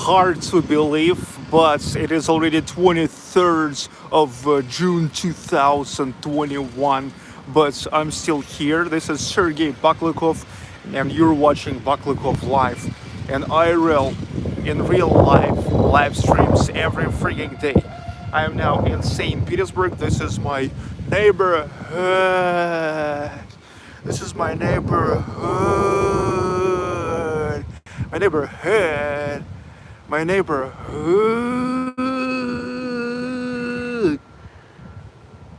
hard to believe, but it is already 23rd of June 2021. But I'm still here. This is Sergey Baklikov, and you're watching Baklikov Live. And IRL, in real life, live streams every freaking day. I am now in St. Petersburg. This is my neighborhood. This is my neighborhood. My neighborhood. My neighborhood.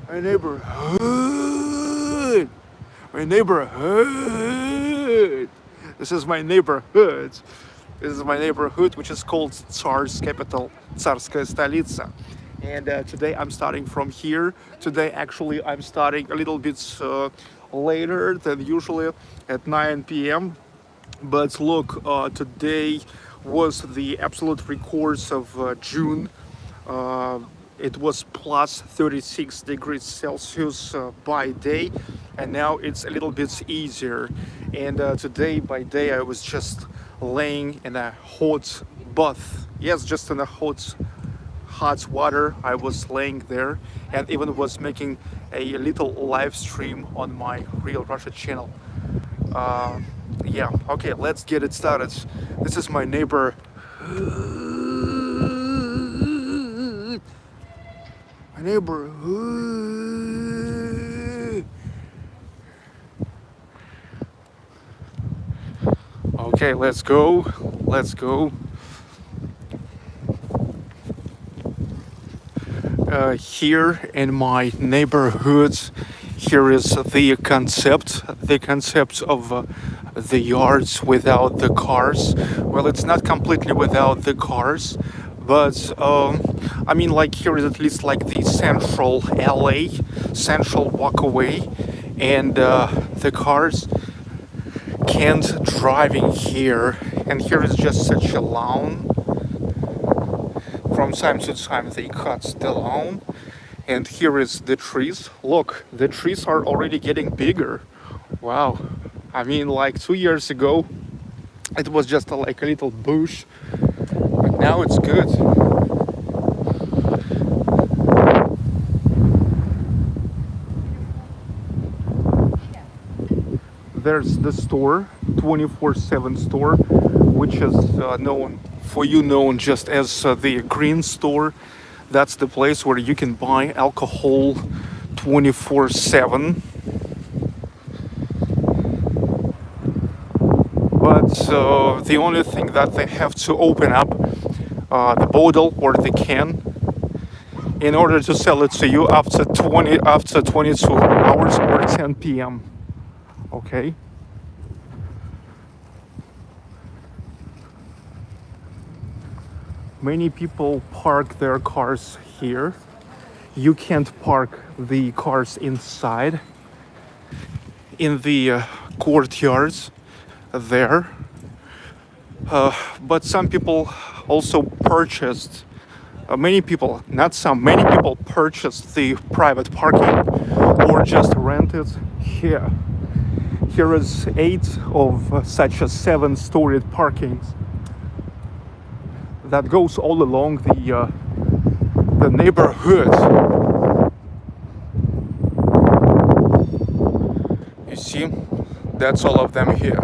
My neighborhood. My neighborhood. This is my neighborhood. This is my neighborhood, which is called Tsar's capital, Tsarskaya stolica. And today I'm starting from here. Today, actually, I'm starting a little bit later than usually at 9 p.m. But look, today was the absolute records of June. It was plus 36 degrees Celsius by day, and now it's a little bit easier. And today by day I was just laying in a hot bath. Yes, just in a hot water. I was laying there and even was making a little live stream on my Real Russia channel. Yeah, okay, let's get it started. This is my neighborhood. My neighborhood. Okay, let's go. Let's go. Here in my neighborhood, here is the concept of the yards without the cars. Well, it's not completely without the cars, but I mean, like, here is at least like the central LA, central walkway, and the cars can't driving here. And here is just such a lawn. From time to time they cut the lawn, and here is the trees. Look, the trees are already getting bigger. Wow. I mean, like 2 years ago it was just like a little bush, but now it's good. There's the store, 24/7 store, which is known just as the green store. That's the place where you can buy alcohol 24/7. But the only thing that they have to open up the bottle or the can in order to sell it to you after 22 hours or 10 p.m. Okay. Many people park their cars here. You can't park the cars inside in the courtyards there. But some people also purchased, many people purchased the private parking or just rented here. Here is 8 of such a 7-storied parkings that goes all along the neighborhood. You see, that's all of them here.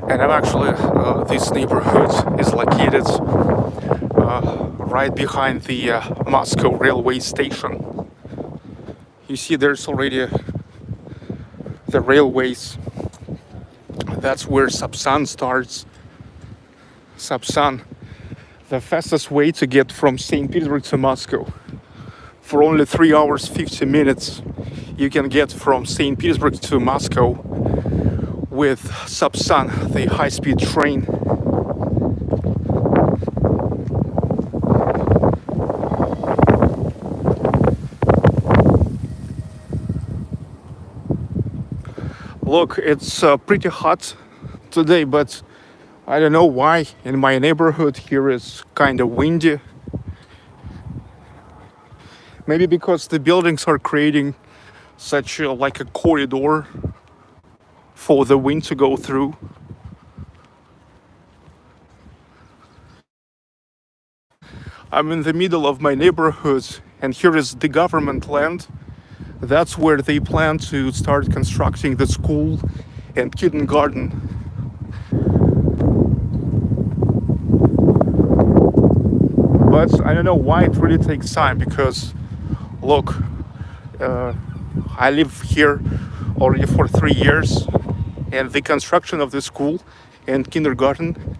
And I'm actually, this neighborhood is located right behind the Moscow railway station. You see, there's already the railways. That's where Sapsan starts. Sapsan, the fastest way to get from St. Petersburg to Moscow. For only 3 hours 50 minutes, you can get from St. Petersburg to Moscow with Sapsan, the high-speed train. Look, it's pretty hot today, but I don't know why. In my neighborhood here is kind of windy. Maybe because the buildings are creating such like a corridor for the wind to go through. I'm in the middle of my neighborhood, and here is the government land. That's where they plan to start constructing the school and kindergarten. But I don't know why it really takes time, because look, I live here already for 3 years, and the construction of the school and kindergarten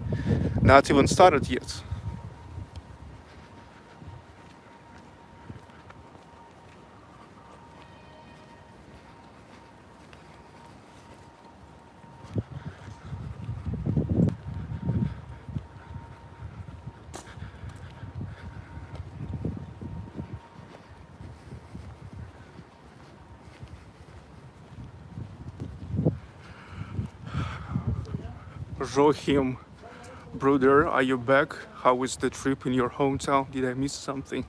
not even started yet. Joachim, brother, are you back? How was the trip in your hometown? Did I miss something?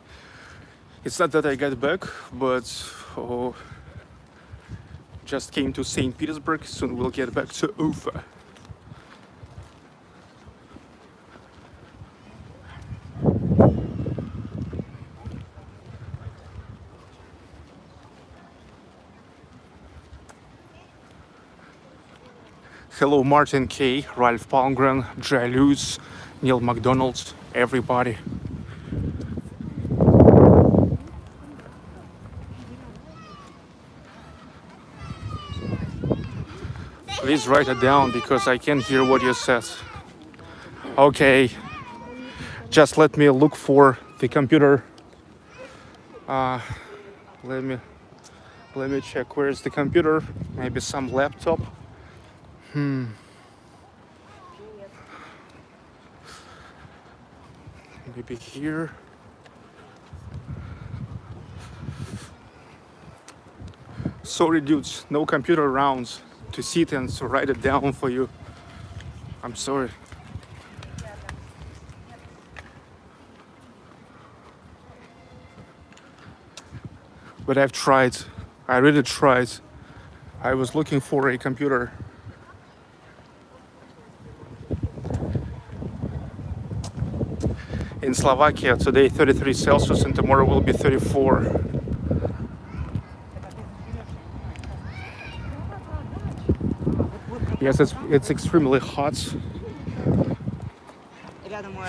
It's not that I got back, but just came to St Petersburg. Soon we'll get back to Ufa. Hello, Martin K, Ralph Palmgren, Jay Lewis, Neil McDonald, everybody. Please write it down because I can't hear what you said. Okay, just let me look for the computer. Let me check where is the computer. Maybe some laptop. Maybe here. Sorry dudes, no computer around to sit and to write it down for you. I'm sorry. But I've tried. I really tried. I was looking for a computer. In Slovakia today 33 Celsius and tomorrow will be 34. Yes, it's extremely hot.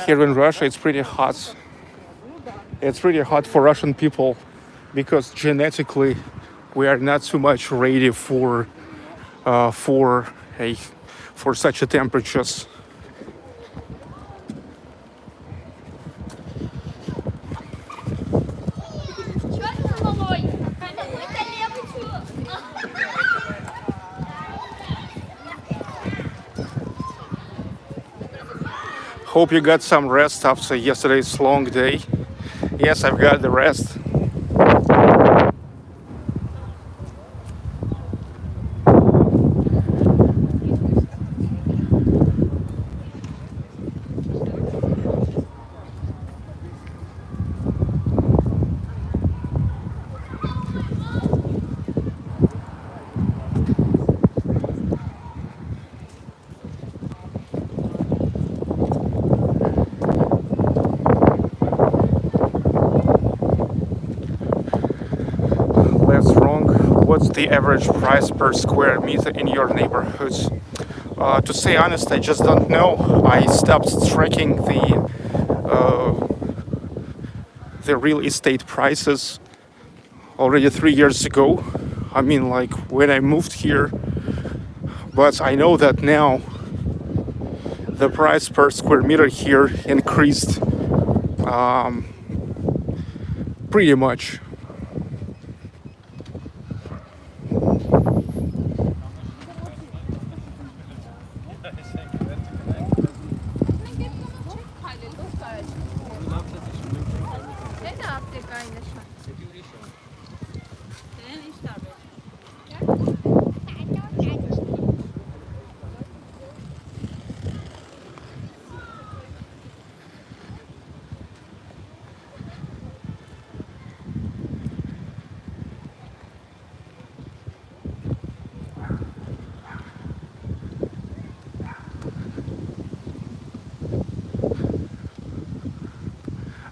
Here in Russia it's pretty hot. It's pretty hot for Russian people because genetically we are not too much ready for such a temperatures. Hope you got some rest after yesterday's long day. Yes, I've got the rest. What's the average price per square meter in your neighborhoods? To say honest, I just don't know. I stopped tracking the real estate prices already 3 years ago. I mean, like when I moved here. But I know that now the price per square meter here increased pretty much.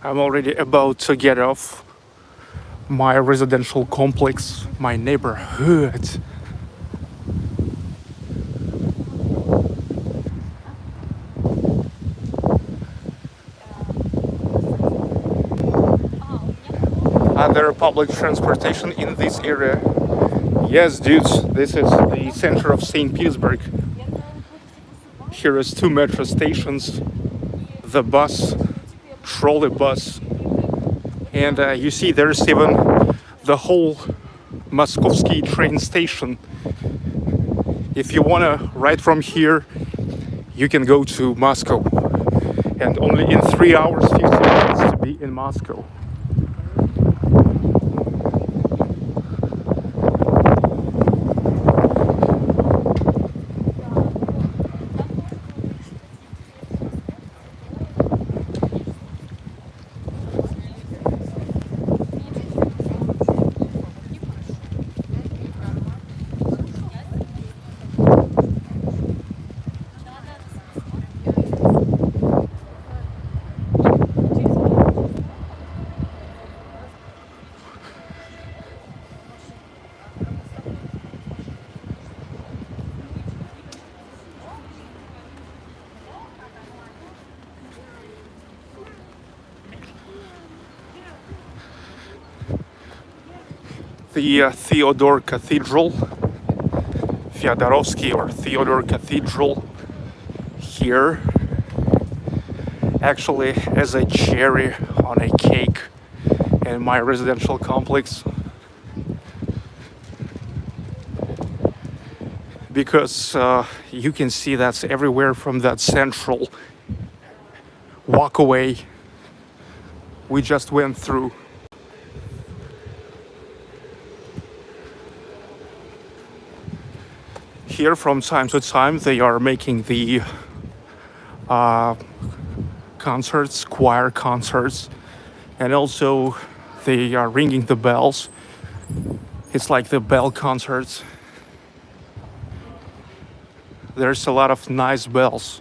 I'm already about to get off my residential complex, my neighborhood. Other public transportation in this area. Yes, dudes, this is the center of St. Petersburg. Here is 2 metro stations, the bus, trolley bus, and you see there's even the whole Moskovsky train station. If you wanna ride from here, you can go to Moscow, and only in 3 hours 50 minutes to be in Moscow. The Theodore Cathedral, Fyodorovsky or Theodore Cathedral here, actually as a cherry on a cake in my residential complex, because you can see that's everywhere from that central walkway we just went through. Here from time to time they are making the concerts, choir concerts, and also they are ringing the bells. It's like the bell concerts. There's a lot of nice bells.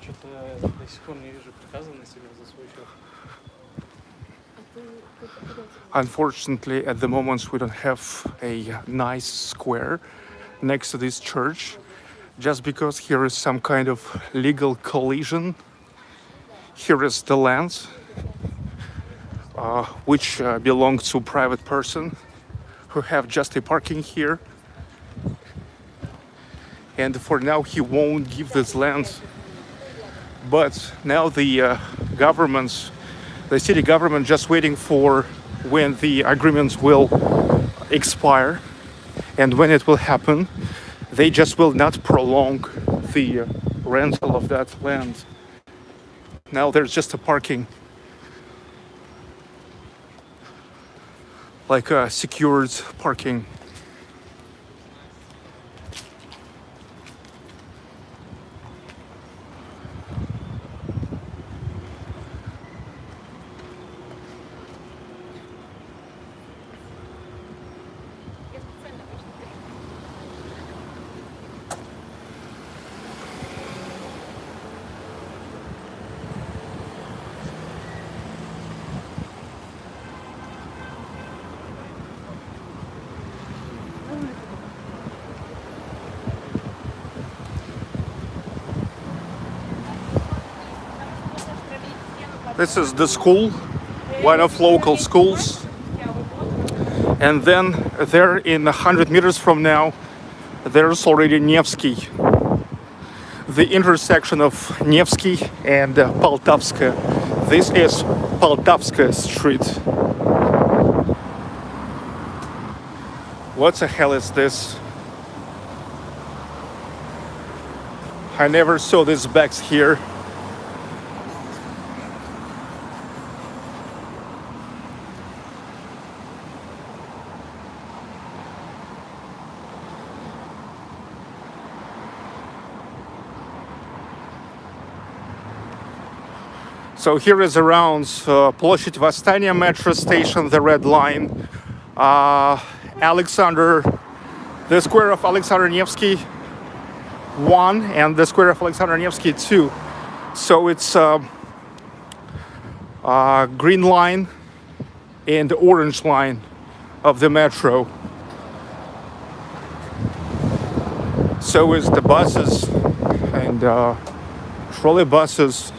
Что-то до сих пор не вижу приказа на себя за свой счет. Unfortunately, at the moment, we don't have a nice square next to this church, just because here is some kind of legal collision. Here is the land, which belong to private person who have just a parking here. And for now, he won't give this land. But now the the city government just waiting for when the agreements will expire, and when it will happen, they just will not prolong the rental of that land. Now there's just a parking, like a secured parking. This is the school, one of local schools. And then there in 100 meters from now, there's already Nevsky, the intersection of Nevsky and Poltavskaya. This is Poltavskaya Street. What the hell is this? I never saw these bags here. So here is around Ploshchad Vostania metro station, the red line. Alexander, the square of Alexander Nevsky 1 and the square of Alexander Nevsky 2. So it's green line and orange line of the metro. So is the buses and trolley buses.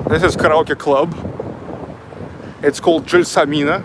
This is karaoke club. It's called Gilsamina.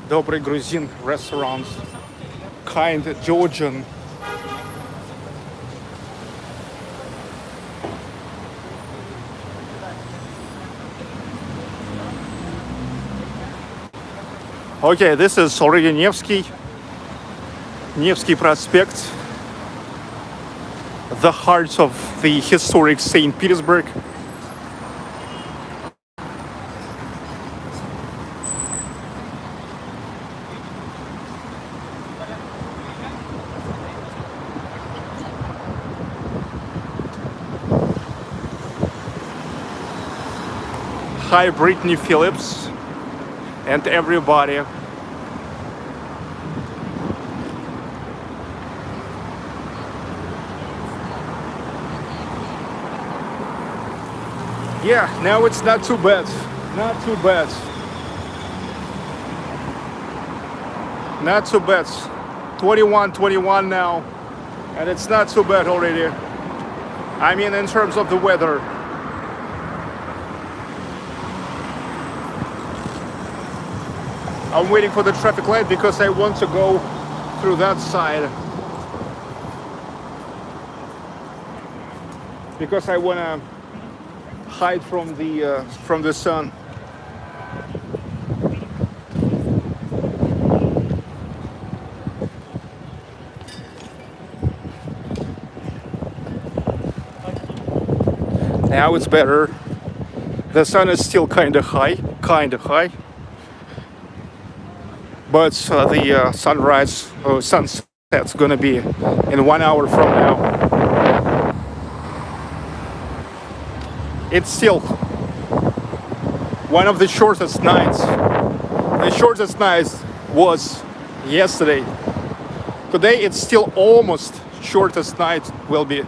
Добрый грузин restaurant, kind Georgian. Okay, this is already Nevsky Prospect, the heart of the historic St Petersburg. Hi Brittany Phillips and everybody. Yeah, now it's not too bad. Not too bad. Not too bad. 21 now. And it's not too bad already. I mean, in terms of the weather. I'm waiting for the traffic light because I want to go through that side. Because I want to hide from the sun. Now it's better. The sun is still kind of high. But the sunrise or sunset's gonna be in 1 hour from now. It's still one of the shortest nights. The shortest night was yesterday. Today it's still almost shortest night will be.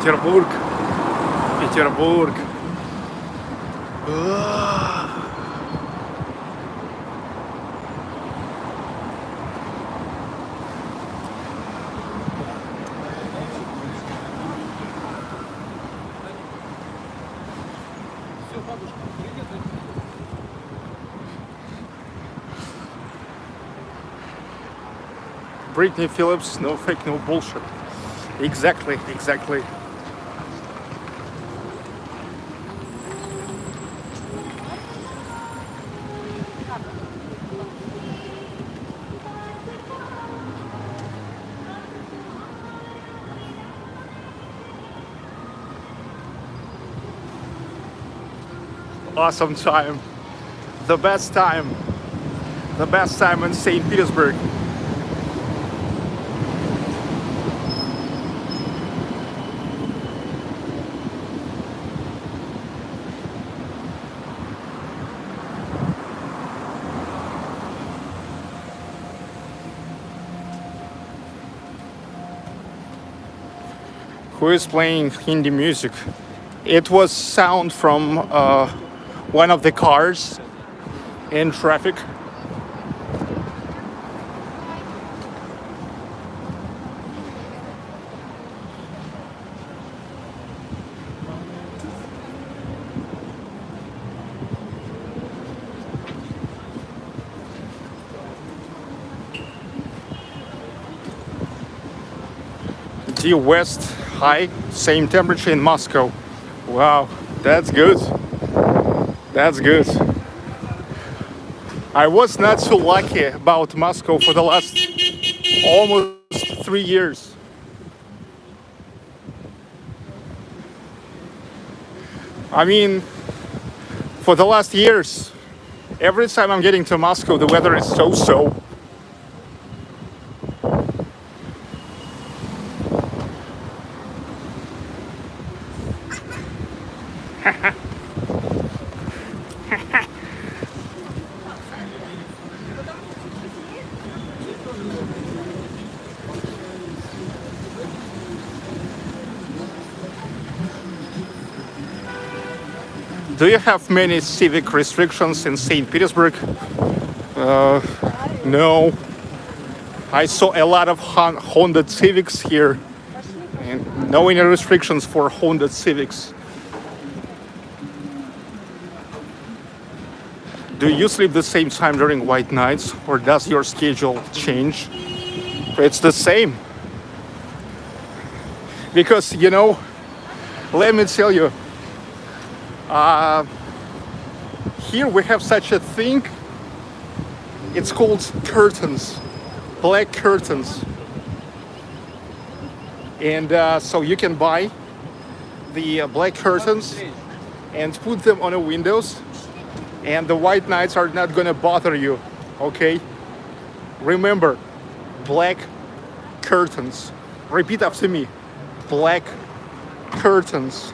Петербург. Петербург. Britney Phillips, no fake, no bullshit. Exactly, exactly. Awesome time. The best time. The best time in St. Petersburg. Who is playing Hindi music? It was sound from one of the cars in traffic. D West high, same temperature in Moscow. Wow, that's good. That's good. I was not so lucky about Moscow for the last almost 3 years. I mean, for the last years, every time I'm getting to Moscow, the weather is so-so. Do you have many civic restrictions in St. Petersburg? No. I saw a lot of Honda Civics here, and no any restrictions for Honda Civics. Do you sleep the same time during white nights, or does your schedule change? It's the same. Because, let me tell you, here we have such a thing. It's called curtains, black curtains. And so you can buy the black curtains and put them on the windows, and the white nights are not gonna bother you, okay? Remember, black curtains. Repeat after me, black curtains.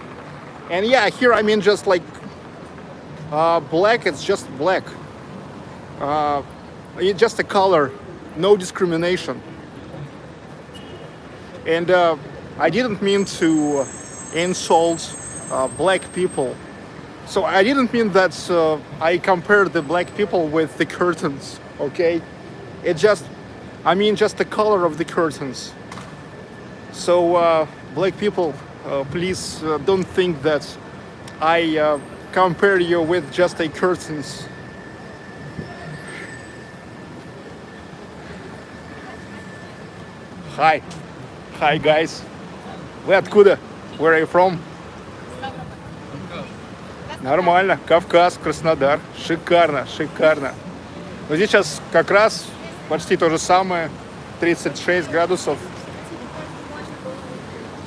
And yeah, here I mean just like black, it's just black. It's just a color, no discrimination. And I didn't mean to insult black people. So I didn't mean that I compared the black people with the curtains, okay? It just, I mean just the color of the curtains. So black people, please don't think that I compare you with just a curtains. Hi. Hi guys. Вы откуда? Where are you from? Нормально. Кавказ, Краснодар. Шикарно, шикарно. Но здесь сейчас как раз почти то же самое. 36 градусов.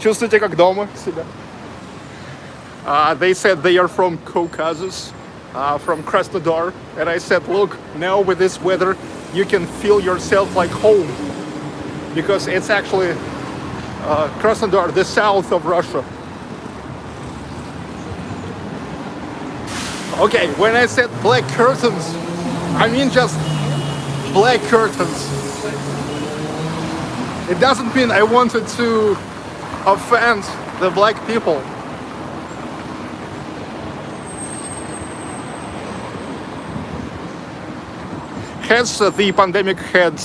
Чувствуете как дома себя? They said they are from Caucasus, from Krasnodar. And I said, look, now with this weather, you can feel yourself like home. Because it's actually Krasnodar, the south of Russia. Okay, when I said black curtains, I mean just black curtains. It doesn't mean I wanted to offend the black people. Hence, the pandemic had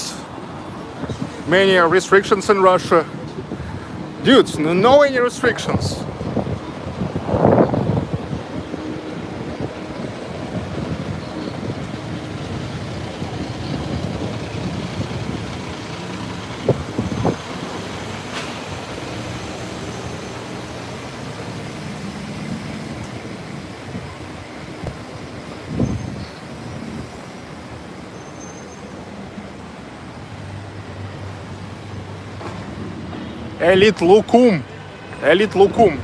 many restrictions in Russia. Dude, no any restrictions. Elite lokum. Elite lokum.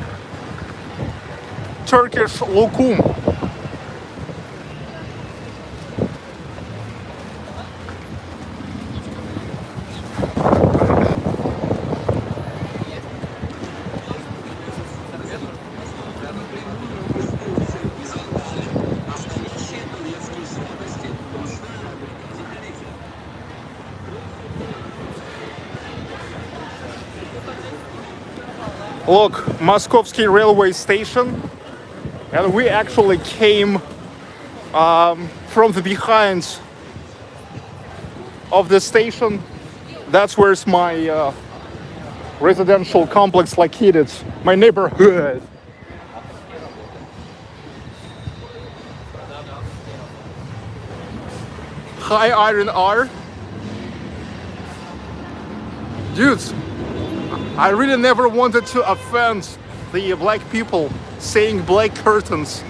Turkish lokum. Look, Moskovsky railway station, and we actually came from the behind of the station. That's where's my residential complex located, my neighborhood. Hi, Iron R. Dudes, I really never wanted to offend the black people saying black curtains.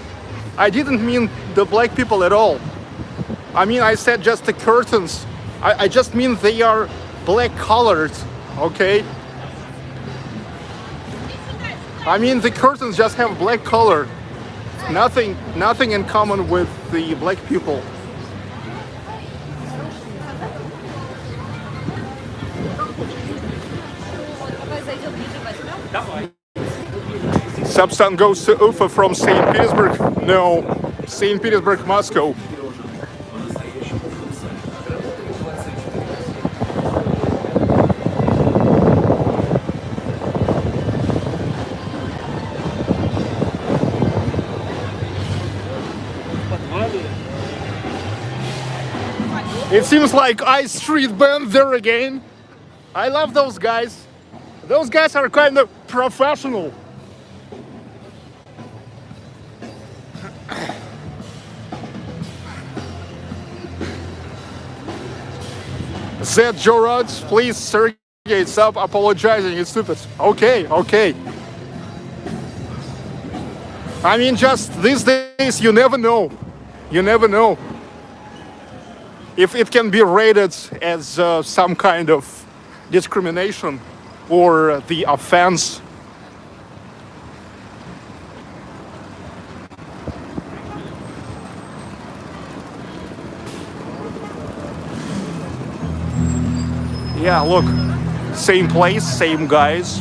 I didn't mean the black people at all. I mean, I said just the curtains. I just mean they are black colored, okay? I mean, the curtains just have black color. Nothing in common with the black people. Substan goes to Ufa from St. Petersburg. No, St. Petersburg, Moscow. It seems like Ice Street Band there again. I love those guys. Those guys are kind of professional. Zed Jorod, please, Sergey, stop apologizing. It's stupid. Okay, okay. I mean, just these days, you never know. You never know if it can be rated as some kind of discrimination or the offense. Yeah, look, same place, same guys,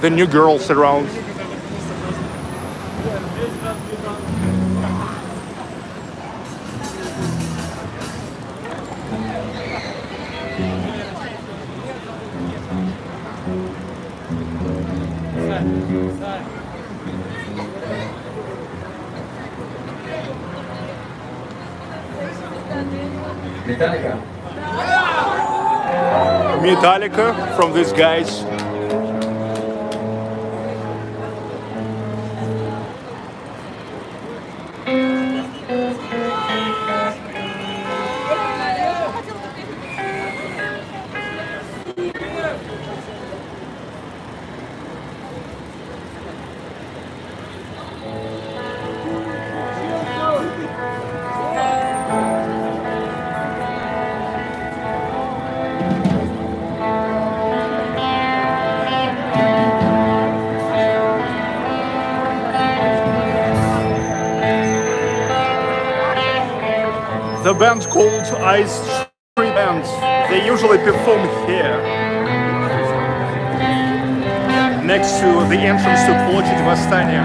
the new girls around. Metallica from these guys. The band called Ice Street Band. They usually perform here, next to the entrance to Площадь Восстания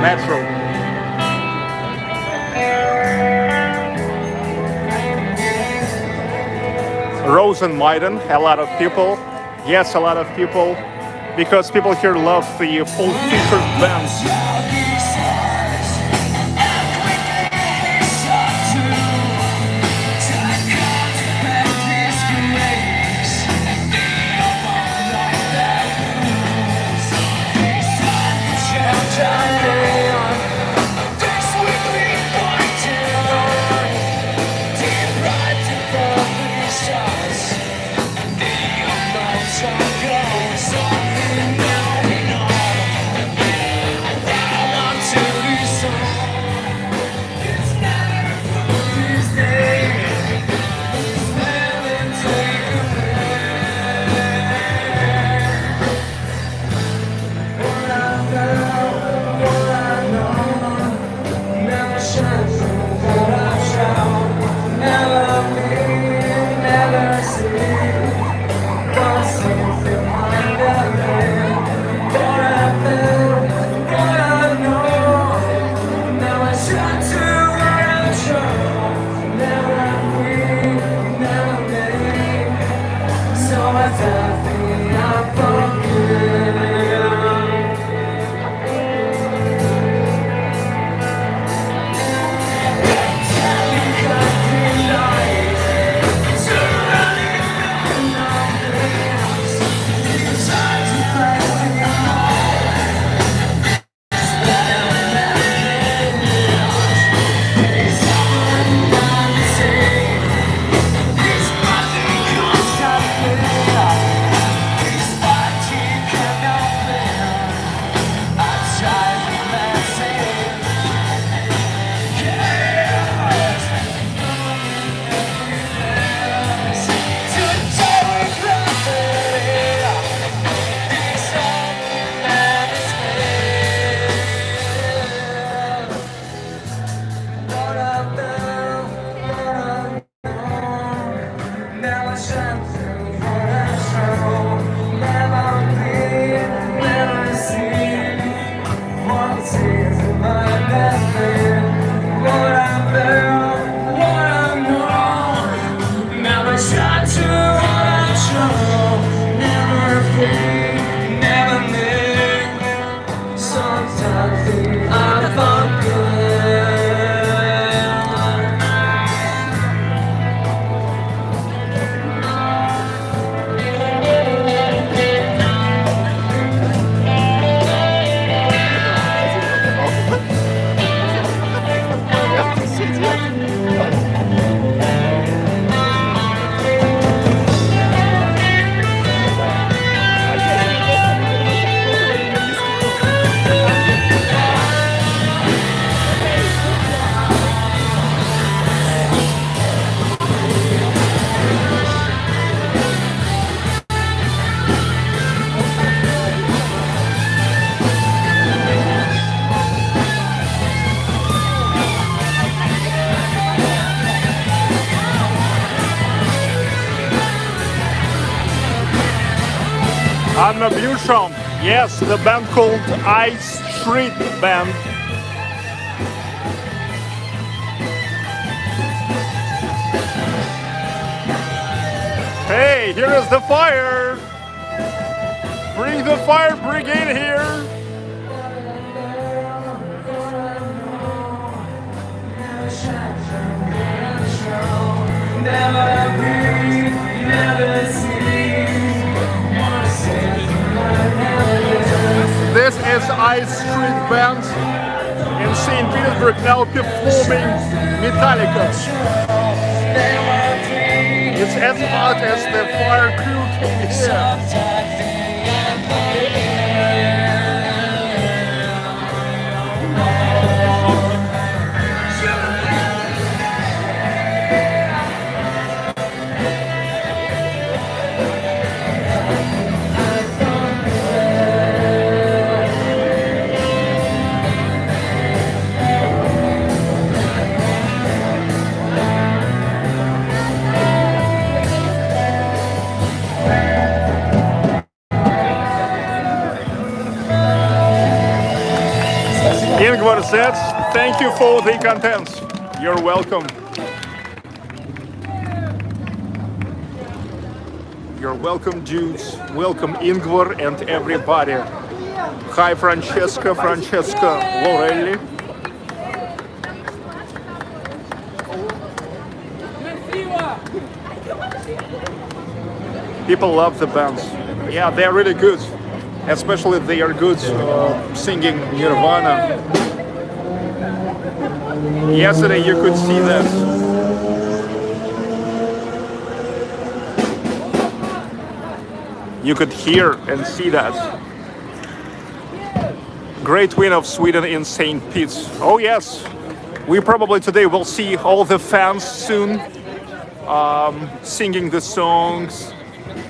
metro. Rosenmaiden, a lot of people. Yes, a lot of people, because people here love the full-featured bands. Anna Bjurson, yes, the band called Ice Street Band. Hey, here is the fire! Bring the fire brigade here! This is Ice Street Band in St Petersburg, now performing Metallica. It's as hot as the fire crew came here. Ingvar says, thank you for the contents. You're welcome. You're welcome, dudes. Welcome, Ingvar and everybody. Hi, Francesca, Lorelli. People love the bands. Yeah, they're really good. Especially they are good singing Nirvana. Yesterday you could see that. You could hear and see that. Great win of Sweden in St. Petersburg. Oh yes, we probably today will see all the fans soon singing the songs,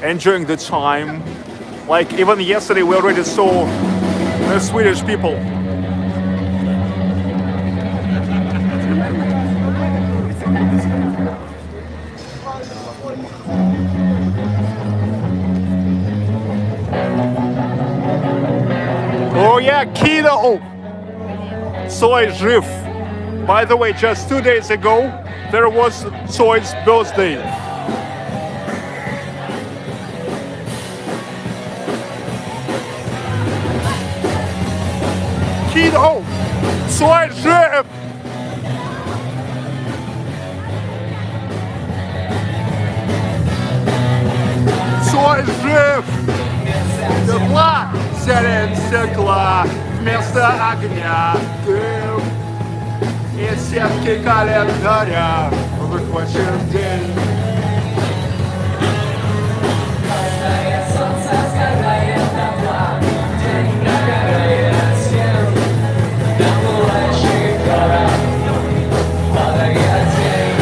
enjoying the time. Like even yesterday we already saw the Swedish people. Oh yeah, Kido! Soy жив. By the way, just 2 days ago, there was Soy's birthday. Kido! Soy жив! Soy жив! Тепла, сирен стекла, вместо огня дым. Из сетки календаря выхвачен день. Красное солнце сгорает дотла, день догорает всем. До пылающих гора падает день.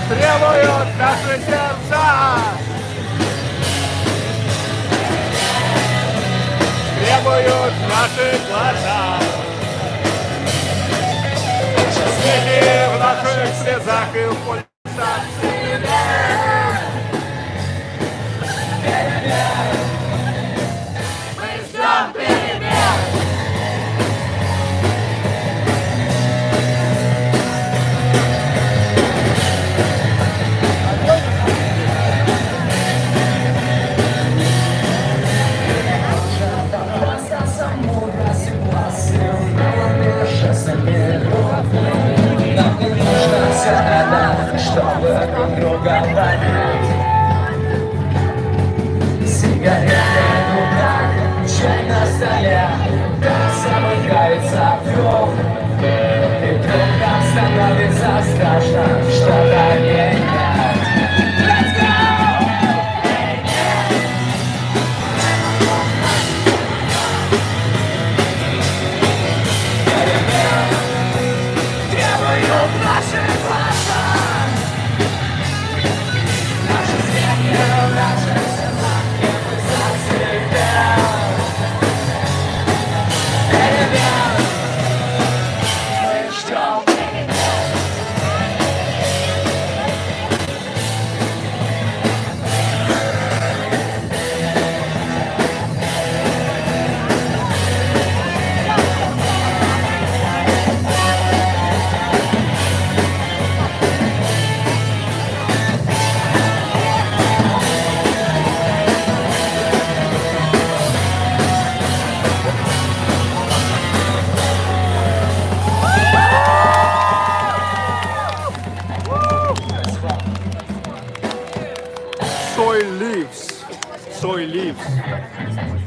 Требуют наши сердца, требуют наши глаза. Смехи в наших слезах и в пульсации. Мы ждем перемен. Нам не нужно все это, чтобы друг друга понять. Сигареты в руках, чай на столе, да замыкается вдруг. И вдруг нам становится страшно что-то менять. Let's go! Наши глаза, наши смехи, наши слова, за себя. Перемен, мы ждем перемен.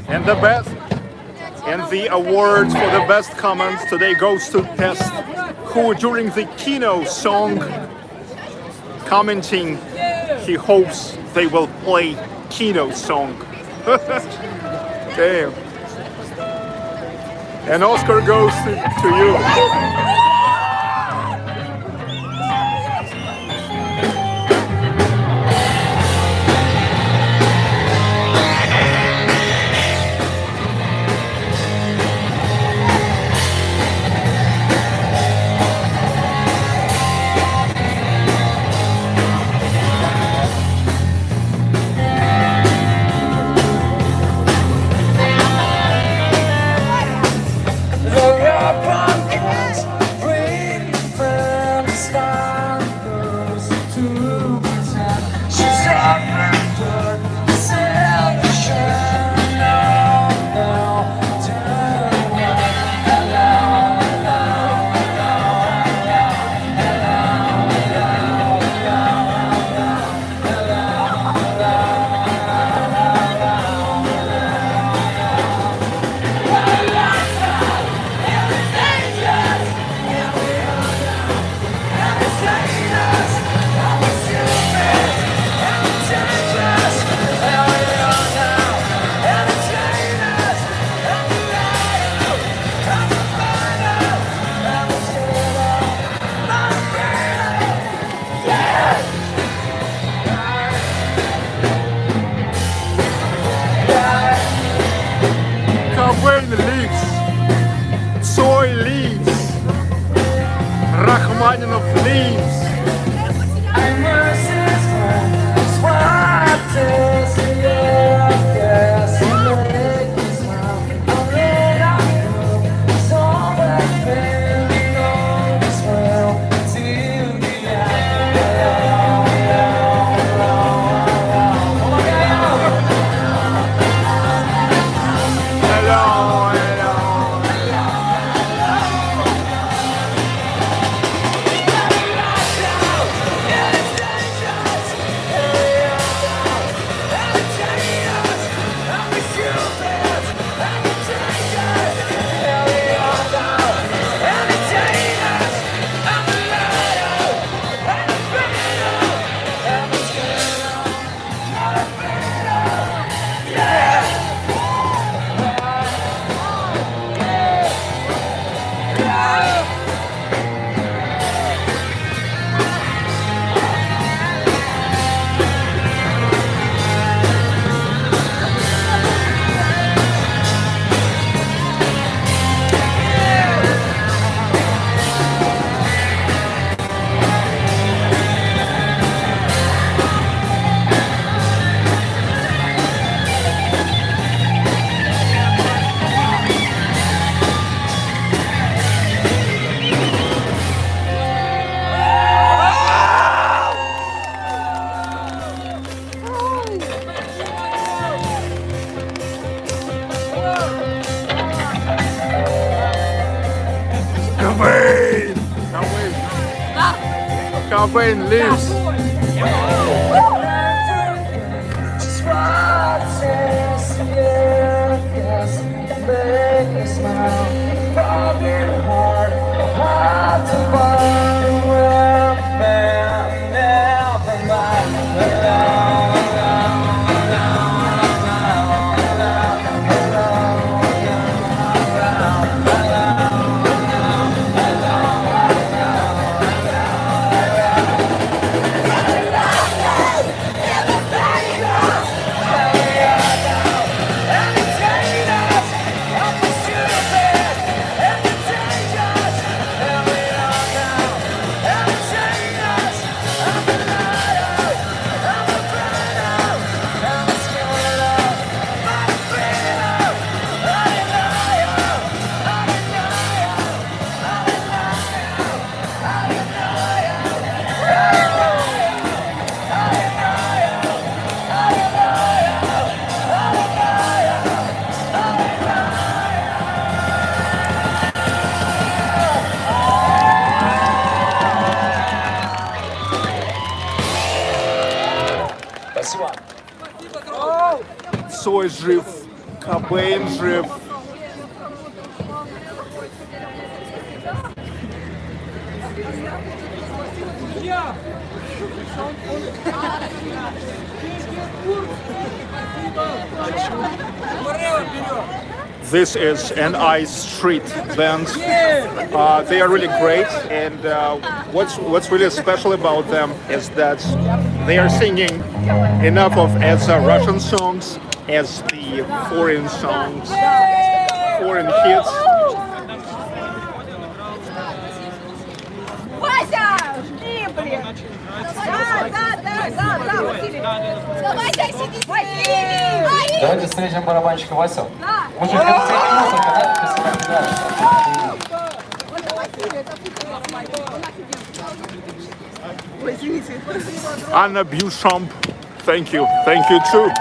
And the best and the awards for the best comments today goes to Test, who during the Kino song commenting he hopes they will play Kino song. Damn. And Oscar goes to you. Cowboy leaves, soy leaves, Rachmaninoff leaves. Campaign! Campaign leaves. Ой, жив. Кобейн жив. This is an ice street band. They are really great, and what's really special about them is that they are singing enough of as Russian songs as the foreign songs, foreign hits. Вася! Жди, блин! Да, Василий! Давайте сидите! Василий! Давайте встретим барабанщика Васю. Да! Может, как тебе музыка, да? Василий, это Ой, извините. Anna Beauchamp, thank you too.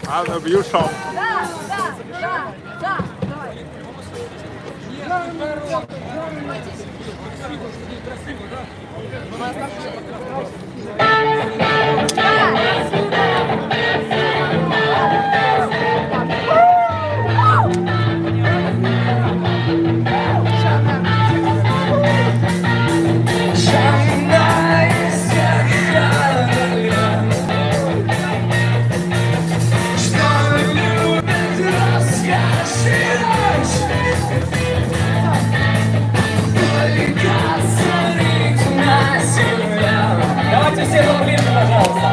Anna Beauchamp. Да, давай. Давайте все поближе, пожалуйста.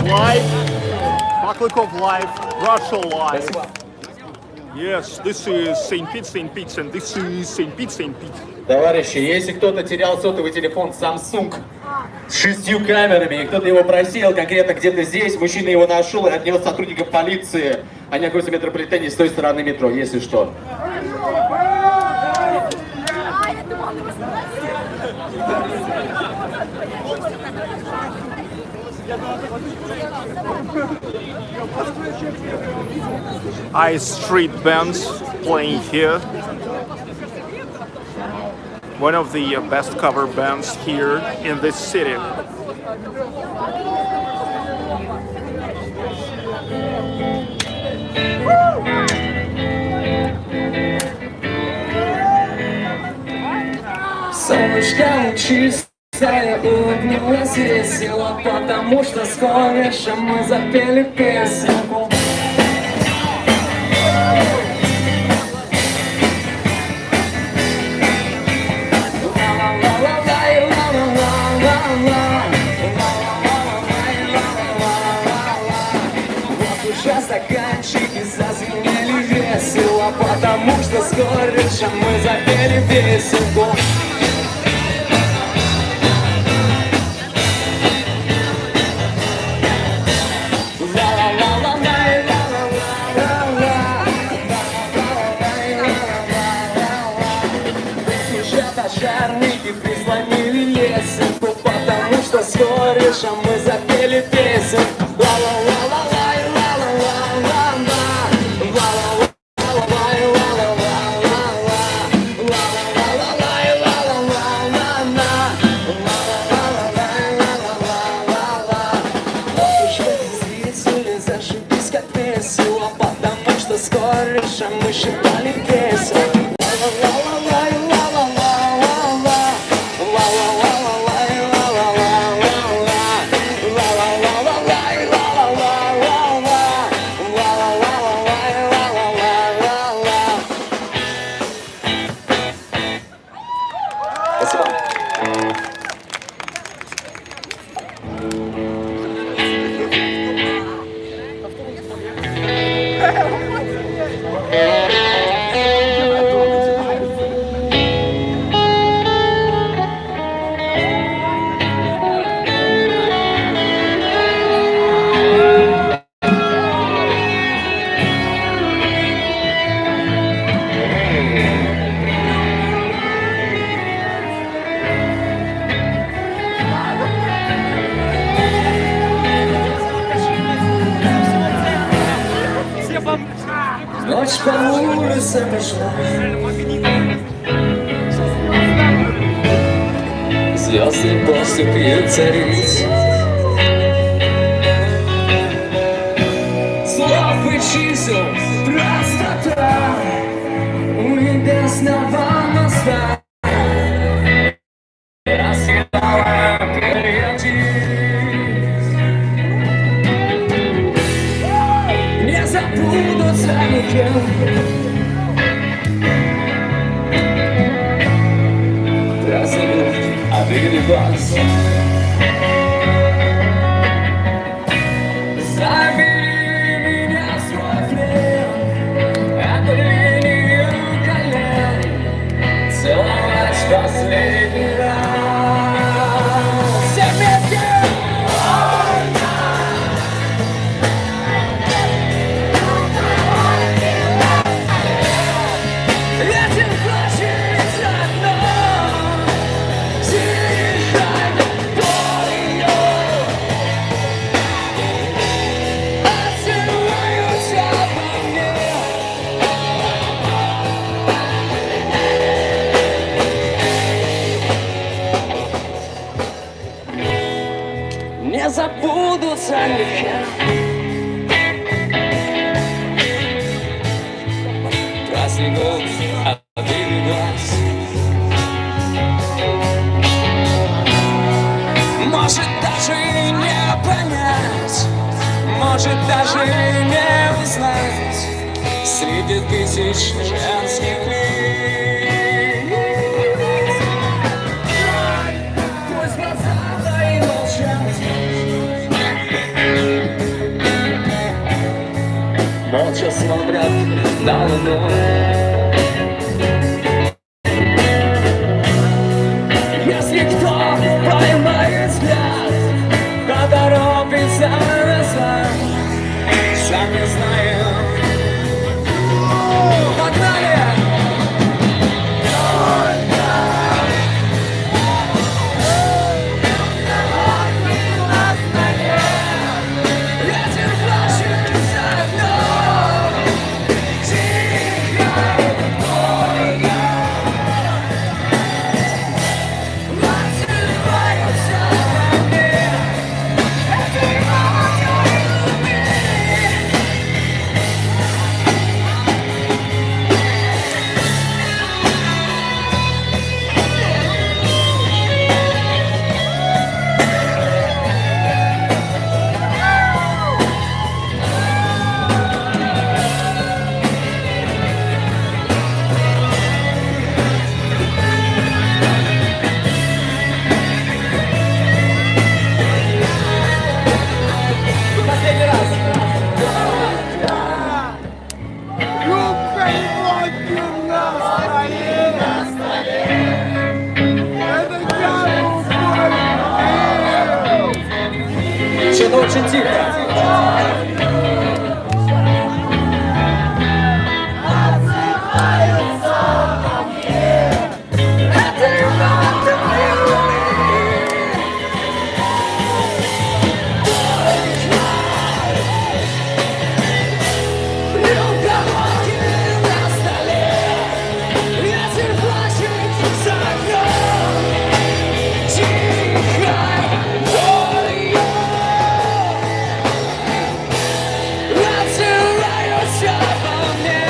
Live. Baklikov live. Russia live. Спасибо. Yes, this is St. Pete, and this is St. Pete. Товарищи, если кто-то терял сотовый телефон Samsung с 6 камерами, и кто-то его просил конкретно где-то здесь, мужчина его нашел и отнес сотрудникам полиции. Они находятся в метрополитене с той стороны метро, если что. Ice street bands playing here. One of the best cover bands here in this city. Солнышко чистое улыбнулось весело, потому что скоро же мы запели песенку. Вот уже стаканчики зазвенели весело, потому что скоро же мы запели песенку. Пожарники прислонили лесенку, потому что скоро же мы запели песенку. Ла-ла-ла-ла-лай, ла-ла-ла-ла-ла, ла-ла-ла-ла-лай, ла-ла-ла-ла-ла, ла-ла-ла-ла-лай, ла-ла-ла-ла-ла, ла-ла-ла-ла-лай, ла-ла-ла-ла-ла. Вот уж в этой зрители зашибись как весело, потому что скоро же мы считали песенку. Ночь по улице пошла, звезды после пьют цариц. Слов и чисел простота у небесного моста рассветала впереди. Не забудутся никем празднуют обиды глаз. Забери меня в свой плен, эту линию колен, целовать в последний раз. Все вместе! Ветер хочет одно, съезжай по ее. Отзываются по мне. Не забудутся никем праздников обиды глаз. Может даже и не понять, может даже и не узнать среди тысяч женских лиц. Пусть глаза твои молчат, на луну. Если кто поймает взгляд, поторопится назад, сам не знаю. Погнали! Ветер плачет за окном. Последний раз. Что-то очень тихо. Ветер плачет за окном. Тихо. Отзываются по мне.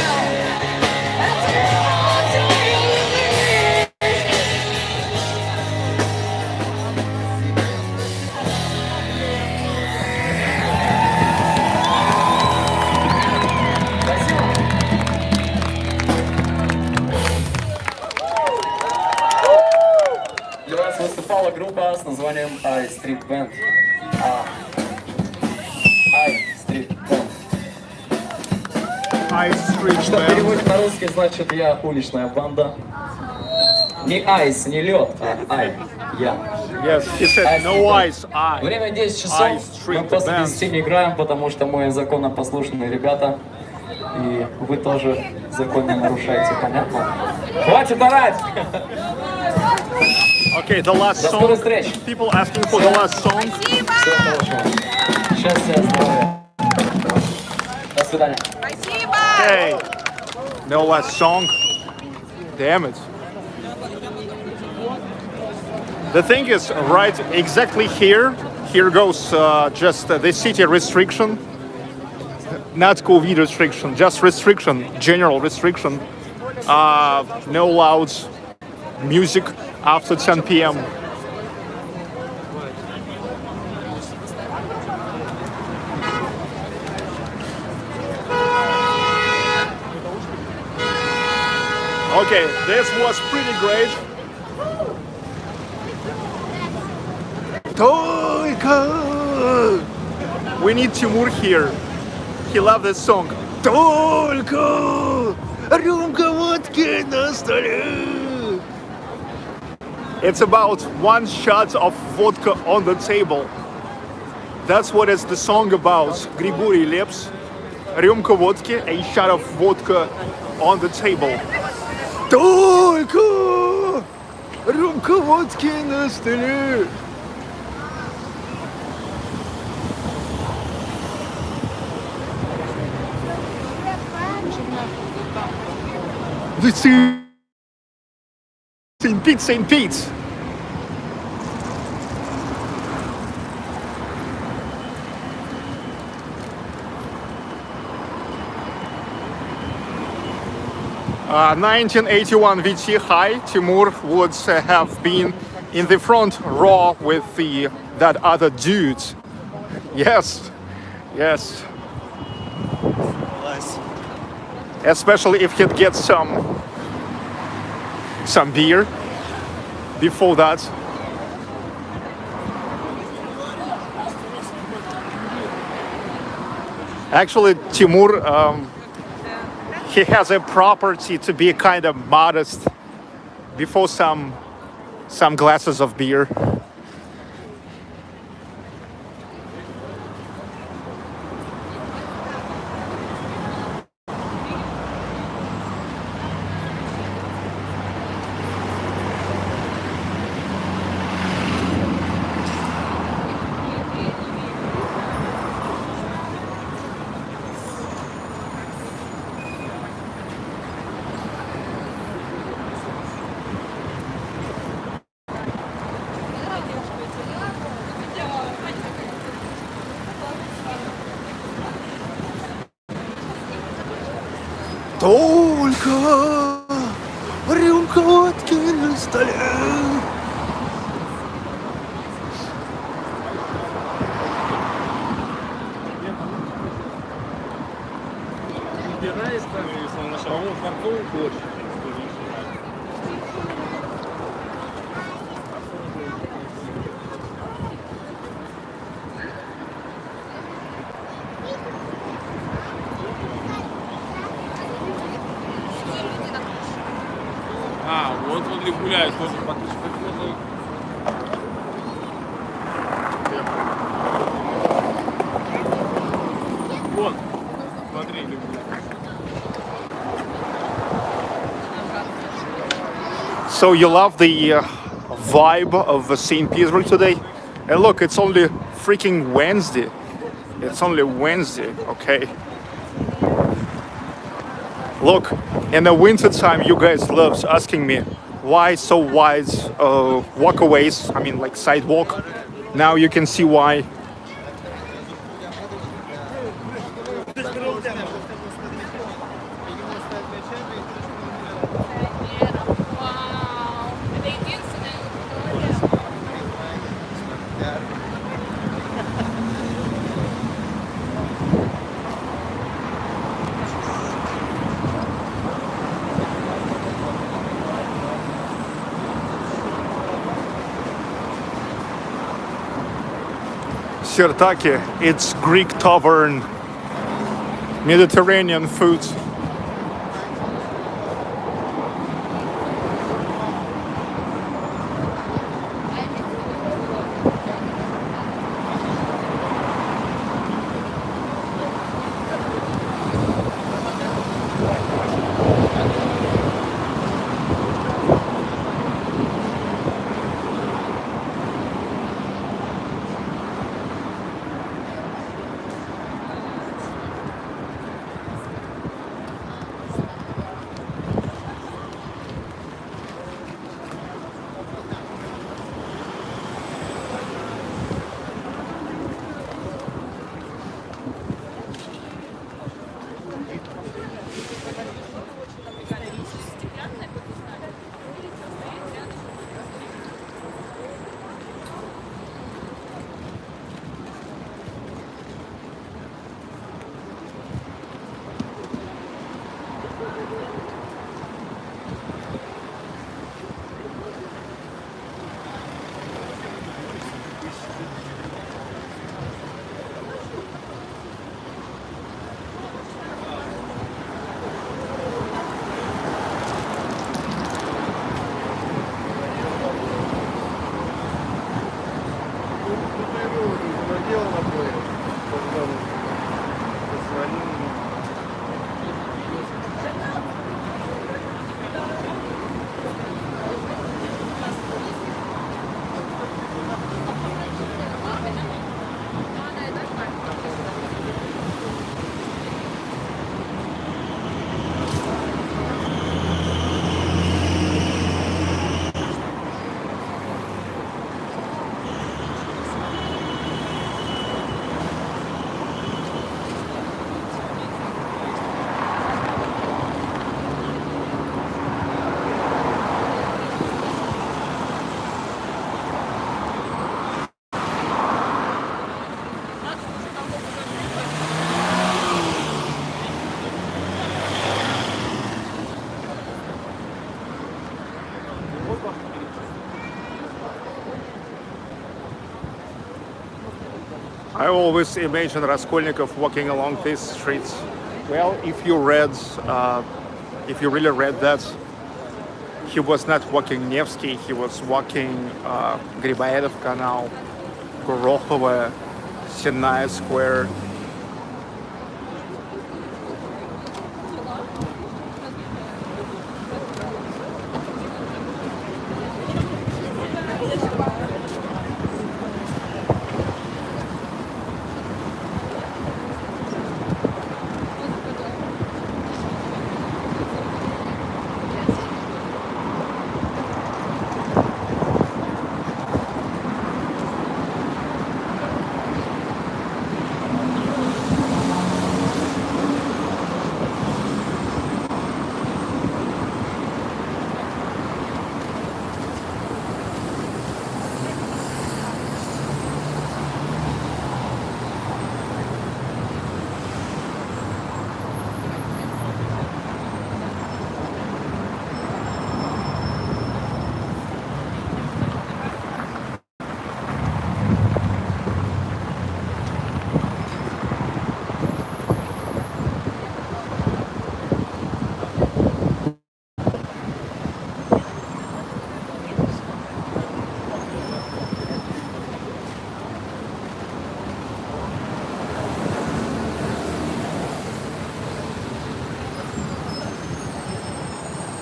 Это Для вас выступала группа с названием I Street Band. I Street Band. Ice Street Что в Band. переводе на русский значит я уличная банда. Не айс, не лед, а ай, я. Yes, he said no ice, I. Время 10 часов. I Street Мы после Band. 10 не играем, потому что мы законопослушные ребята. И вы тоже закон не нарушаете, понятно? Хватит орать! Okay, the last До скорой song. встречи! People asking for the last song. Всего хорошего. Счастья, здоровья. До свидания. Спасибо! Hey, no last song. Damn it. The thing is, right exactly here goes just the city restriction. Not COVID restriction, just restriction, general restriction. No loud music after 10 p.m. Okay, this was pretty great. Только! We need Timur here. He loved this song. Только! Рюмка водки на столе. It's about one shot of vodka on the table. That's what it's the song about. Grigoriy Leps. Рюмка водки, a shot of vodka on the table. Только! Рюмка водки на столе. St. Pete. Uh, 1981 VT high. Timur would have been in the front row with that other dude. Yes, yes. Especially if he'd get some beer before that. Actually, Timur, he has a property to be kind of modest before some glasses of beer. Только рюмка водки на столе. Убирай там, если он нашел. А он фартовый хочет. А, вот он гуляет тоже по крыше. Вот, смотри, гуляет. So you love the vibe of St. Petersburg today? And look, it's only freaking Wednesday. It's only Wednesday, okay? Look, in the winter time, you guys love asking me why so wide walkaways. I mean, like sidewalk. Now you can see why. Sirtaki, it's Greek tavern, Mediterranean food. I always imagine Raskolnikov walking along these streets. Well, if you really read that, he was not walking Nevsky, he was walking Грибоедов Canal, Горохово, Senaya Square.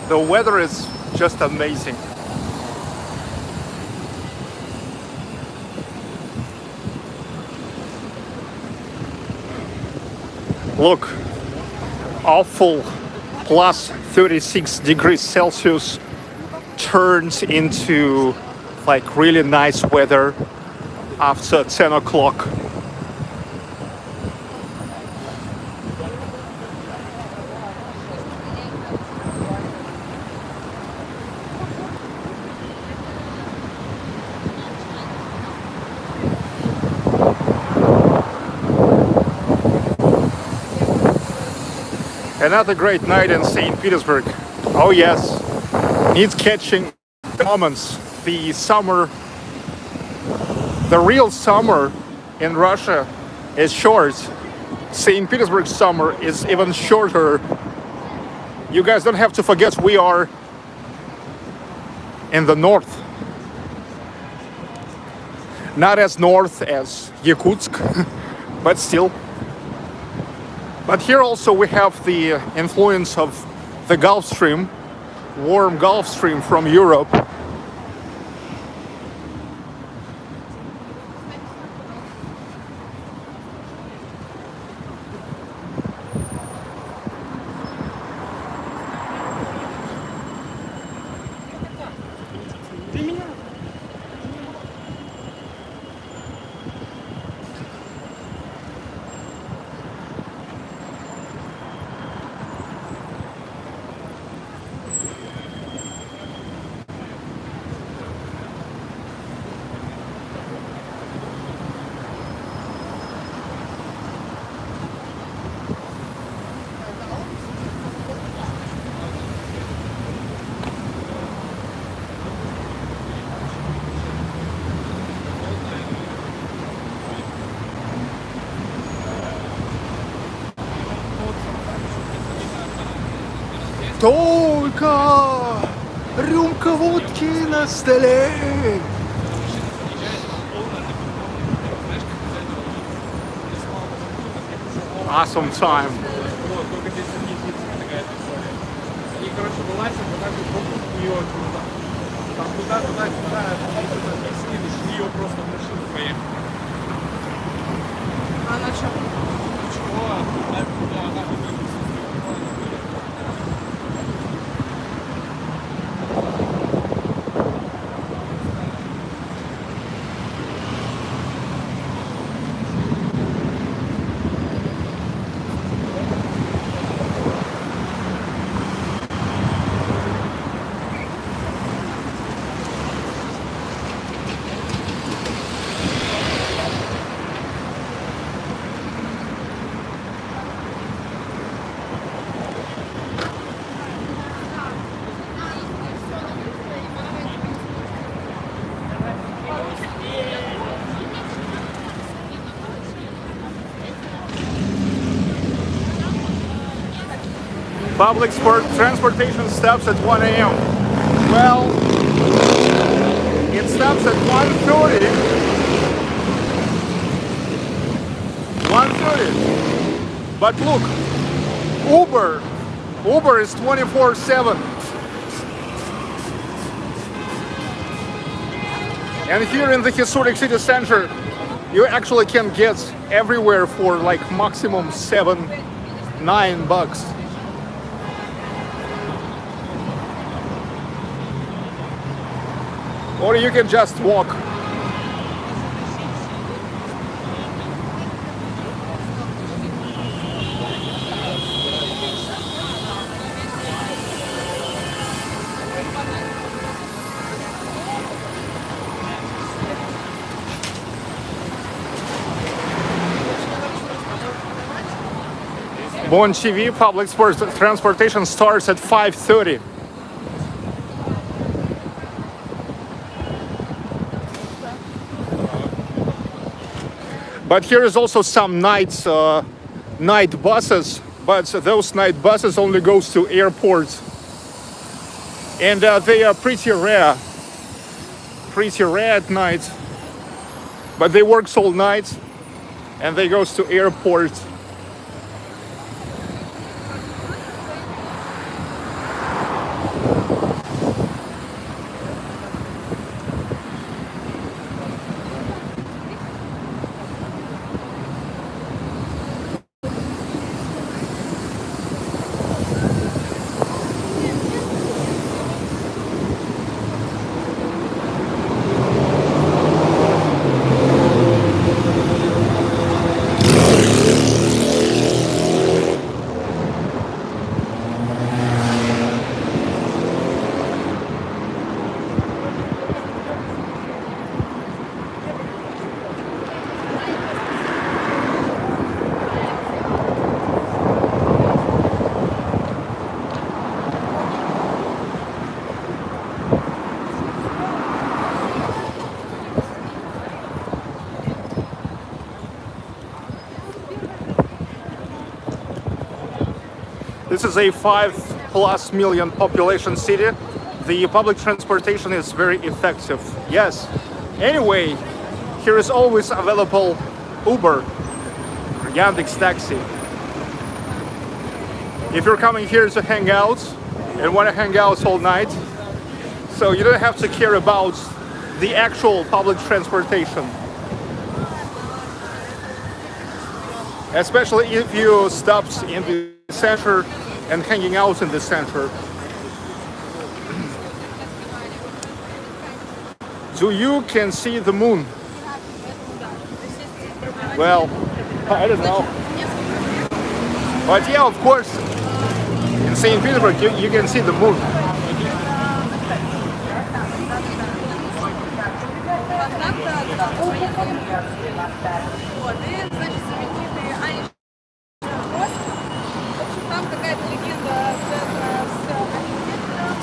The weather is just amazing. Look, awful plus 36 degrees Celsius turns into like really nice weather after 10 o'clock. Another great night in St. Petersburg. Oh yes, needs catching moments. The summer, the real summer in Russia is short. St. Petersburg summer is even shorter. You guys don't have to forget we are in the north. Not as north as Yakutsk, but still. But here also we have the influence of the Gulf Stream, warm Gulf Stream from Europe. Только рюмка водки на столе. Awesome time. И, короче, вылазим вот так вот вокруг нее туда. Там туда, и следуешь ее просто в машину поехать. А на чем? Ничего, она Public transportation stops at 1 a.m. Well, it stops at 1:30. 1:30. But look, Uber is 24/7. And here in the historic city center, you actually can get everywhere for like maximum $7-9. Or you can just walk. Bon TV public transportation starts at 5:30. But here is also some night buses, but those night buses only goes to airports, and they are pretty rare at night. But they works all night, and they goes to airports. This is a 5+ million population city. The public transportation is very effective. Yes. Anyway, here is always available Uber or Yandex Taxi. If you're coming here to hang out and want to hang out all night, so you don't have to care about the actual public transportation. Especially if you stopped in the center and hanging out in the center. So you can see the moon. Well, I don't know. But yeah, of course, in St. Petersburg, you can see the moon. Вот, и, значит, знаменитые Ани Рост. В общем, там какая-то легенда связана с архитектором.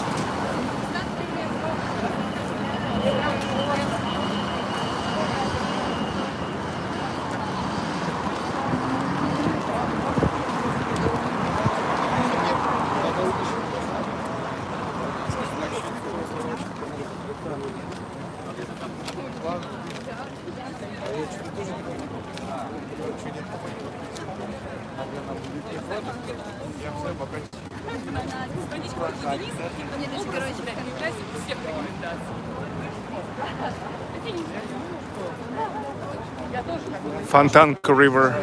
Фонтанка River.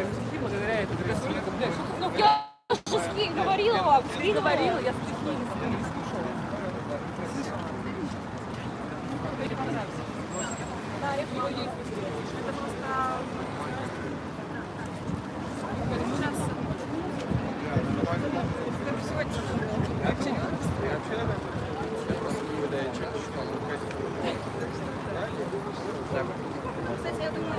Ну, я же говорила вам, говорила, я кстати, я думаю,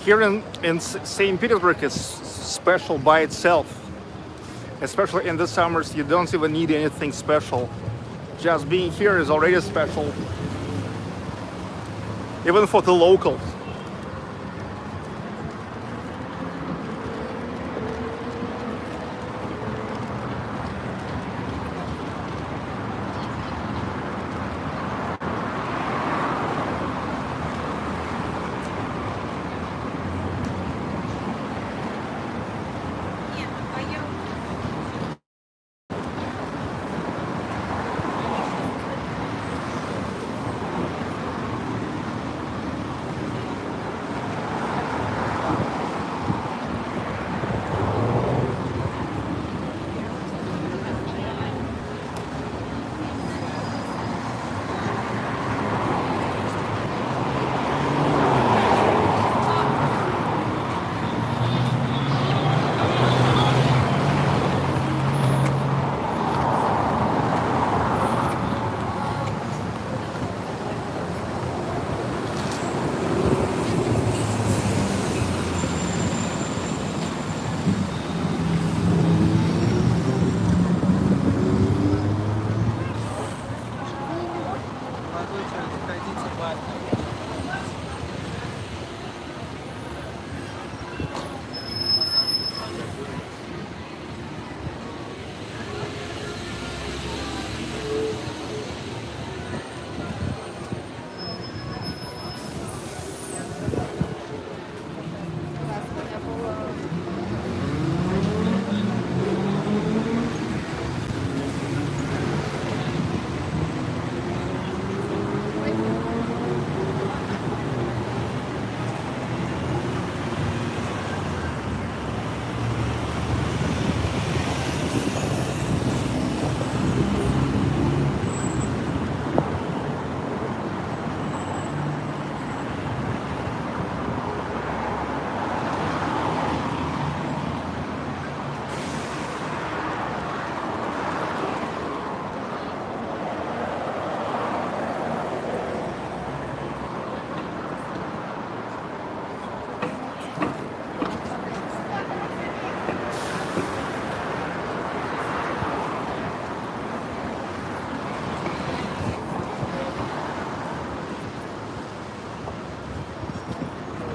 Here in St. Petersburg is special by itself. Especially in the summers, you don't even need anything special. Just being here is already special. Even for the locals.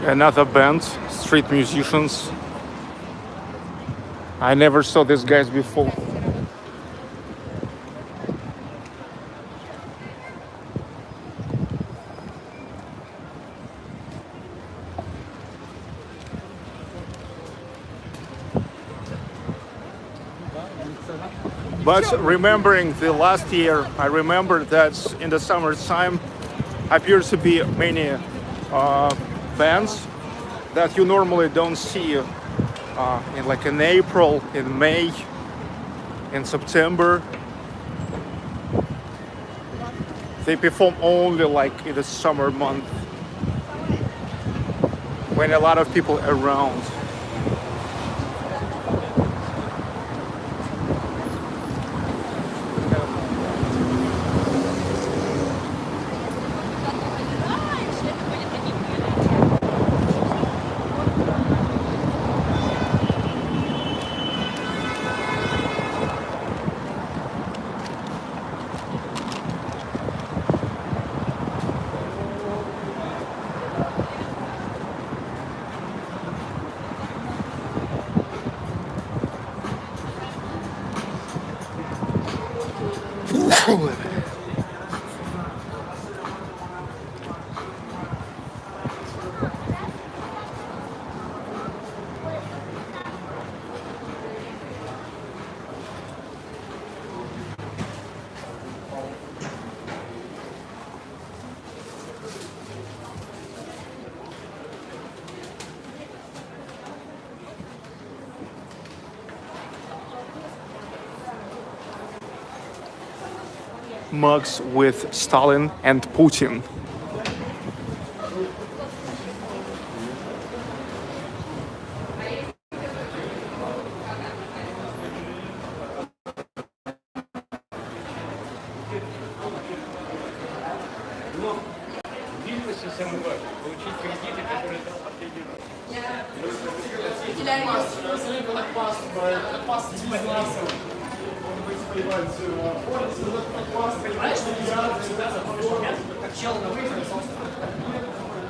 Another band, street musicians. I never saw these guys before. But remembering the last year, I remember that in the summertime appears to be many bands that you normally don't see in April, in May, in September. They perform only like in the summer month when a lot of people are around. Mugs with Stalin and Putin.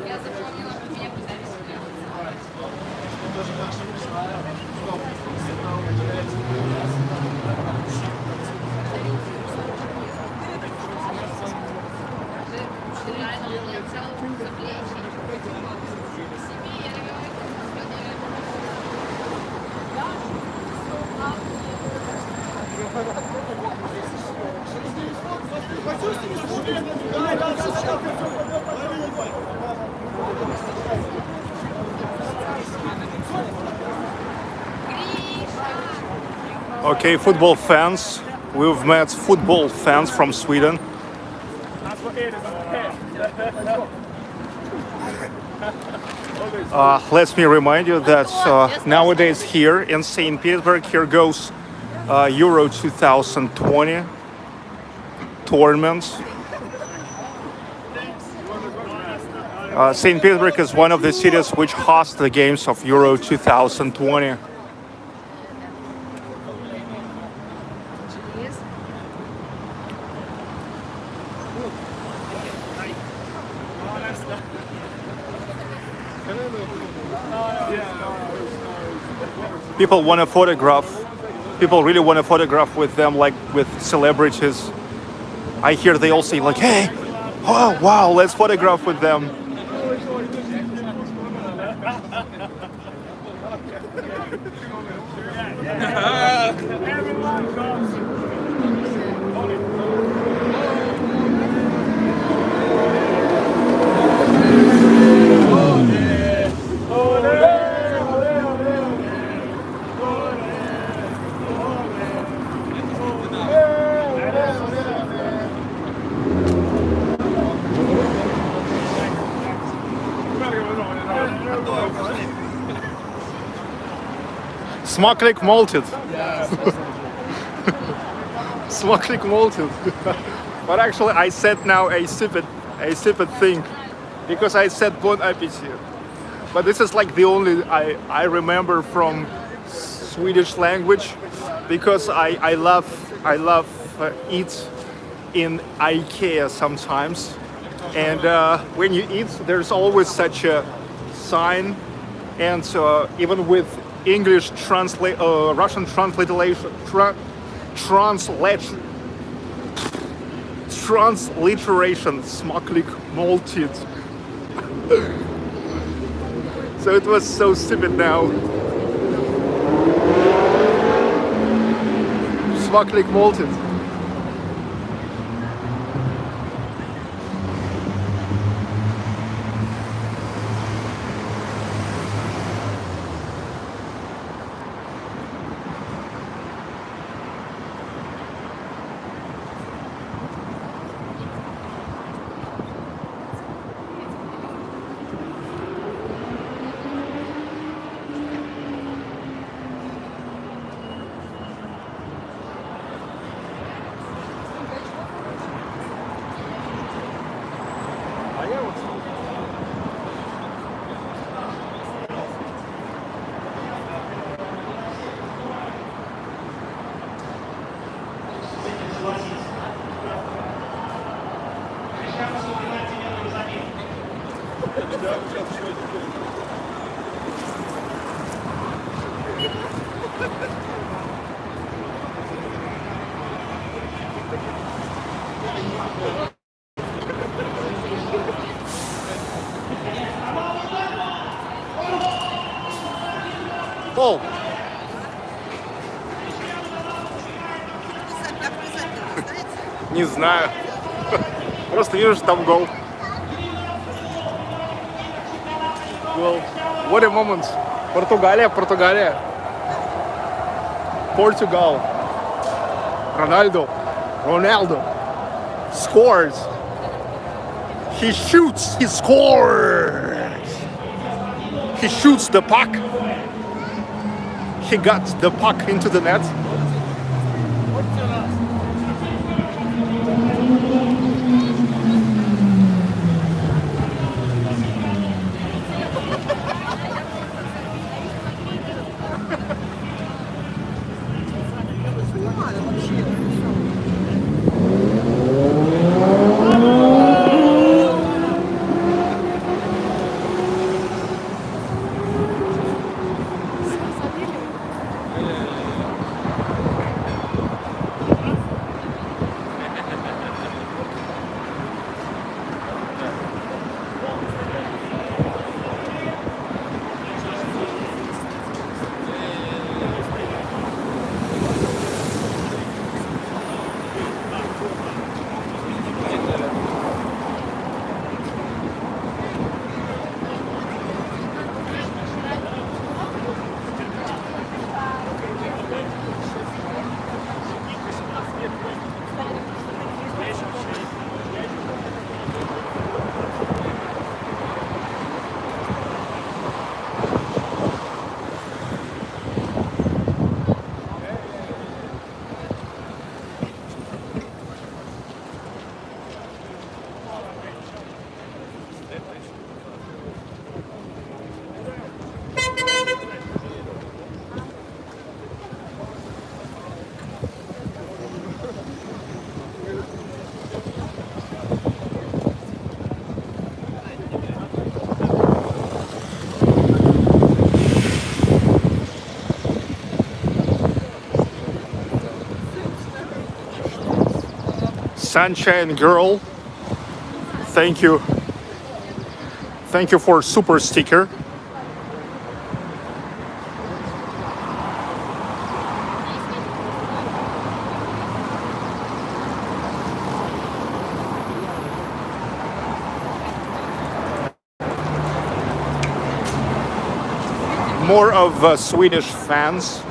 Я запомнила, что меня пытались убить. Реально, я взяла за плечи. Себе я не говорю, что Okay, football fans. We've met football fans from Sweden. Let me remind you that nowadays here in St. Petersburg, here goes Euro 2020 tournament. St. Petersburg is one of the cities which host the games of Euro 2020. People want to photograph. People really want to photograph with them, like with celebrities. I hear they all say like, "Hey, oh wow, let's photograph with them." Smaklik malted. Smaklik malted. But actually, I said now a stupid thing because I said bon appetit. But this is like the only I remember from Swedish language because I love eat in IKEA sometimes, and when you eat, there's always such a sign, and even with English Russian transliteration, smaklik malted. So it was so stupid now. Smaklik malted. Пол. Не знаю. Просто вижу, что там гол. Гол. What a moment. Португалия. Portugal. Ronaldo scores. He shoots. He scores. He shoots the puck. He got the puck into the net. Sunshine Girl. Thank you. Thank you for super sticker. More of Swedish fans.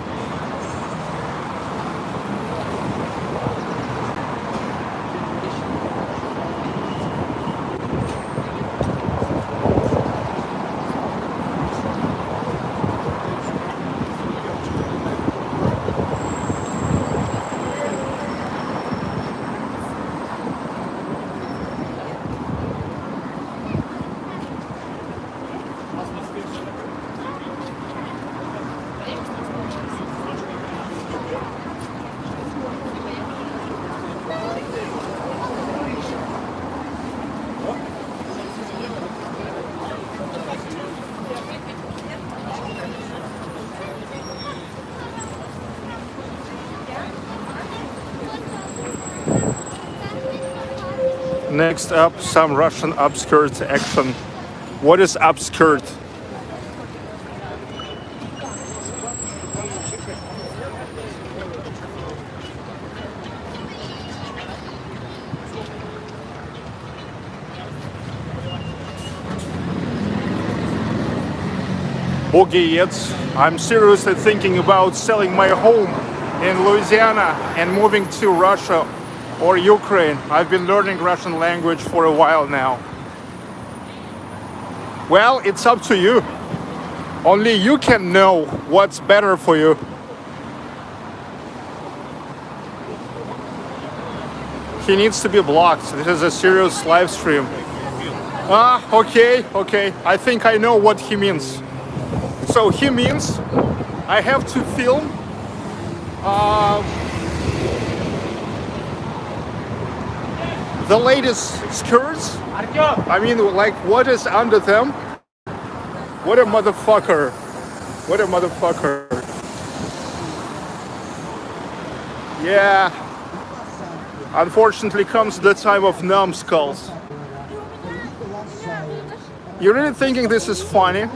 Next up, some Russian upskirt action. What is upskirt? Bogiets. I'm seriously thinking about selling my home in Louisiana and moving to Russia or Ukraine. I've been learning Russian language for a while now. Well, it's up to you. Only you can know what's better for you. He needs to be blocked. This is a serious live stream. Ah, okay. I think I know what he means. So he means I have to film the latest skirts. I mean, like, what is under them? What a motherfucker. What a motherfucker. Yeah. Unfortunately comes the time of numbskulls. You're really thinking this is funny?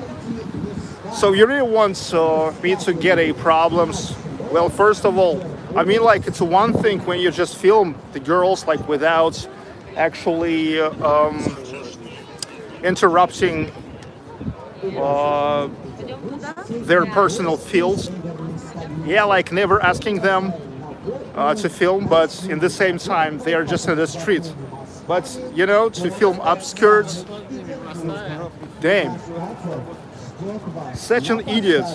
So you really want me to get a problems? Well, first of all, I mean, like, it's one thing when you just film the girls like without actually interrupting their personal fields. Yeah, like never asking them to film, but in the same time they are just in the street. But you know, to film upskirts, damn. Such an idiot.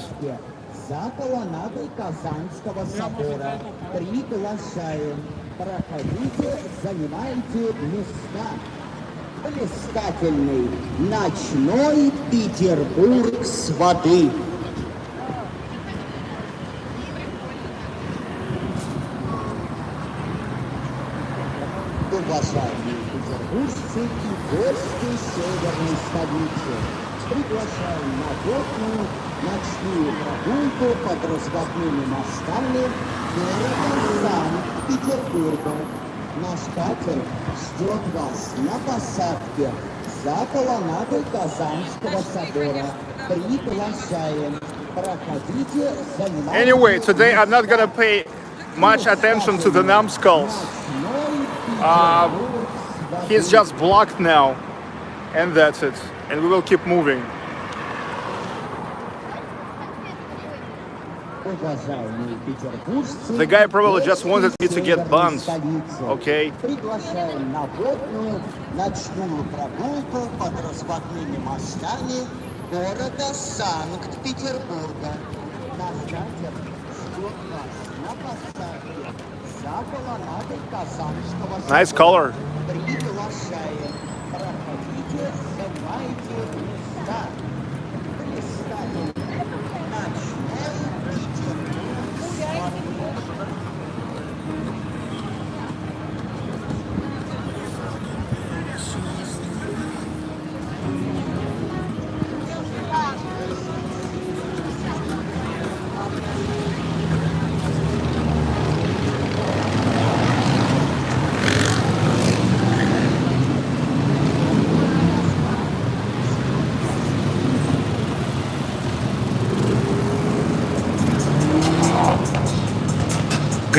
За колоннадой Казанского собора приглашаем. Проходите, занимайте места. Блистательный ночной Петербург с воды. Уважаемые петербуржцы и гости северной столицы, приглашаем на водную ночную прогулку под разводными мостами города Санкт-Петербурга. Наш катер ждет вас на посадке за колоннадой Казанского собора. Приглашаем. Проходите, занимайтесь. Anyway, today I'm not gonna pay much attention to the numbskulls. He's just blocked now, and that's it. And we will keep moving. The guy probably just wanted me to get buns. Okay. Приглашаем на водную ночную прогулку под разводными мостами города Санкт-Петербурга. Наш катер ждет вас на посадке за колоннадой Казанского собора. Nice color. Приглашаем. Проходите, занимайте места. Блистательный ночной Петербург.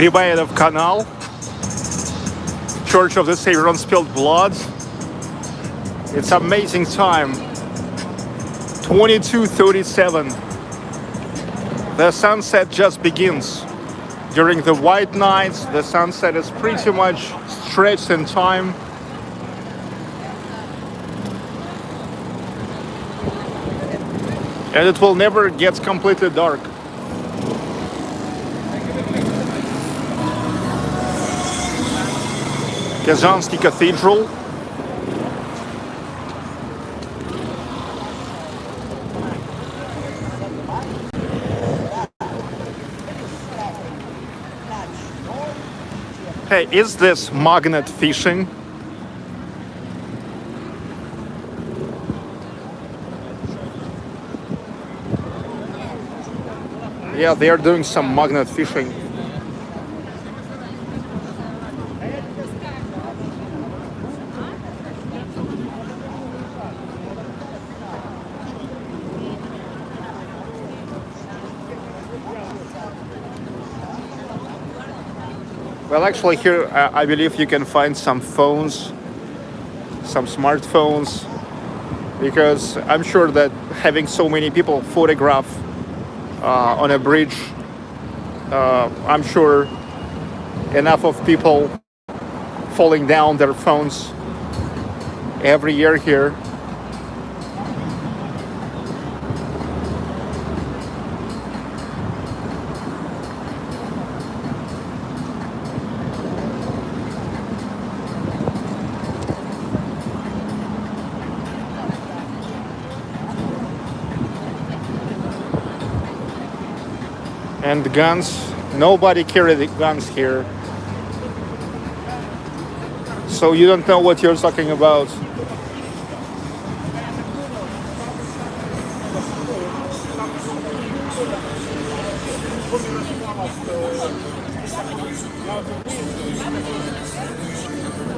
Грибоедов Canal, Church of the Savior on Spilled Blood. It's amazing time. 22:37. The sunset just begins. During the white nights, the sunset is pretty much stretched in time. And it will never get completely dark. Kazansky Cathedral. Hey, is this magnet fishing? Yeah, they are doing some magnet fishing. Well, actually here I believe you can find some phones, some smartphones, because I'm sure that having so many people photograph on a bridge, I'm sure enough of people falling down their phones every year here. And guns, nobody carry the guns here. So you don't know what you're talking about.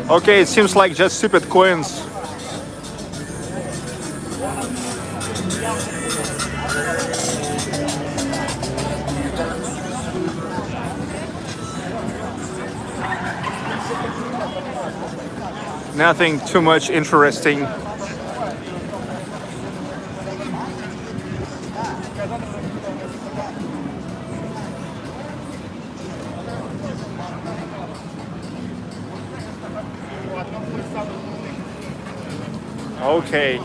Okay, it seems like just stupid coins. Nothing too much interesting. Okay.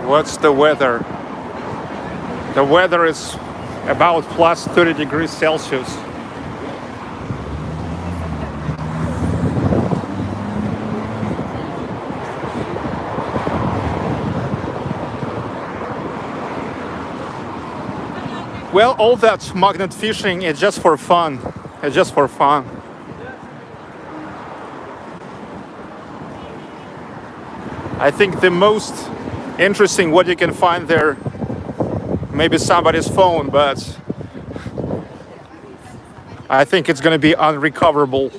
What's the weather? The weather is about plus 30 degrees Celsius. Well, all that magnet fishing is just for fun. It's just for fun. I think the most interesting what you can find there, maybe somebody's phone, but I think it's going to be unrecoverable.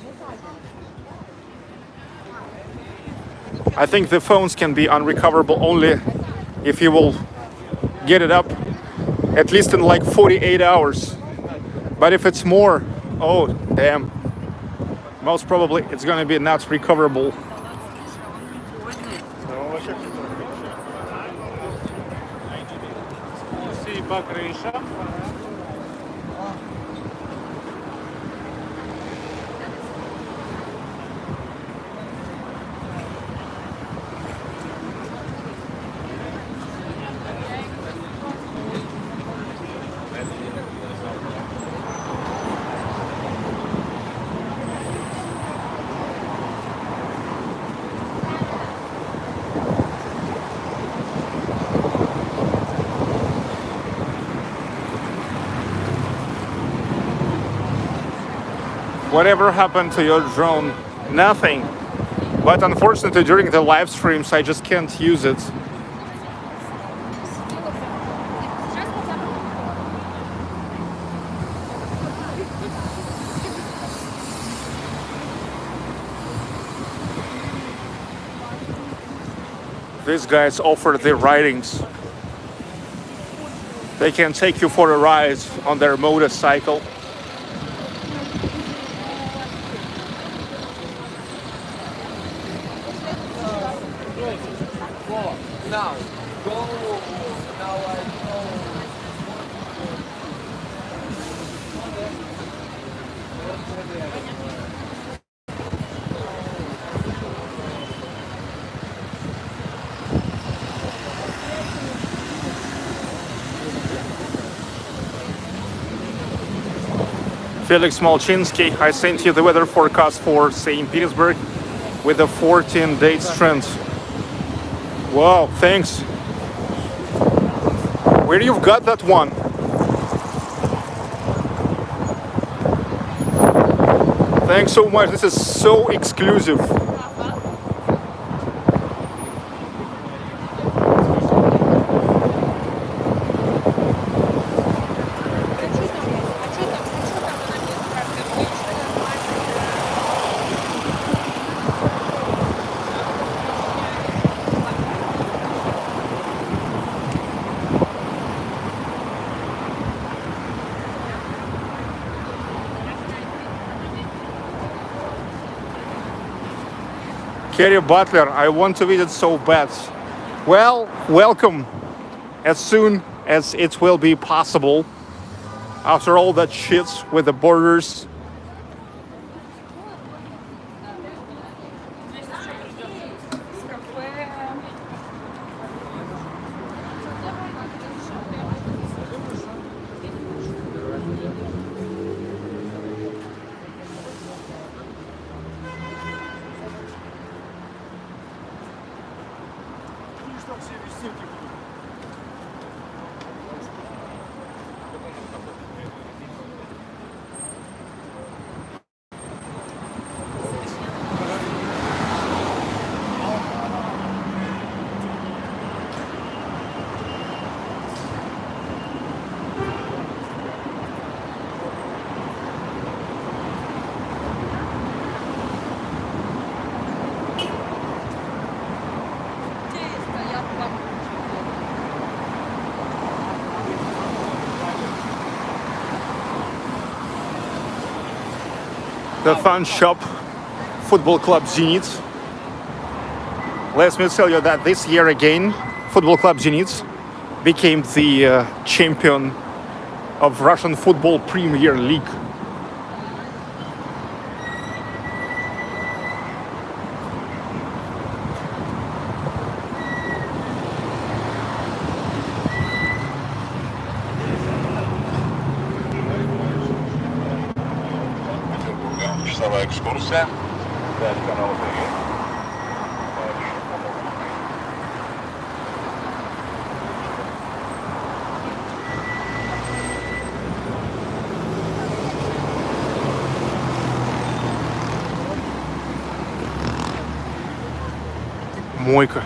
I think the phones can be unrecoverable only if you will get it up at least in like 48 hours. But if it's more, oh damn, most probably it's going to be not recoverable. Whatever happened to your drone? Nothing. But unfortunately, during the live streams, I just can't use it. These guys offer the ridings. They can take you for a ride on their motorcycle. Now, go. Now I know. Felix Malchinsky, I sent you the weather forecast for St. Petersburg with a 14-day trend. Wow, thanks. Where you've got that one? Thanks so much. This is so exclusive. Kerry Butler, I want to visit so bad. Well, welcome as soon as it will be possible. After all that shit with the borders. The fun shop, Football Club Zenit. Let me tell you that this year again, Football Club Zenit became the champion of Russian Football Premier League. Часовая экскурсия. Далее канал «Привет». Мойка.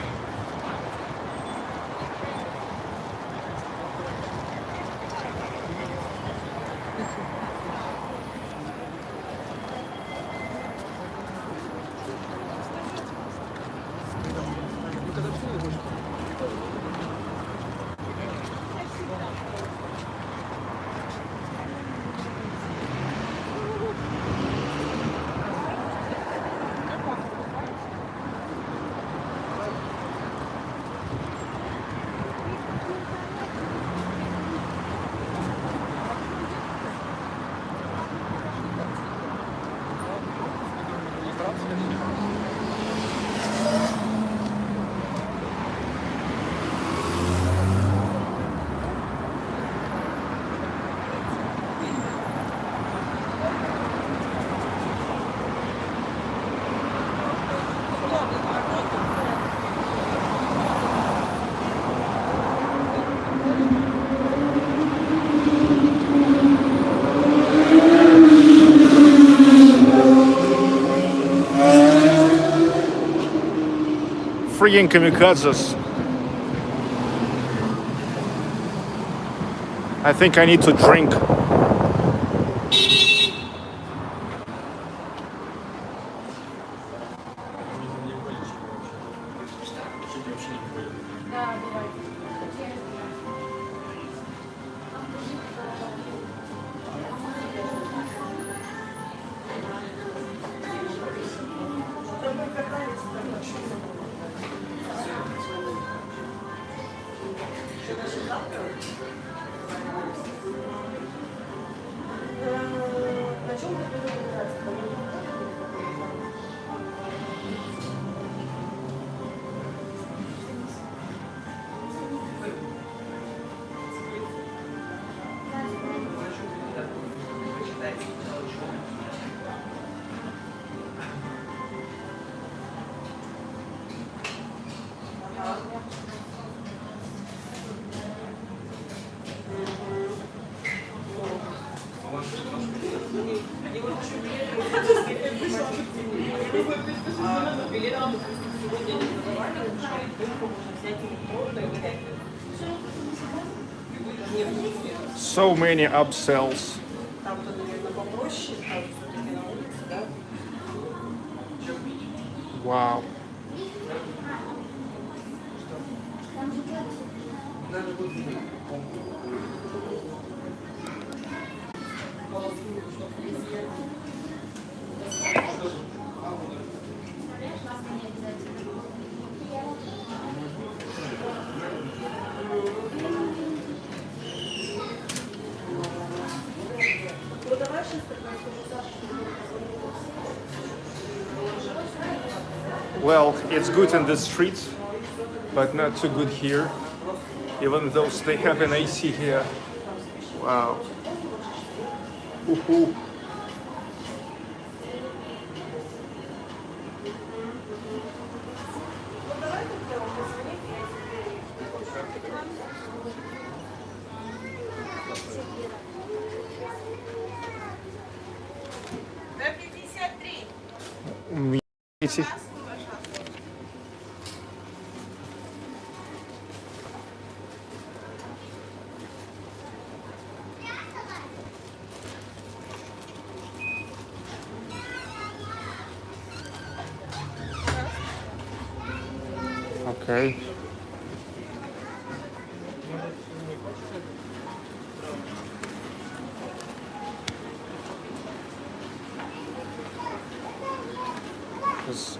freaking kamikazes. I think I need to drink. So many upsells. Wow. Well, it's good in the streets, but not too good here. Even though they have an AC here. Wow. Woohoo. Эти. Okay. Yes.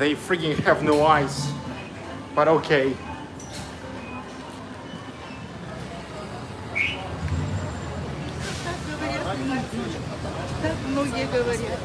They freaking have no eyes. But okay. Так многие говорят.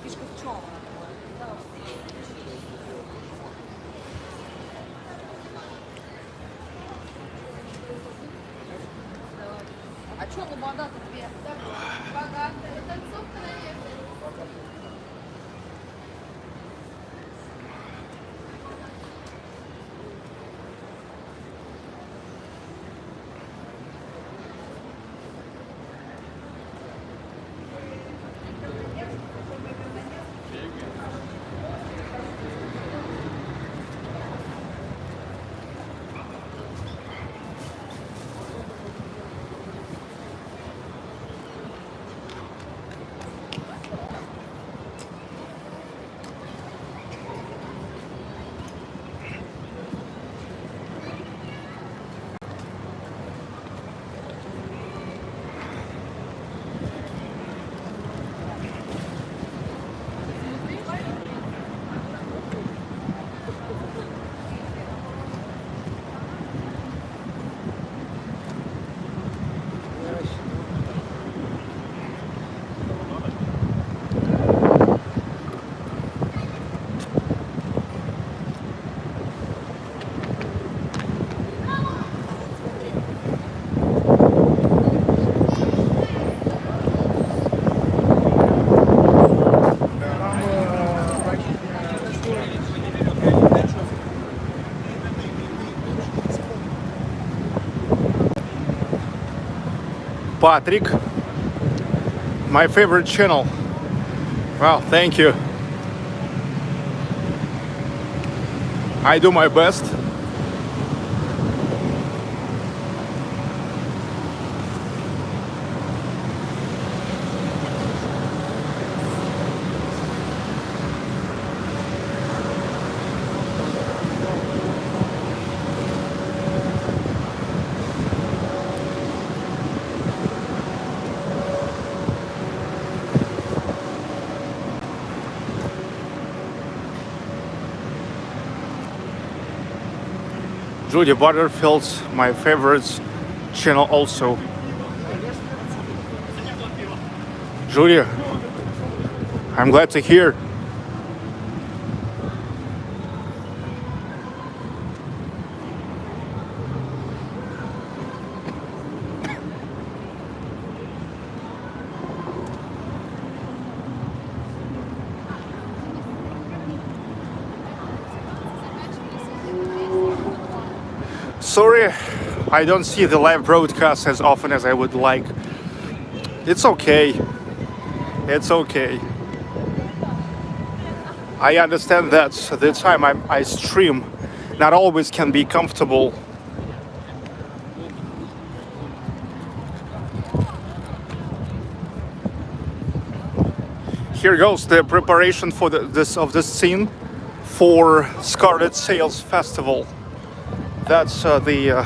Фишка в чем? А что лобода-то две? Богатая танцовка, наверное. Patrick, my favorite channel. Well, thank you. I do my best. Judy Butterfield's my favorite channel also. Judy, I'm glad to hear. Sorry, I don't see the live broadcast as often as I would like. It's okay. It's okay. I understand that the time I stream not always can be comfortable. here goes the preparation for this scene for Scarlet Sales Festival. That's the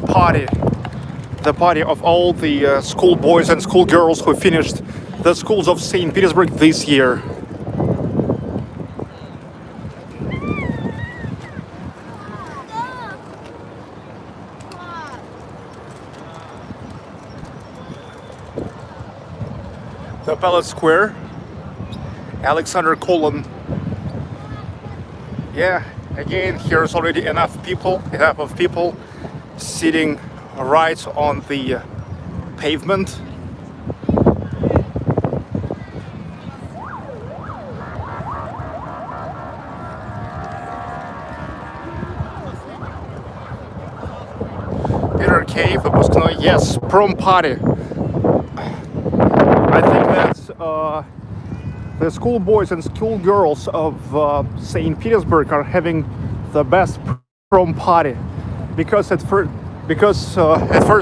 party of all the schoolboys and schoolgirls who finished the schools of St. Petersburg this year. The Palace Square, Alexander Colon. Yeah, again, here's already enough of people sitting right on the pavement. Peter Cave, выпускной, yes, prom party. I think that's the schoolboys and schoolgirls of St. Petersburg are having the best prom party, because at first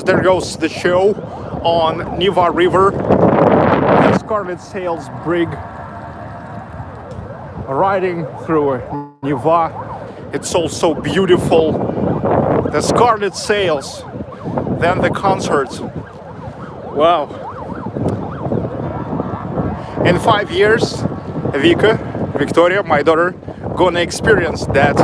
there goes the show on Neva River, the Scarlet Sails brig riding through Neva. It's all so beautiful. The Scarlet Sails, then the concerts. Wow. In 5 years, Victoria, my daughter, gonna experience that.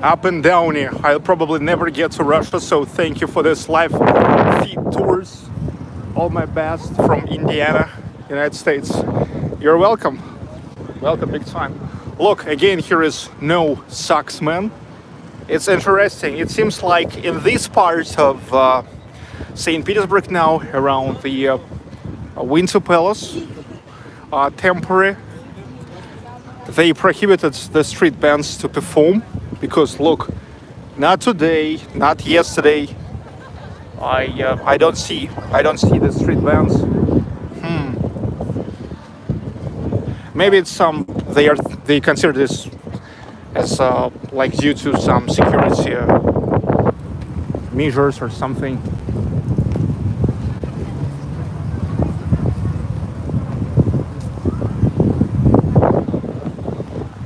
Up and downy. I'll probably never get to Russia, so thank you for this live feed tours. All my best from Indiana, United States. You're welcome. Welcome big time. Look, again, here is no socks man. It's interesting. It seems like in these parts of St. Petersburg now, around the Winter Palace, temporary, they prohibited the street bands to perform, because look, not today, not yesterday, I don't see the street bands. Maybe it's they consider this as like due to some security measures or something.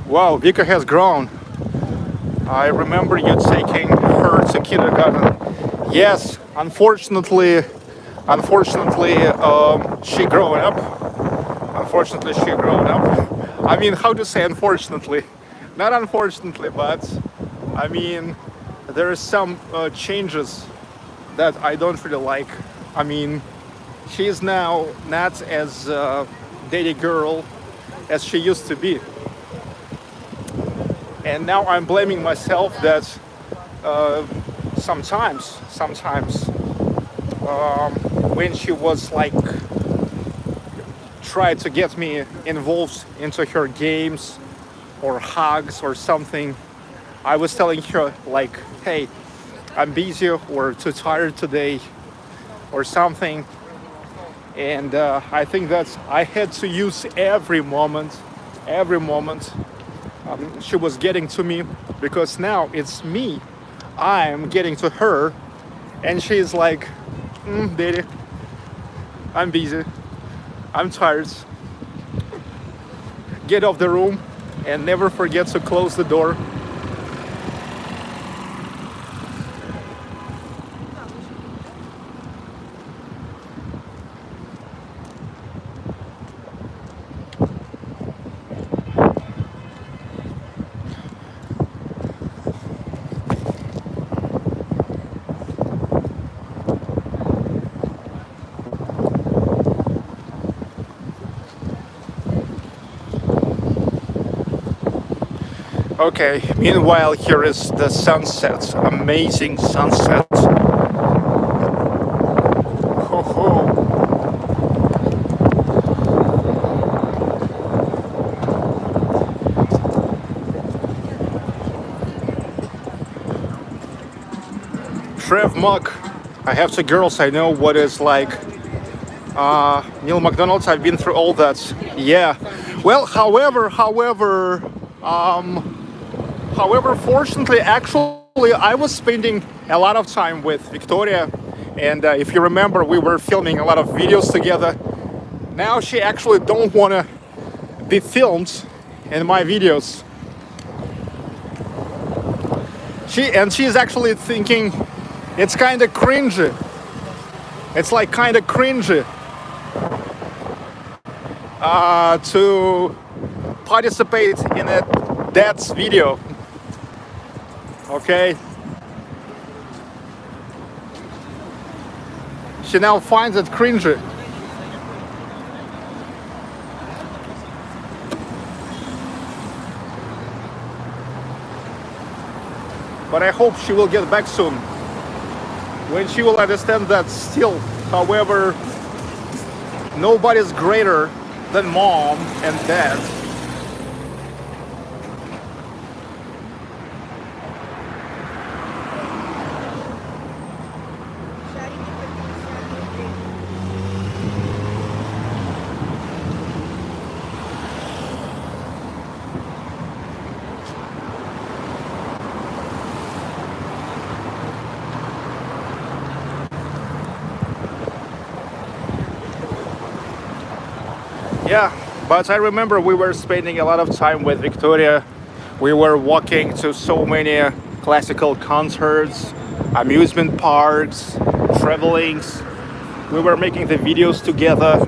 Wow, Vika has grown. I remember you taking her to kindergarten. Yes, unfortunately, she growing up. Unfortunately, she grown up. I mean, how to say unfortunately? Not unfortunately, but I mean, there are some changes that I don't really like. I mean, she is now not as dating girl as she used to be. And now I'm blaming myself that sometimes when she was like tried to get me involved into her games or hugs or something, I was telling her like, hey, I'm busy or too tired today or something. And I think that I had to use every moment she was getting to me, because now it's me, I'm getting to her, and she's like, daddy, I'm busy, I'm tired, get off the room and never forget to close the door. Okay, meanwhile, here is the sunset. Amazing sunset. Ho ho. Trev Muck. I have two girls, I know what it's like. Neil McDonald's, I've been through all that. Yeah. Well, however, fortunately, actually, I was spending a lot of time with Victoria, and if you remember, we were filming a lot of videos together. Now she actually don't want to be filmed in my videos. She's actually thinking it's kind of cringy. It's like kind of cringy to participate in a dad's video. Okay. She now finds it cringy. But I hope she will get back soon, when she will understand that still, however, nobody's greater than mom and dad. Yeah, but I remember we were spending a lot of time with Victoria. We were walking to so many classical concerts, amusement parks, travelings. We were making the videos together.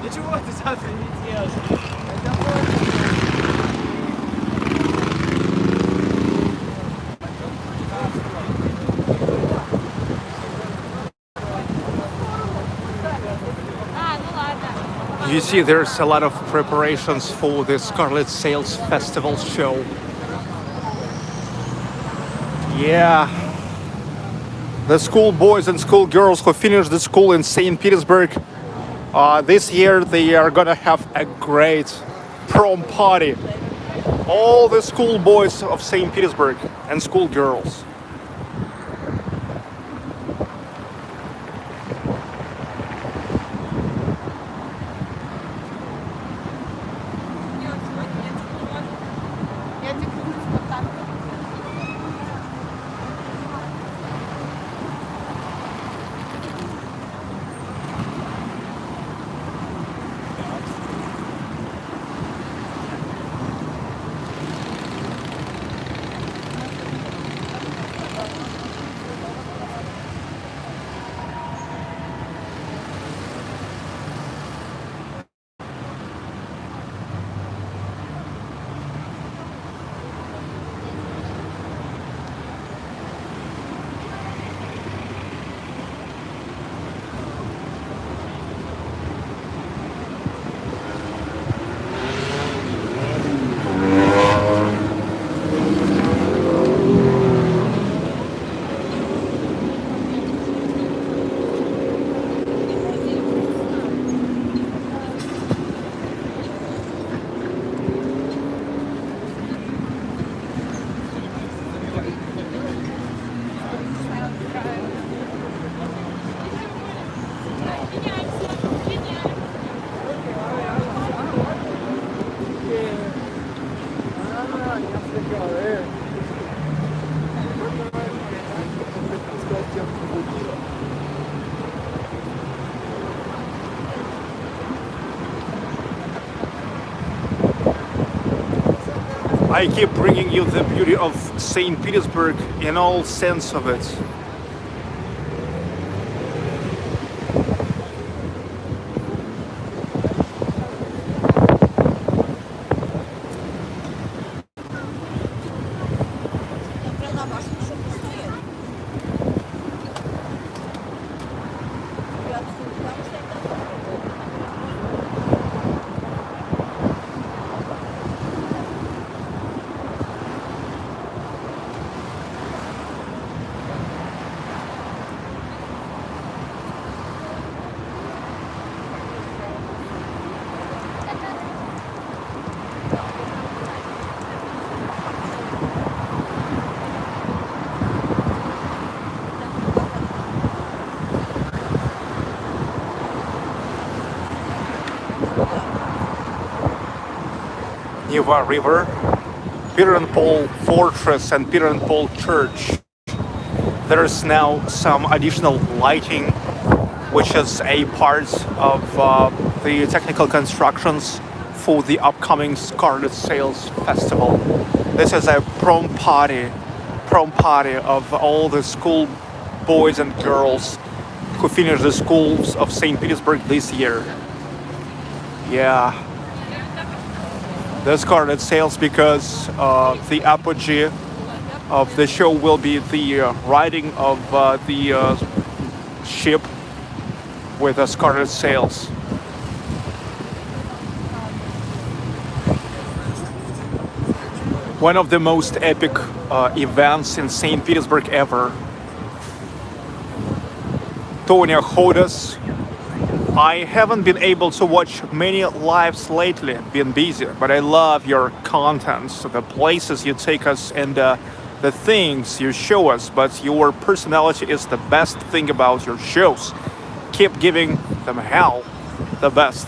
Ничего ты завтра не делаешь. You see, there's a lot of preparations for the Scarlet Sales Festival show. Yeah. The school boys and school girls who finished the school in St. Petersburg, this year they are gonna have a great prom party. All the school boys of St. Petersburg and school girls. I keep bringing you the beauty of St. Petersburg in all sense of it. Neva River, Peter and Paul Fortress and Peter and Paul Church. There's now some additional lighting, which is a part of the technical constructions for the upcoming Scarlet Sales Festival. This is a prom party of all the school boys and girls who finished the schools of St. Petersburg this year. Yeah. The Scarlet Sails, because the apogee of the show will be the riding of the ship with the Scarlet Sails. One of the most epic events in St. Petersburg ever. Tonya Hodas. I haven't been able to watch many lives lately, been busy, but I love your content, the places you take us and the things you show us, but your personality is the best thing about your shows. Keep giving them hell, the best.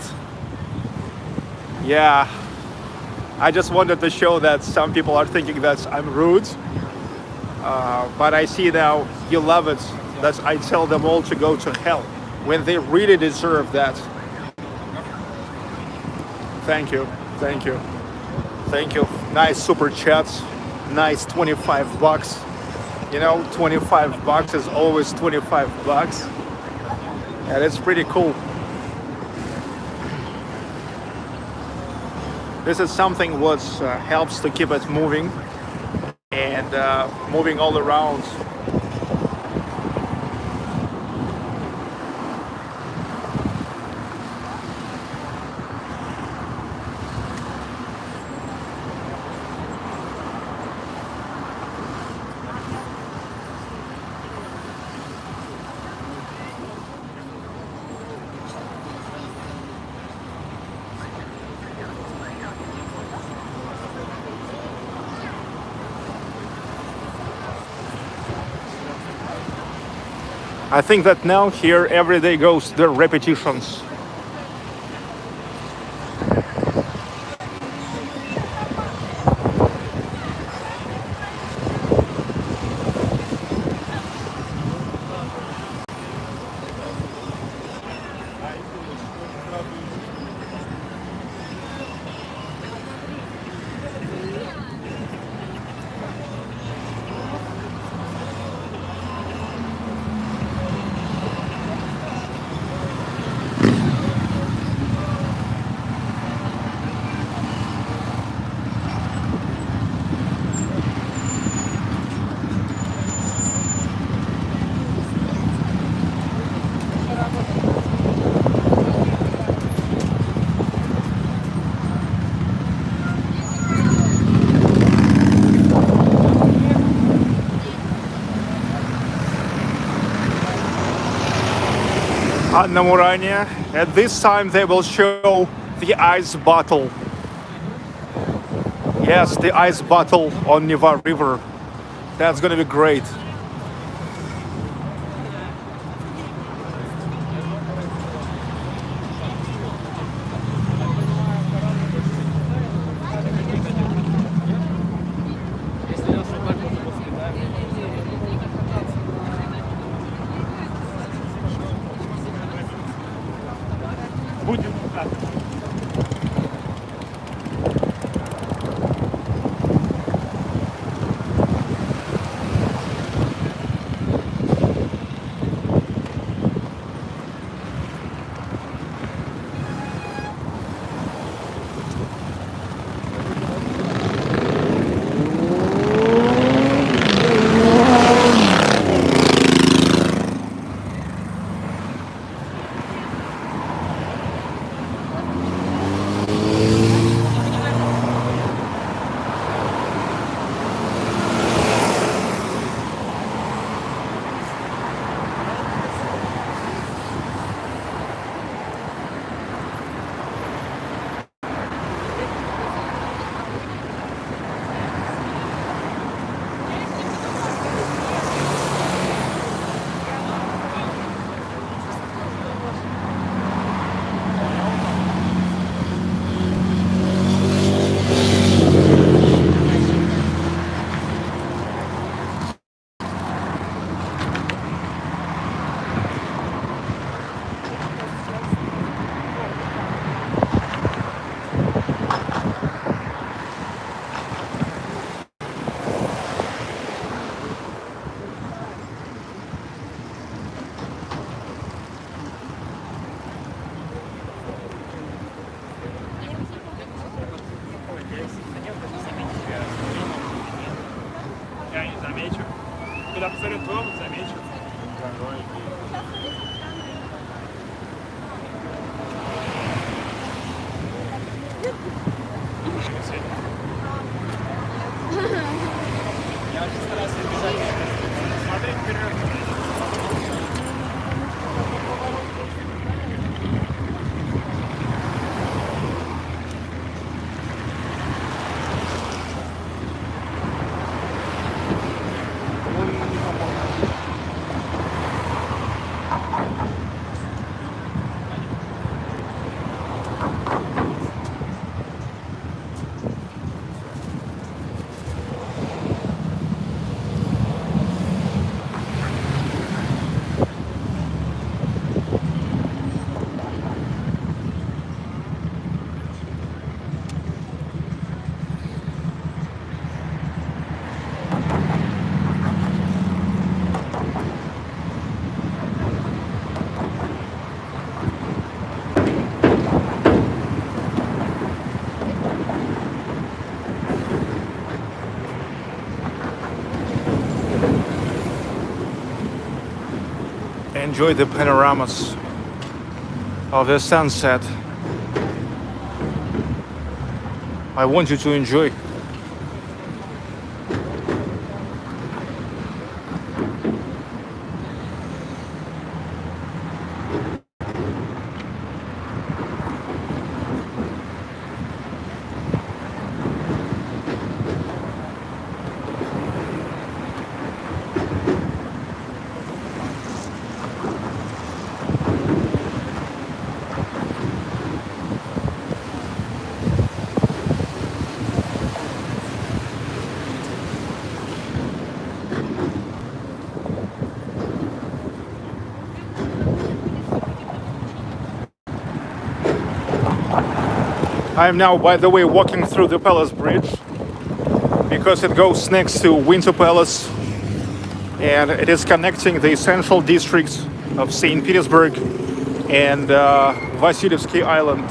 Yeah, I just wanted to show that some people are thinking that I'm rude, but I see now you love it, that I tell them all to go to hell, when they really deserve that. Thank you, thank you, thank you. Nice super chats, nice 25 bucks. You know, 25 bucks is always 25 bucks. And it's pretty cool. This is something what helps to keep it moving and moving all around. I think that now here every day goes the repetitions. Anna Murania. At this time they will show the ice battle. Yes, the ice battle on Neva River. That's gonna be great. Enjoy the panoramas of the sunset. I want you to enjoy. I am now, by the way, walking through the Palace Bridge because it goes next to Winter Palace and it is connecting the central districts of St. Petersburg and Vasilyevsky Island.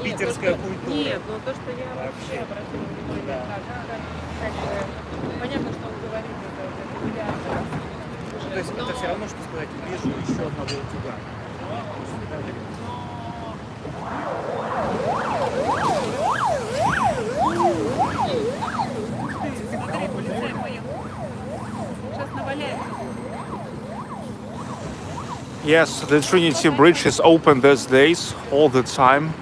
питерская культура. Нет, но то, что я вообще обратила внимание, как бы, понятно, что он говорит, это миллиард раз. То есть это все равно, что сказать, вижу еще одного утюга. Смотри, полицай поехал. Сейчас наваляет. Yes, the Trinity Bridge is open these days all the time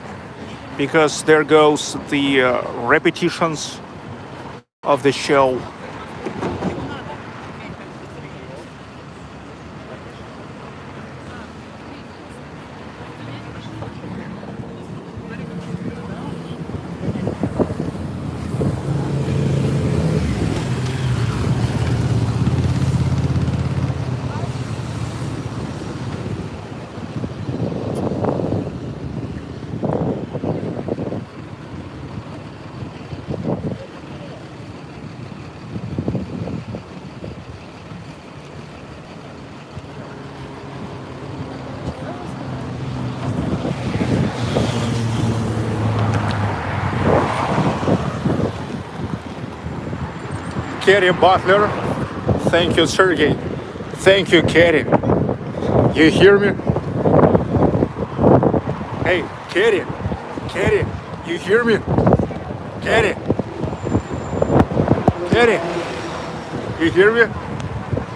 because there goes the repetitions of the show. Kerry Butler. Thank you, Sergey. Thank you, Kerry. You hear me? Hey, Kerry. Kerry, you hear me? Kerry. Kerry, you hear me?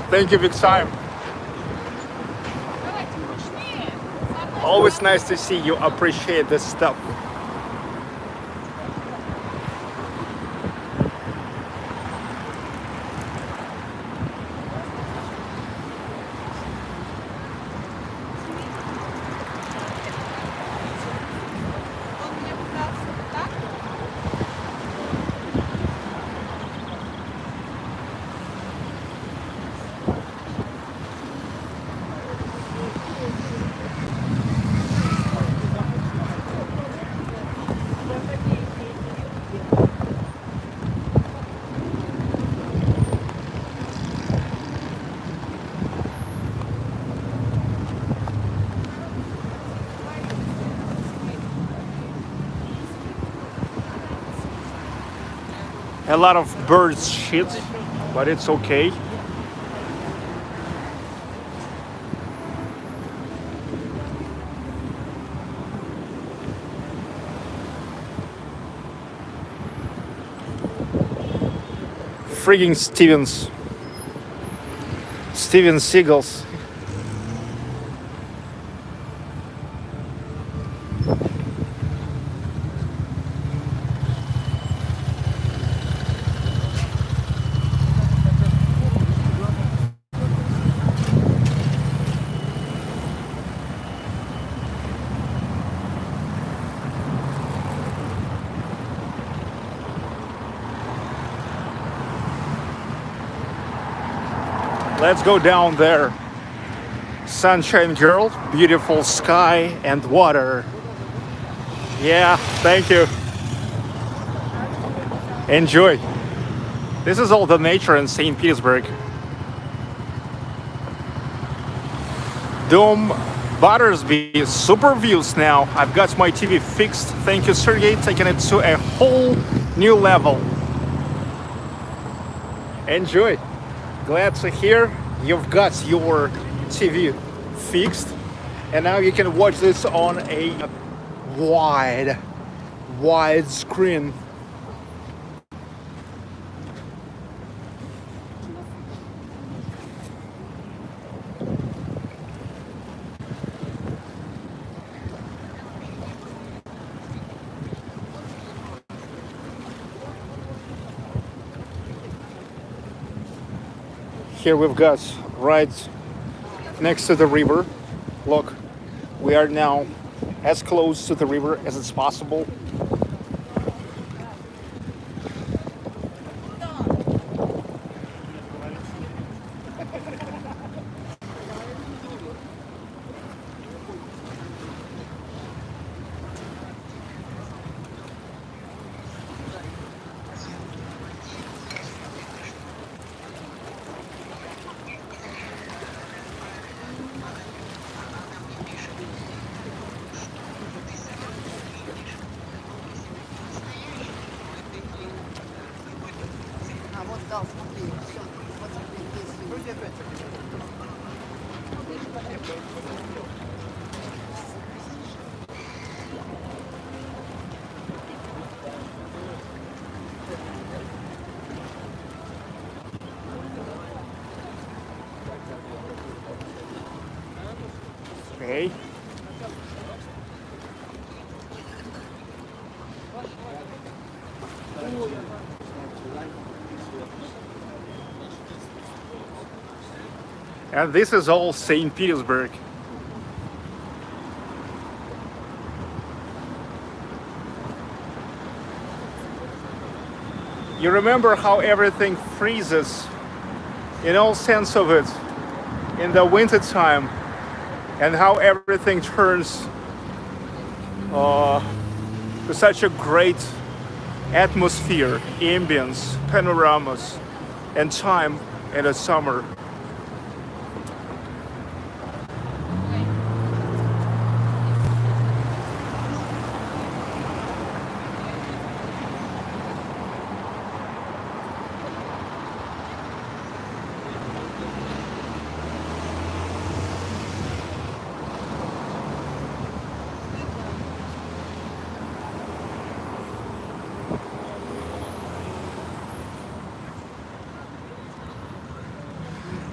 Thank you, big time. Always nice to see you appreciate this stuff. Он мне пытался вот так. A lot of birds shit, but it's okay. Frigging Steven Seagulls. Let's go down there. Sunshine Girl, beautiful sky and water. Yeah, thank you. Enjoy. This is all the nature in St. Petersburg. Dome Battersby, super views now. I've got my TV fixed. Thank you, Sergey, taking it to a whole new level. Enjoy. Glad to hear you've got your TV fixed and now you can watch this on a wide screen. Here we've got right next to the river. Look, we are now as close to the river as it's possible. Okay. And this is all St. Petersburg. You remember how everything freezes in all sense of it in the winter time, and how everything turns to such a great atmosphere, ambience, panoramas, and time in the summer.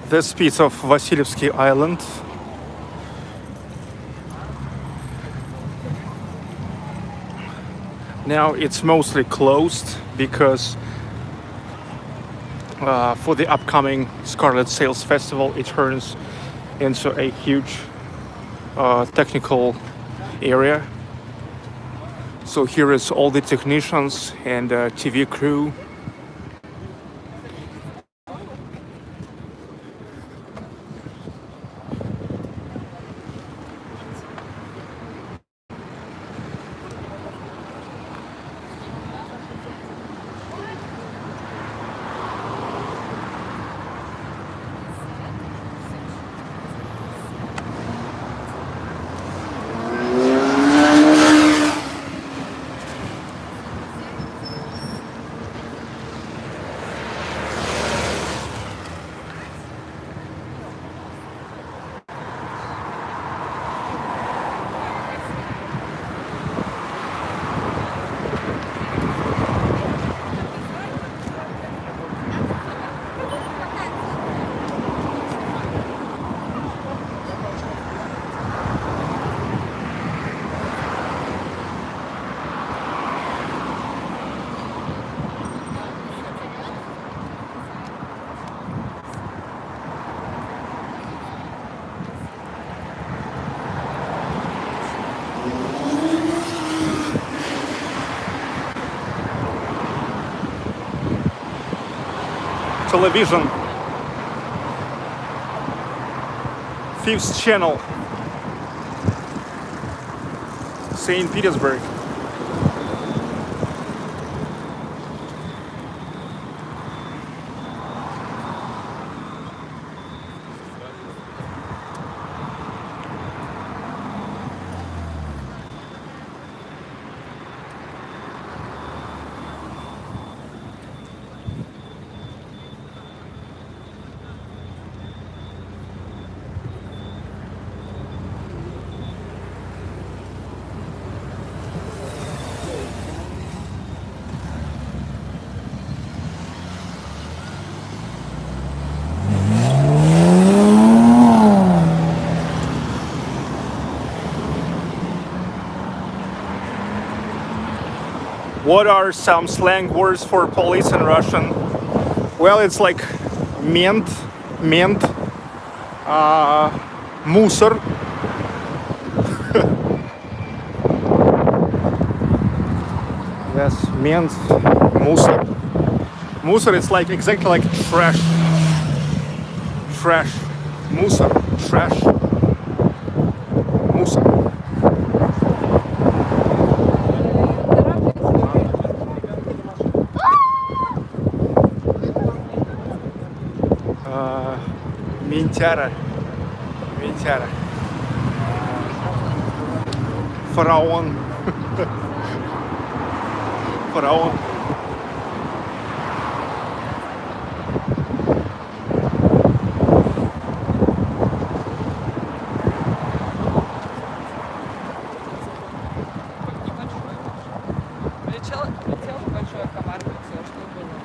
this piece of Vasilyevsky Island. Now it's mostly closed because for the upcoming Scarlet Sales Festival it turns into a huge technical area. So here is all the technicians and TV crew. Television, 5th channel, St Petersburg. What are some slang words for police in Russian? Well, it's like mент, мусор. Yes, mент, мусор. Мусор is like exactly like trash. Trash. Мусор. Trash. Мусор. Ментяра. Ментяра. Фараон. Фараон. Летел большой комар, все, что было.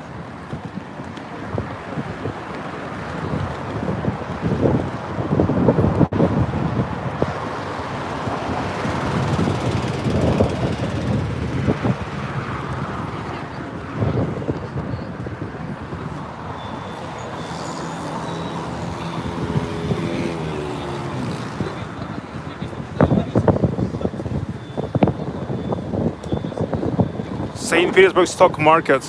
St. Petersburg stock market.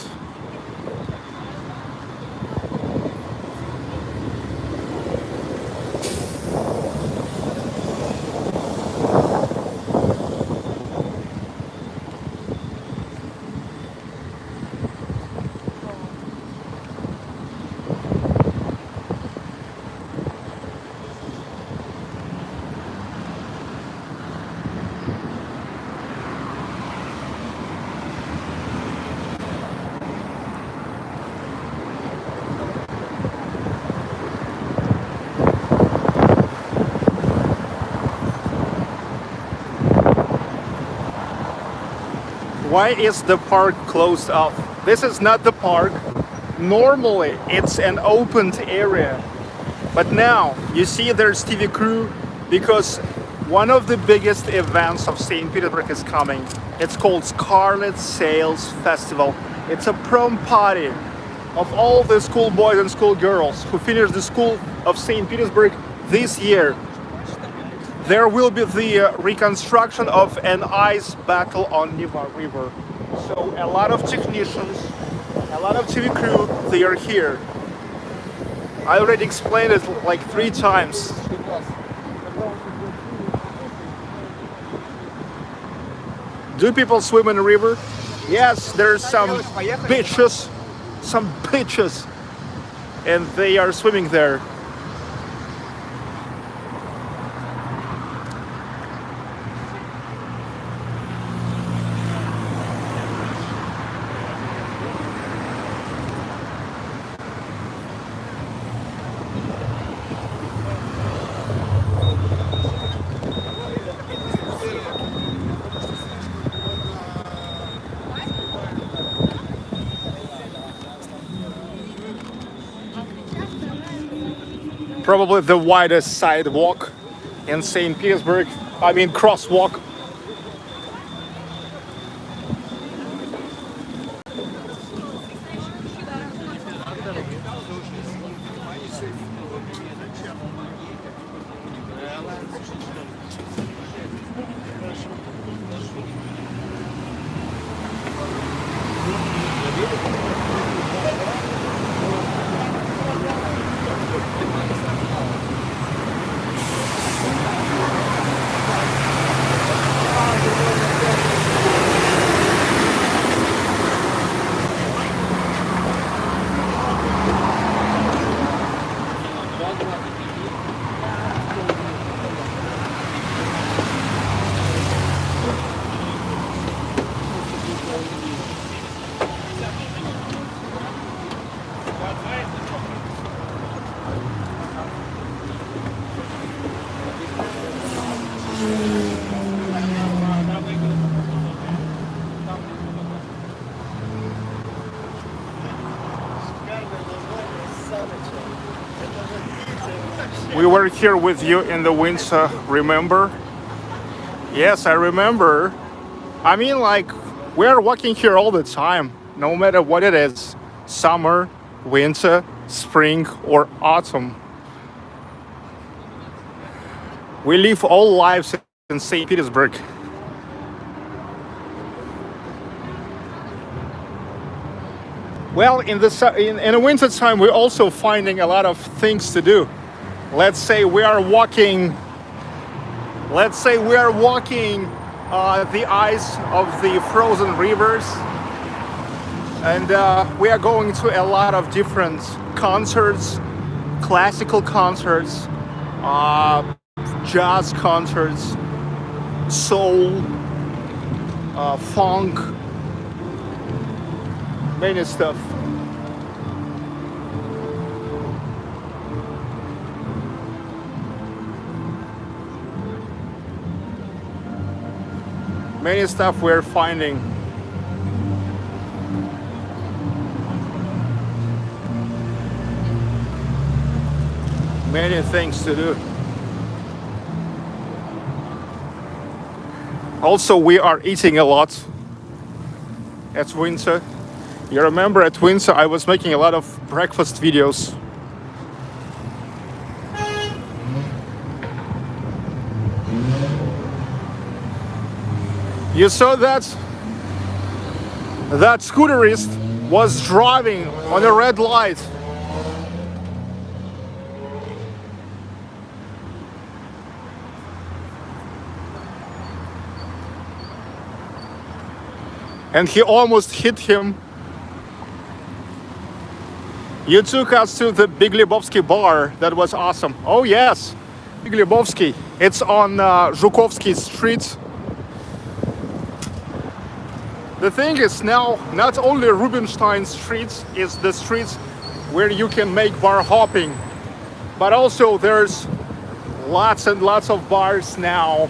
Why is the park closed off? This is not the park. Normally, it's an opened area. But now you see there's TV crew because one of the biggest events of St. Petersburg is coming. It's called Scarlet Sales Festival. It's a prom party of all the schoolboys and schoolgirls who finished the school of St. Petersburg this year. There will be the reconstruction of an ice battle on Neva River. So a lot of technicians, a lot of TV crew, they are here. I already explained it like 3 times. Do people swim in the river? Yes, there's some bitches, and they are swimming there. Probably the widest sidewalk in St. Petersburg. I mean, crosswalk. We were here with you in the winter, remember? Yes, I remember. I mean, like, we're walking here all the time, no matter what it is. Summer, winter, spring, or autumn. We live all lives in St. Petersburg. Well, in the winter time, we're also finding a lot of things to do. Let's say we are walking the ice of the frozen rivers, and we are going to a lot of different concerts, classical concerts, jazz concerts, soul, funk, many stuff. Many stuff we're finding. Many things to do. Also, we are eating a lot at winter. You remember at winter I was making a lot of breakfast videos. You saw that scooterist was driving on a red light. And he almost hit him. You took us to the Big Lebowski bar. That was awesome. Oh yes, Big Lebowski. It's on Zhukovsky Street. The thing is now, not only Rubinstein Street is the streets where you can make bar hopping, but also there's lots and lots of bars now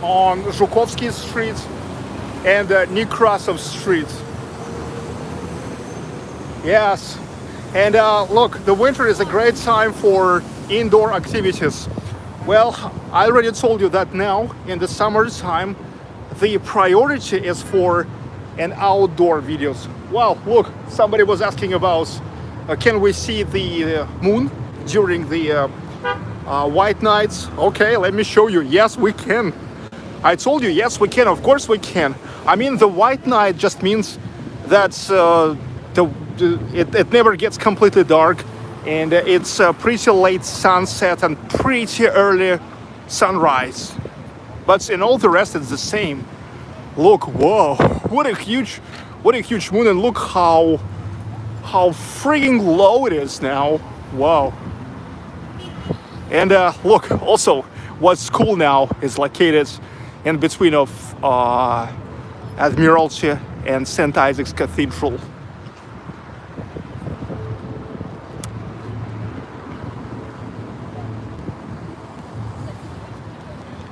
on Zhukovsky Street and Nekrasov Street. Yes, and look, the winter is a great time for indoor activities. Well, I already told you that now in the summertime, the priority is for an outdoor videos. Wow, look, somebody was asking about can we see the moon during the white nights? Okay, let me show you. Yes, we can. I told you, yes, we can. Of course, we can. I mean, the white night just means that it never gets completely dark, and it's pretty late sunset and pretty early sunrise. But in all the rest, it's the same. Look, whoa! What a huge moon, and look how freaking low it is now. Wow! And look, also, what's cool now is located in between of Admiralty and St. Isaac's Cathedral.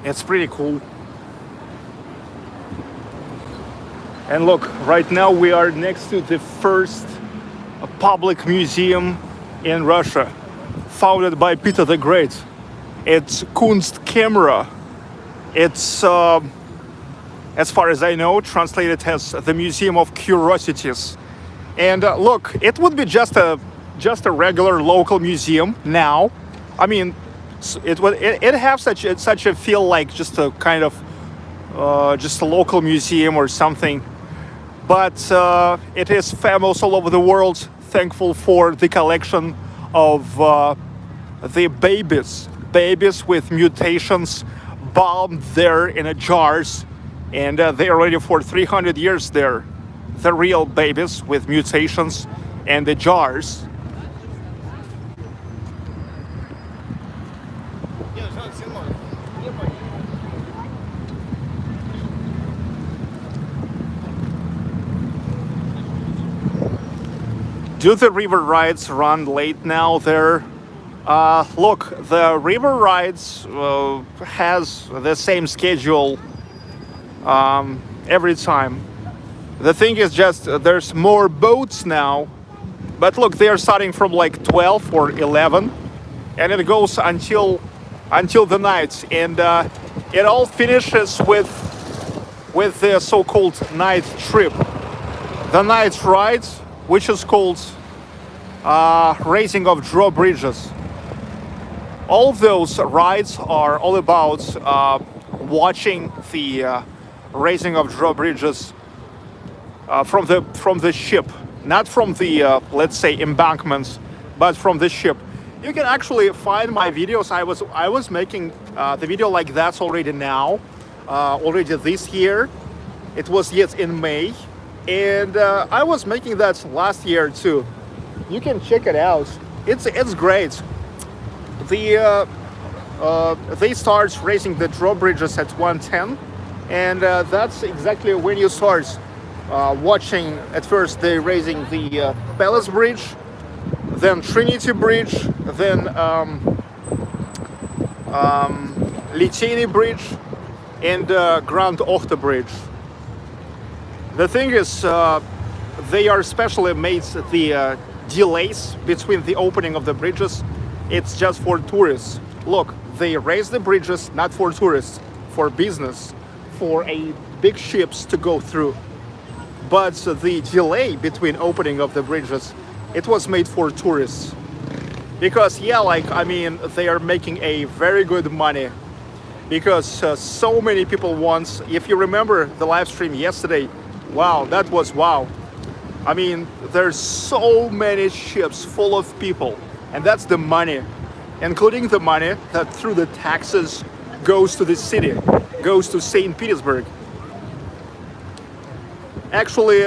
It's pretty cool. And look, right now we are next to the first public museum in Russia, founded by Peter the Great. It's Kunstkamera. It's, as far as I know, translated as the Museum of Curiosities. And look, it would be just a regular local museum now. I mean, it have such a feel like just a kind of just a local museum or something. But it is famous all over the world, thankful for the collection of the babies with mutations bound there in a jars, and they're already for 300 years there. The real babies with mutations and the jars. Do the river rides run late now there? Look, the river rides has the same schedule every time. The thing is just there's more boats now, but look, they are starting from like 12 or 11, and it goes until the night, and it all finishes with the so-called night trip, the night ride, which is called raising of drawbridges. All those rides are all about watching the raising of drawbridges from the ship, not from the let's say embankments, but from the ship. You can actually find my videos. I was making the video like that already now, already this year. It was yet in May, and I was making that last year too. You can check it out. It's great. They start raising the drawbridges at 1:10, and that's exactly when you start watching. At first, they're raising the Palace Bridge, then Trinity Bridge, then Liteyny Bridge, and Grand Okhta Bridge. The thing is, they are specially made the delays between the opening of the bridges. It's just for tourists. Look, they raise the bridges not for tourists, for business, for a big ships to go through. But the delay between opening of the bridges, it was made for tourists. Because yeah, like, I mean, they are making a very good money. Because so many people once, if you remember the live stream yesterday, wow, that was wow. I mean, there's so many ships full of people, and that's the money, including the money that through the taxes goes to the city, goes to St. Petersburg. Actually,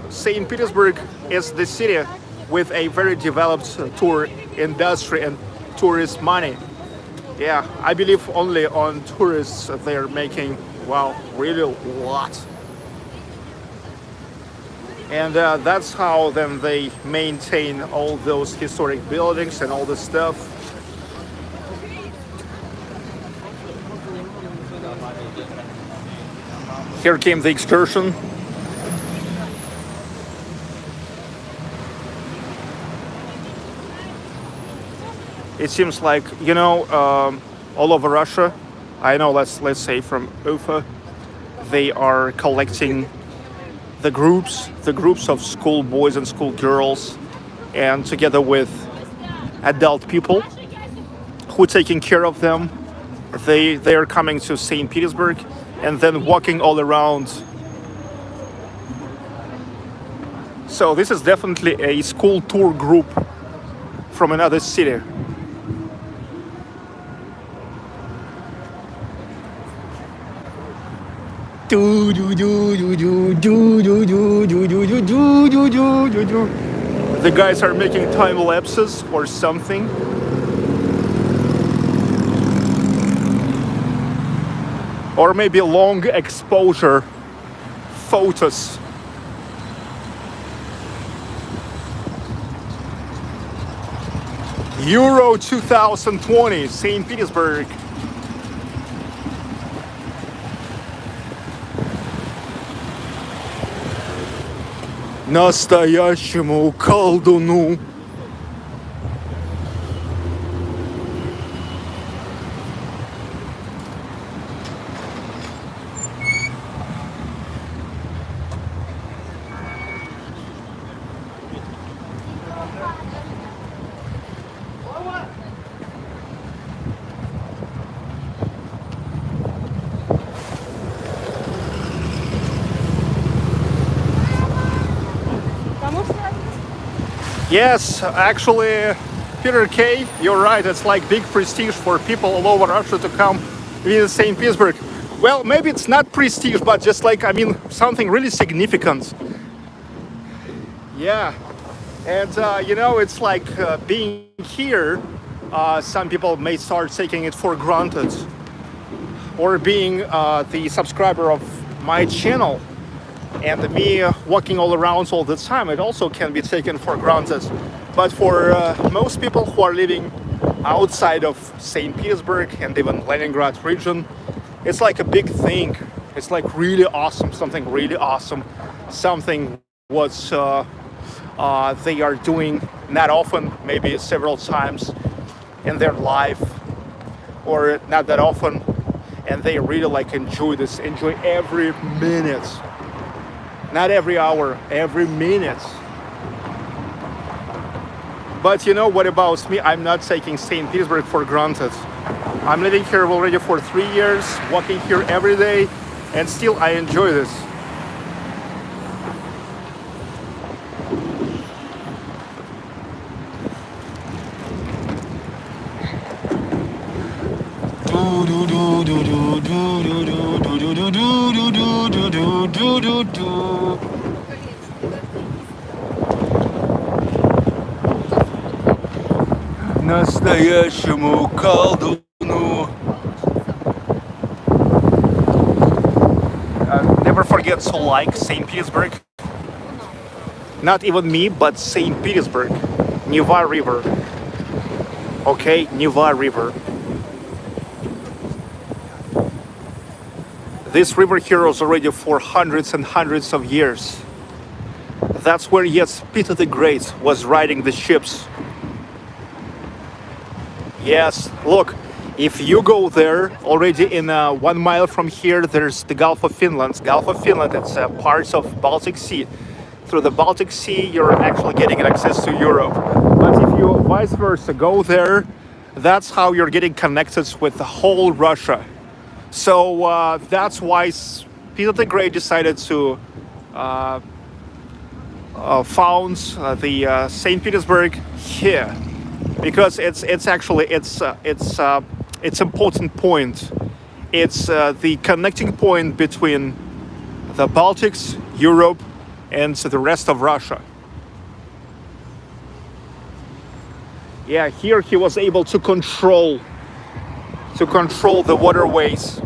St. Petersburg is the city with a very developed tour industry and tourist money. Yeah, I believe only on tourists they're making, wow, really a lot. And that's how then they maintain all those historic buildings and all the stuff. Here came the excursion. It seems like, you know, all over Russia, I know, let's say from Ufa, they are collecting the groups of school boys and school girls, and together with adult people who are taking care of them, they are coming to St. Petersburg and then walking all around. So this is definitely a school tour group from another city. The guys are making time lapses or something. Or maybe long exposure photos. Euro 2020, St. Petersburg. Настоящему колдуну. Yes, actually, Peter K, you're right. It's like big prestige for people all over Russia to come visit St. Petersburg. Well, maybe it's not prestige, but just like, I mean, something really significant. Yeah, and you know, it's like being here, some people may start taking it for granted. Or being the subscriber of my channel and me walking all around all the time, it also can be taken for granted. But for most people who are living outside of St. Petersburg and even Leningrad region, it's like a big thing. It's like really awesome, something really awesome, something what they are doing not often, maybe several times in their life, or not that often, and they really like enjoy this, enjoy every minute. Not every hour, every minute. But you know, what about me? I'm not taking St. Petersburg for granted. I'm living here already for 3 years, walking here every day, and still I enjoy this. Настоящему колдуну. Never forget to like St. Petersburg. Not even me, but St. Petersburg. Neva River. Okay, Neva River. This river here is already for hundreds and hundreds of years. That's where, yes, Peter the Great was riding the ships. Yes, look, if you go there, already in 1 mile from here, there's the Gulf of Finland. Gulf of Finland, it's parts of Baltic Sea. Through the Baltic Sea, you're actually getting access to Europe. But if you vice versa go there, that's how you're getting connected with the whole Russia. So that's why Peter the Great decided to found the St. Petersburg here, because it's actually it's important point. It's the connecting point between the Baltics, Europe, and the rest of Russia. Yeah, here he was able to control the waterways.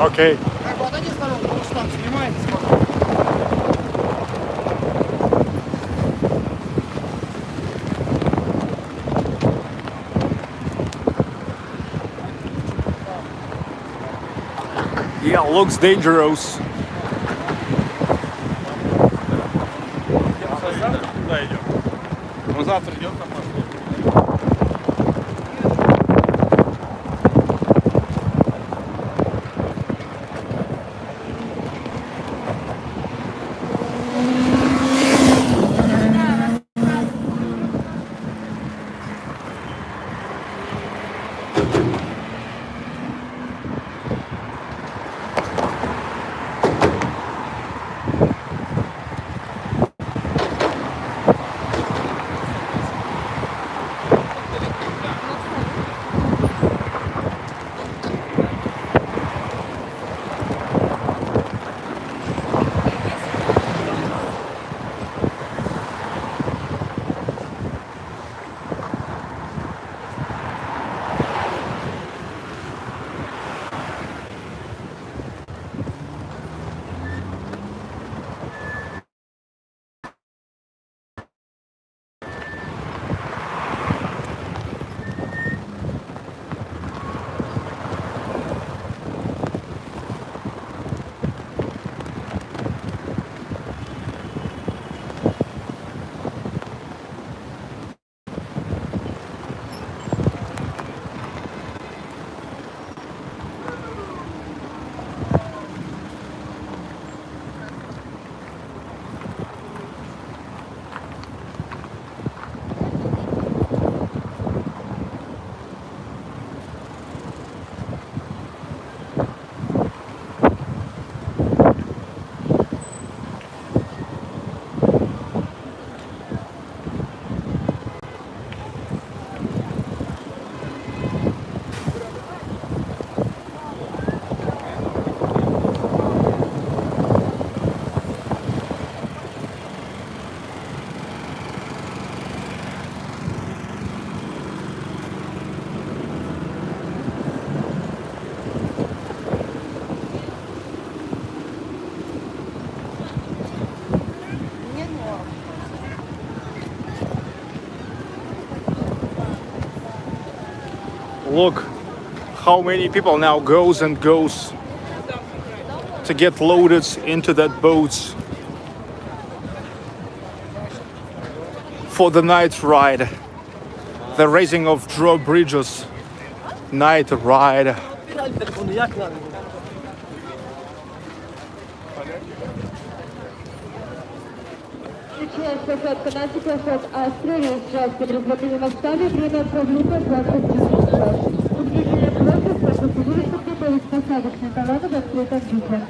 Okay. Так, вот они сторону, потому что там снимается, смотри. Yeah, looks dangerous. Завтра туда идем. Мы завтра идем там маршрут. Look how many people now goes and goes to get loaded into that boat for the night ride. The raising of drawbridges night ride. Сейчас посадка на теплоход «Австралия» с St Petersburg мостами, время отправления 23 час. Укрепление плотности, пассажиры подготовить посадочный талон в открытом виде.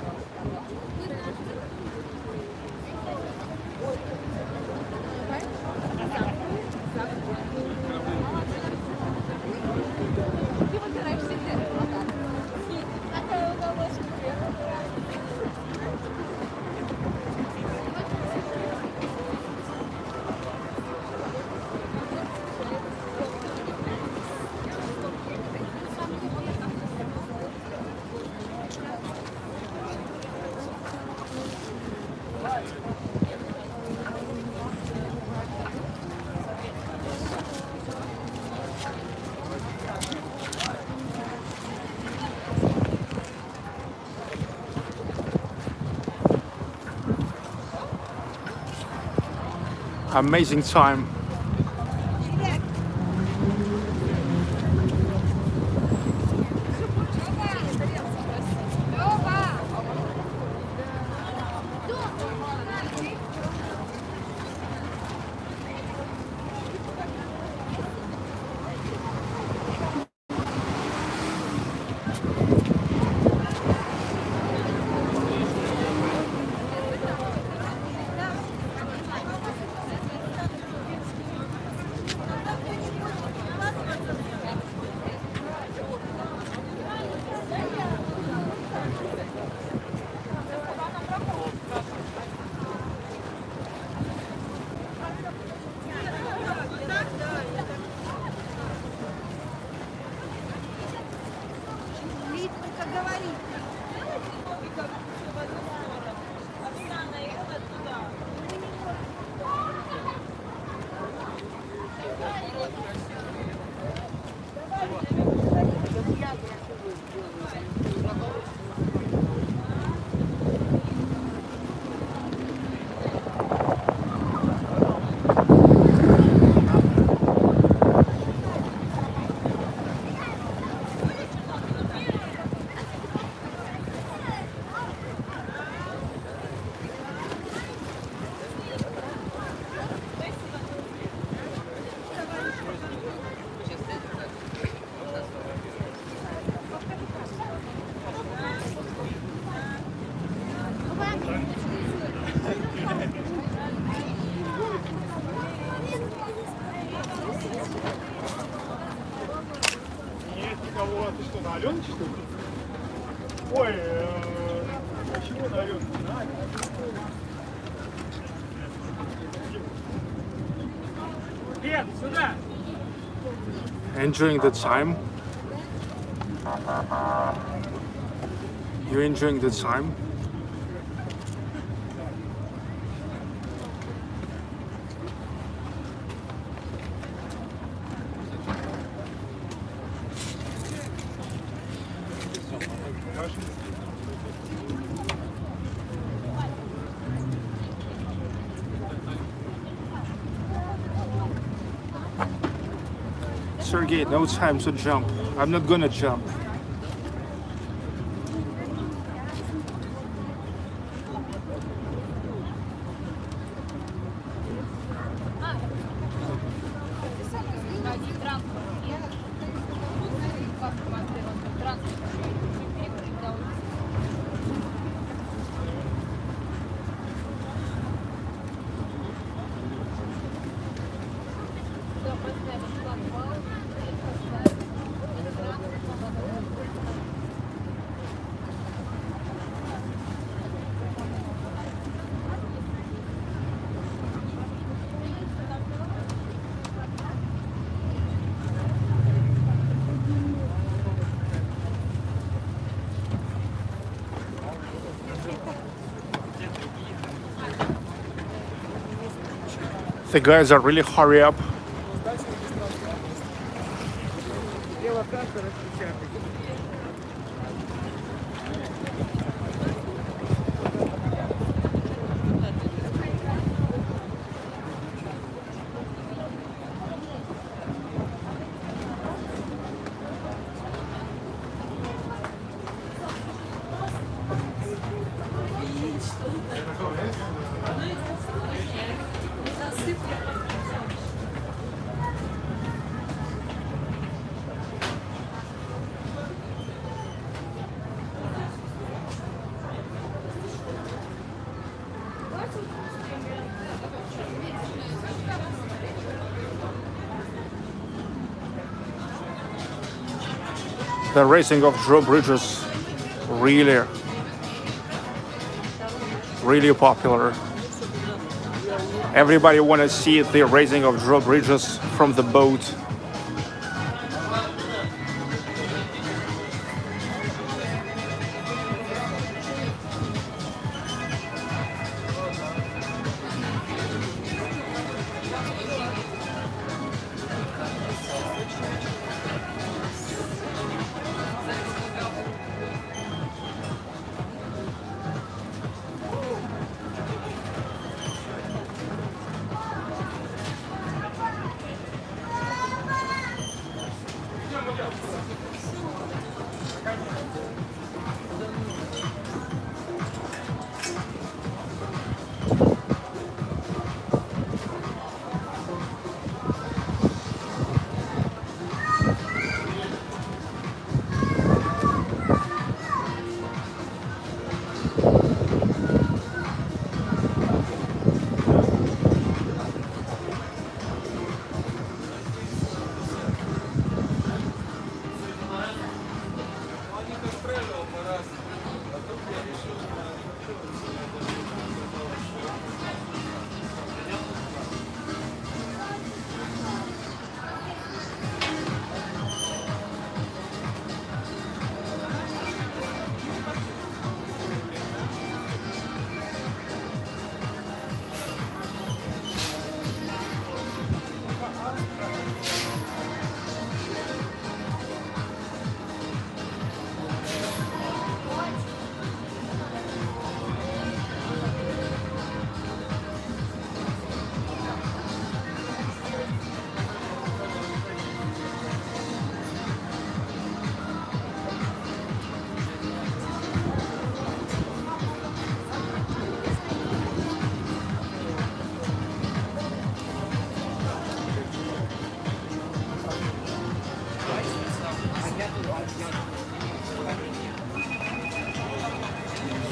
Amazing time. Enjoying the time. You're enjoying the time. Sergey, no time to jump. I'm not gonna jump. The guys are really hurry up. The raising of drawbridges really popular. Everybody want to see the raising of drawbridges from the boat.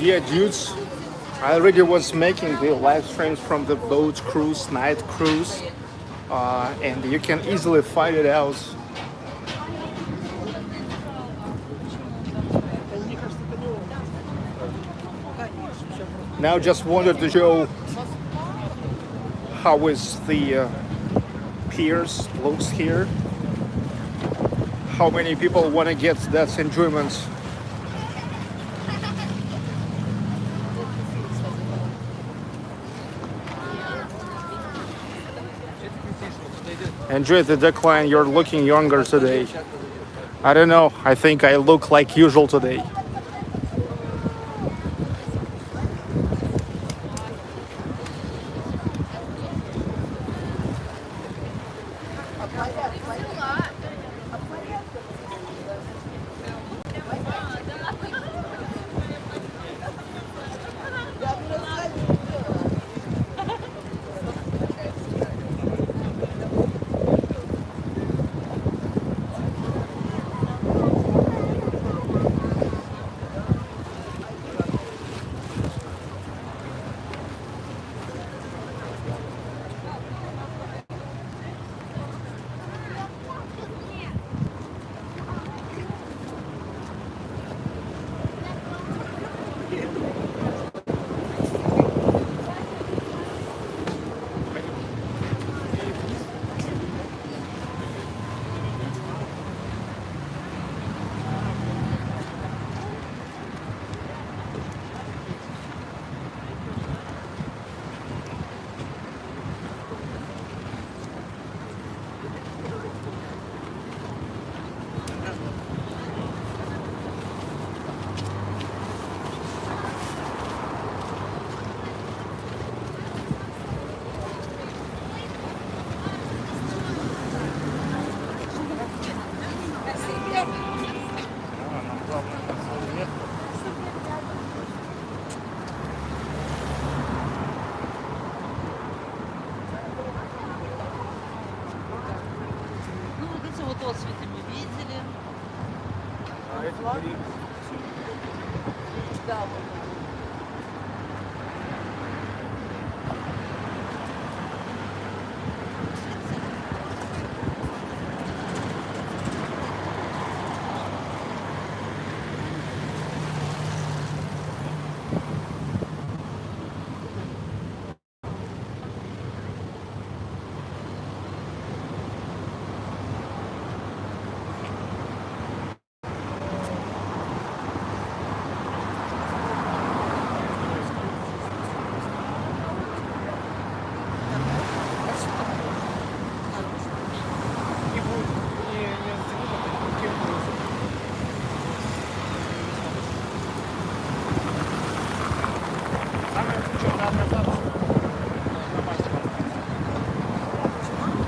Yeah, dudes, I already was making the live streams from the boat cruise, night cruise, and you can easily find it out. Now just wanted to show how is the piers looks here. How many people want to get that enjoyment. Enjoy the decline. You're looking younger today. I don't know. I think I look like usual today. Отсветы мы видели. Да, вот.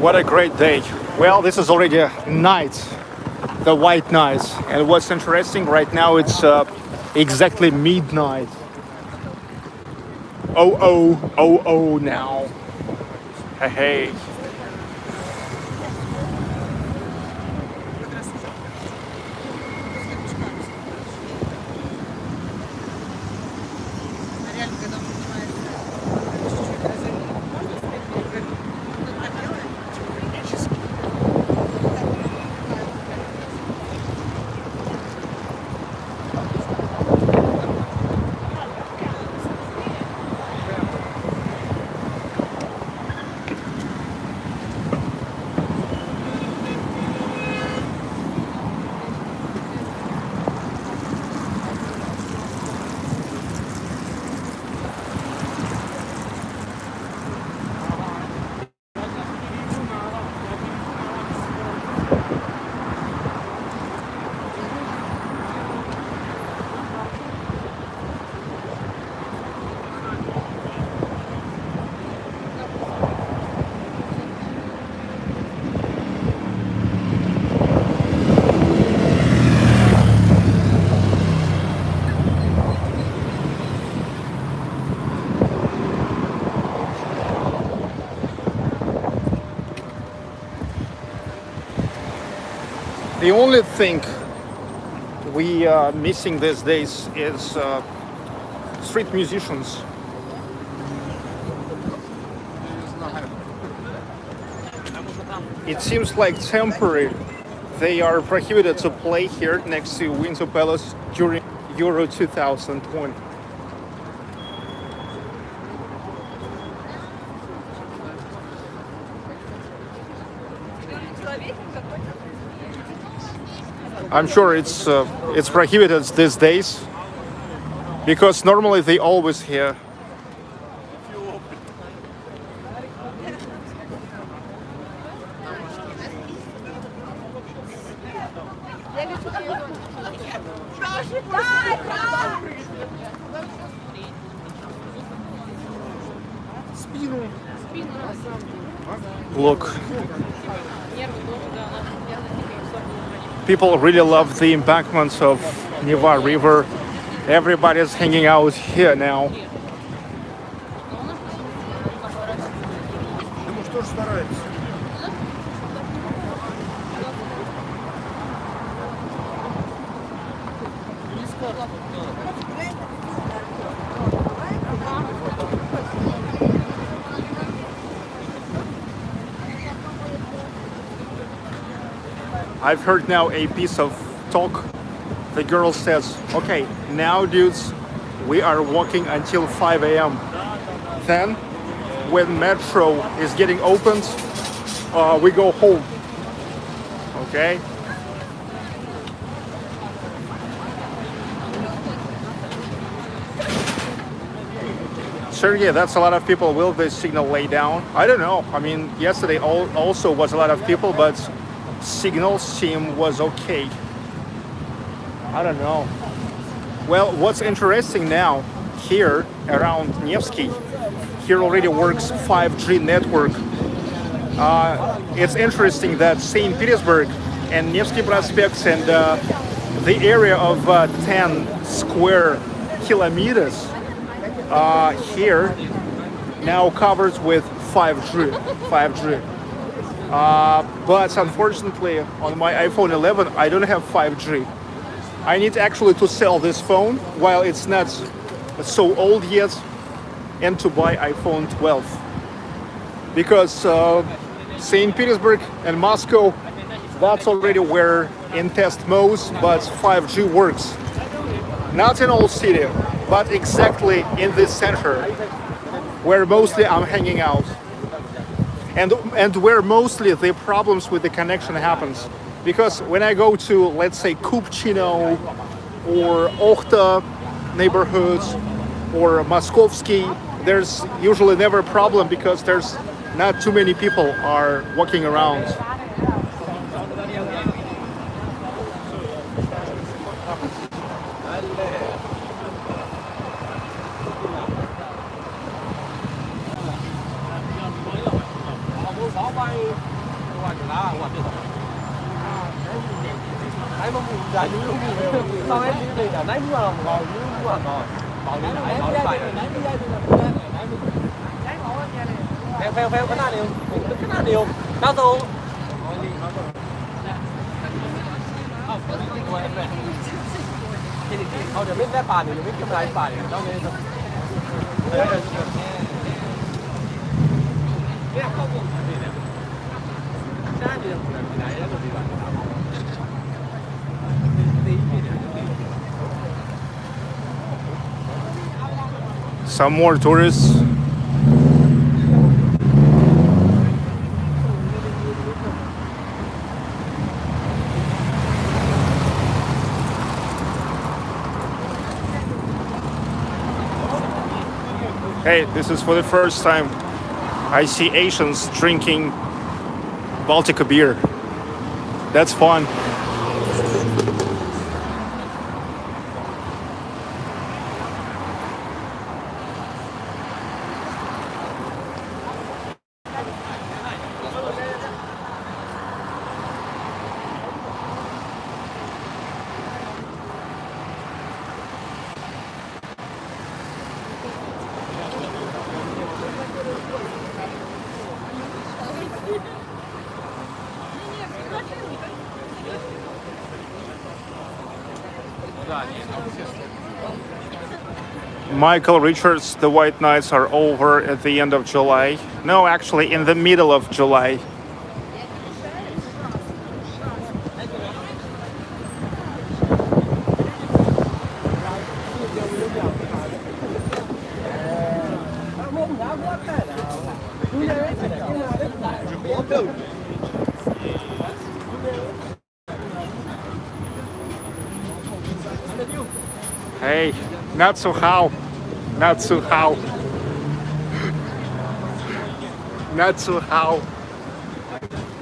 What a great day. Well, this is already night, the white night. And what's interesting, right now it's exactly midnight. Oh now. Hey. The only thing we are missing these days is street musicians. It seems like temporary. They are prohibited to play here next to Winter Palace during Euro 2020. I'm sure it's prohibited these days because normally they always here. Look, people really love the embankments of Neva River. Everybody's hanging out here now. Думаю, что ж стараются. I've heard now a piece of talk. The girl says, okay, now dudes, we are walking until 5 a.m. Then, when metro is getting opened, we go home. Okay? Sergey, that's a lot of people. Will the signal lay down? I don't know. I mean, yesterday also was a lot of people, but signal seem was okay. I don't know. Well, what's interesting now, here around Nevsky, here already works 5G network. It's interesting that St Petersburg and Nevsky Prospect and the area of 10 square kilometers here now covered with 5G. But unfortunately, on my iPhone 11, I don't have 5G. I need actually to sell this phone while it's not so old yet and to buy iPhone 12. Because St. Petersburg and Moscow, that's already where in test modes, but 5G works. Not in all city, but exactly in this center where mostly I'm hanging out. And where mostly the problems with the connection happens. Because when I go to, let's say, Kupchino or Okhta neighborhoods or Moskovsky, there's usually never a problem because there's not too many people are walking around. Some more tourists. Hey, this is for the first time I see Asians drinking Baltica beer. That's fun. Michael Richards, the White Nights are over at the end of July. No, actually in the middle of July. Hey, not so how. Not so how. Not so how.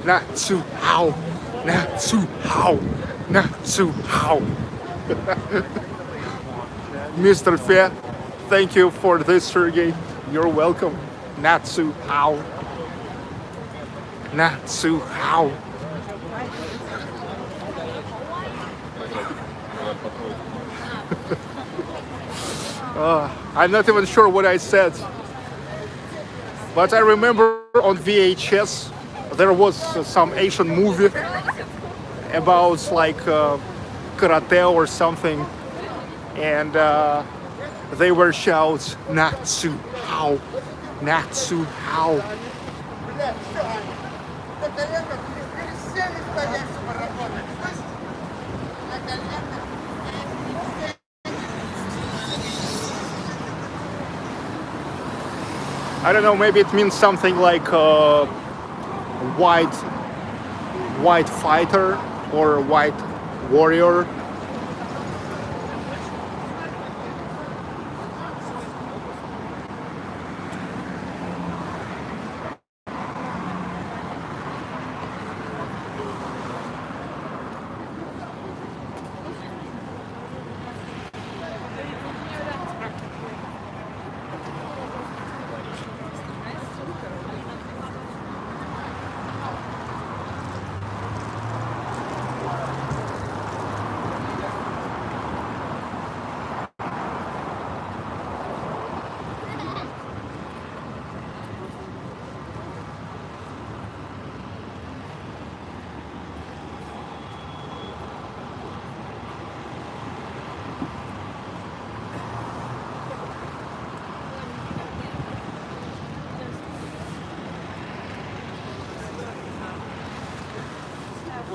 Not so how. Not so how. Not so how. Mr. Fair, thank you for this, Sergey. You're welcome. Not so how. Not so how. I'm not even sure what I said, but I remember on VHS there was some Asian movie about like karate or something, and they were shouts "Natsu how, Natsu how." I don't know, maybe it means something like white fighter or white warrior.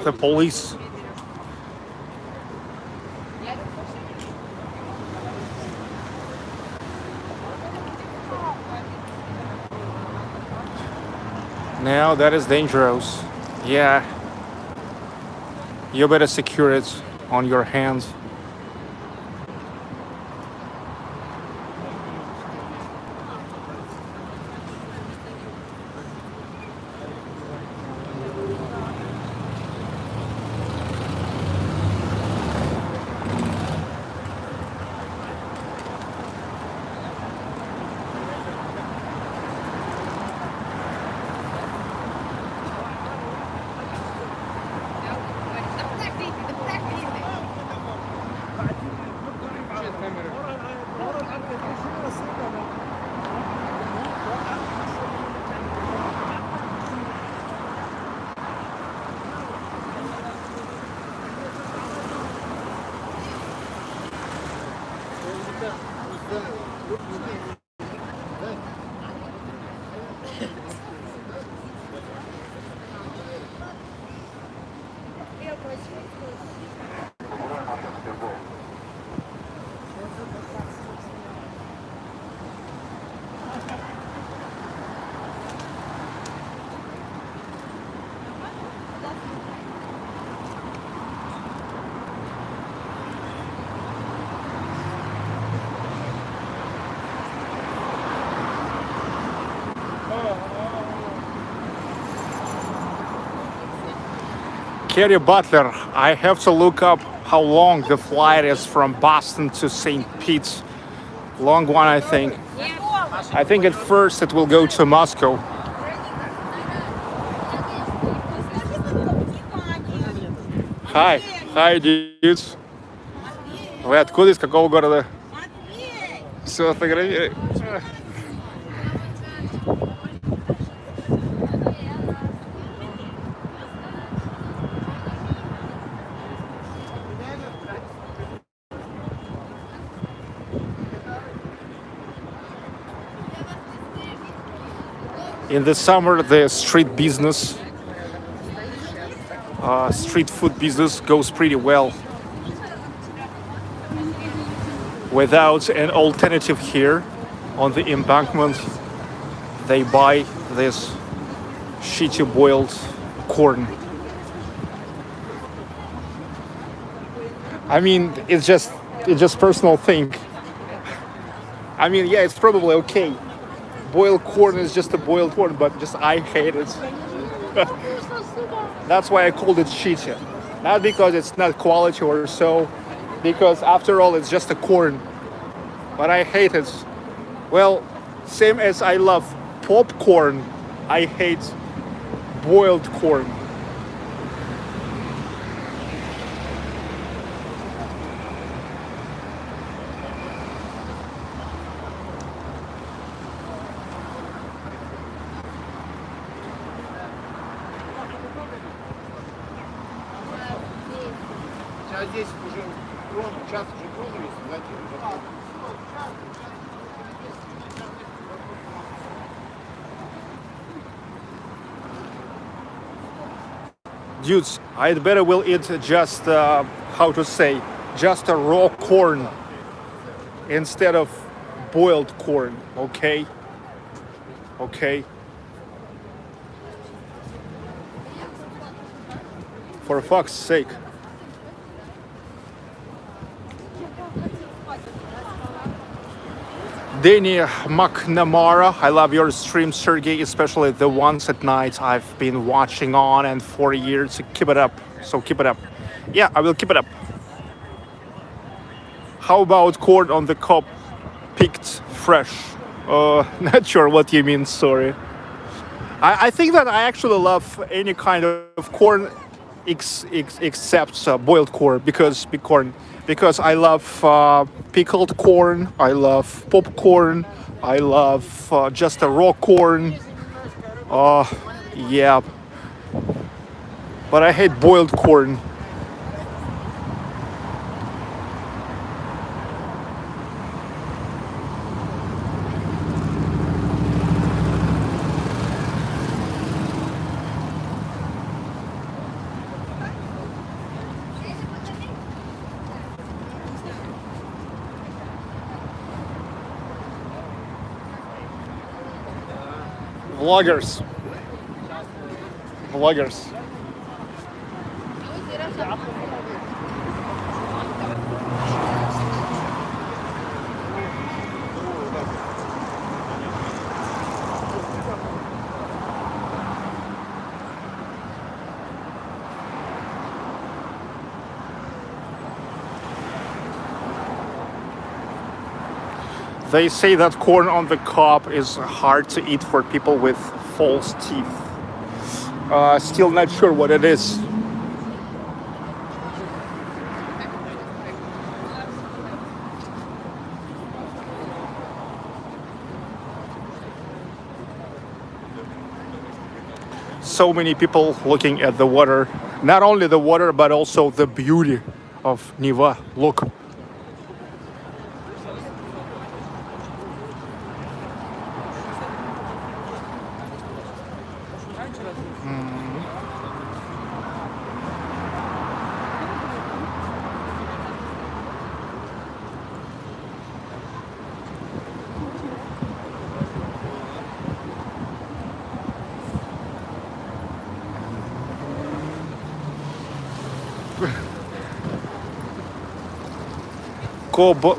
The police. Now that is dangerous. Yeah. You better secure it on your hands. Kerry Butler, I have to look up how long the flight is from Boston to St. Pete's. Long one, I think. I think at first it will go to Moscow. Hi, hi, dudes. Вы откуда, из какого города? Все, фотографируй. In the summer, the street business, street food business goes pretty well. Without an alternative here on the embankment, they buy this shitty boiled corn. I mean, it's just it's just personal thing. I mean, yeah, it's probably okay. Boiled corn is just a boiled corn, but just I hate it. That's why I called it shitty. Not because it's not quality or so, because after all, it's just a corn. But I hate it. Well, same as I love popcorn, I hate boiled corn. Здесь уже час уже тронулись, Dudes, I'd better will eat just, how to say, just a raw corn instead of boiled corn, okay? Okay? For fuck's sake. Danny McNamara, I love your stream, Sergey, especially the ones at night I've been watching on and for years. Keep it up. So keep it up. Yeah, I will keep it up. How about corn on the cob picked fresh? Not sure what you mean, sorry. I think that I actually love any kind of corn except boiled corn because I love pickled corn, I love popcorn, I love just a raw corn. Yeah, but I hate boiled corn. Vloggers. They say that corn on the cob is hard to eat for people with false teeth. Still not sure what it is. So many people looking at the water. Not only the water, but also the beauty of Neva. Look.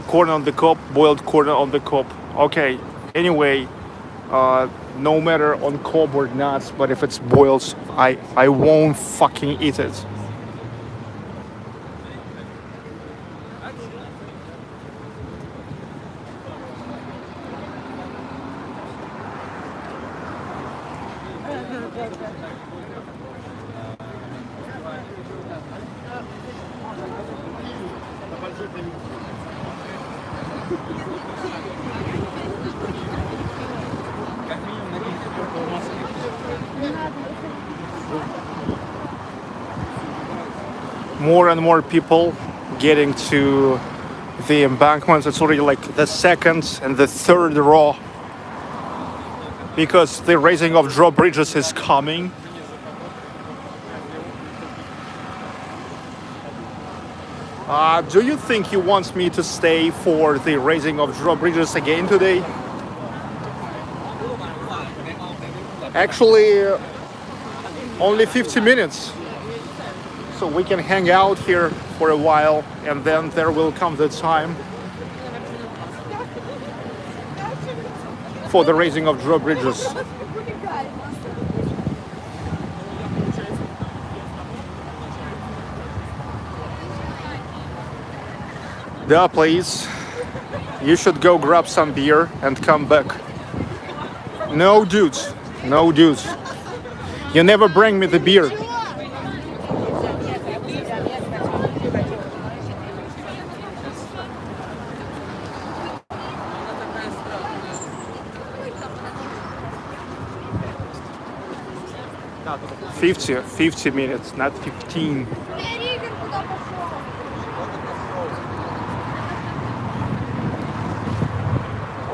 Corn on the cob, boiled corn on the cob. Okay, anyway, no matter on cob or not, but if it's boiled, I won't fucking eat it. More and more people getting to the embankments. It's already like the second and the third row because the raising of drawbridges is coming. Do you think he wants me to stay for the raising of drawbridges again today? Actually, only 50 minutes. So we can hang out here for a while, and then there will come the time for the raising of drawbridges. Yeah, please. You should go grab some beer and come back. No, dudes. No, dudes. You never bring me the beer. Она 50 minutes, not 15.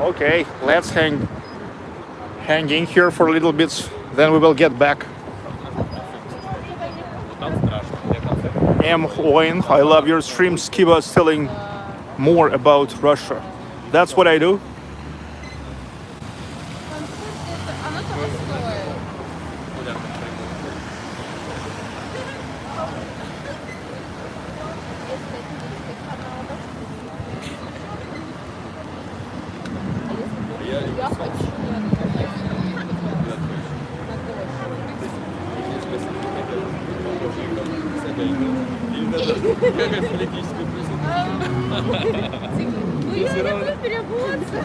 Okay, let's hang in here for a little bit, then we will get back. Owen, I love your streams. Keep us telling more about Russia. That's what I do. того стоит. Я хочу. Ну я не могу переобуться.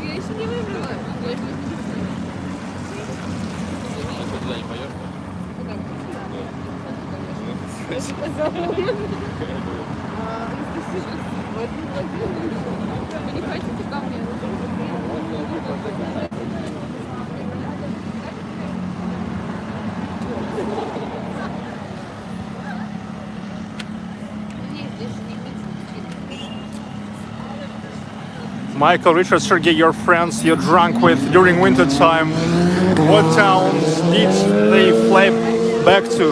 Я еще не выбрала. Куда не поешь? Вы не хотите ко мне? Michael, Richard, Sergey, your friends you drank with during winter time, what towns did they fly back to?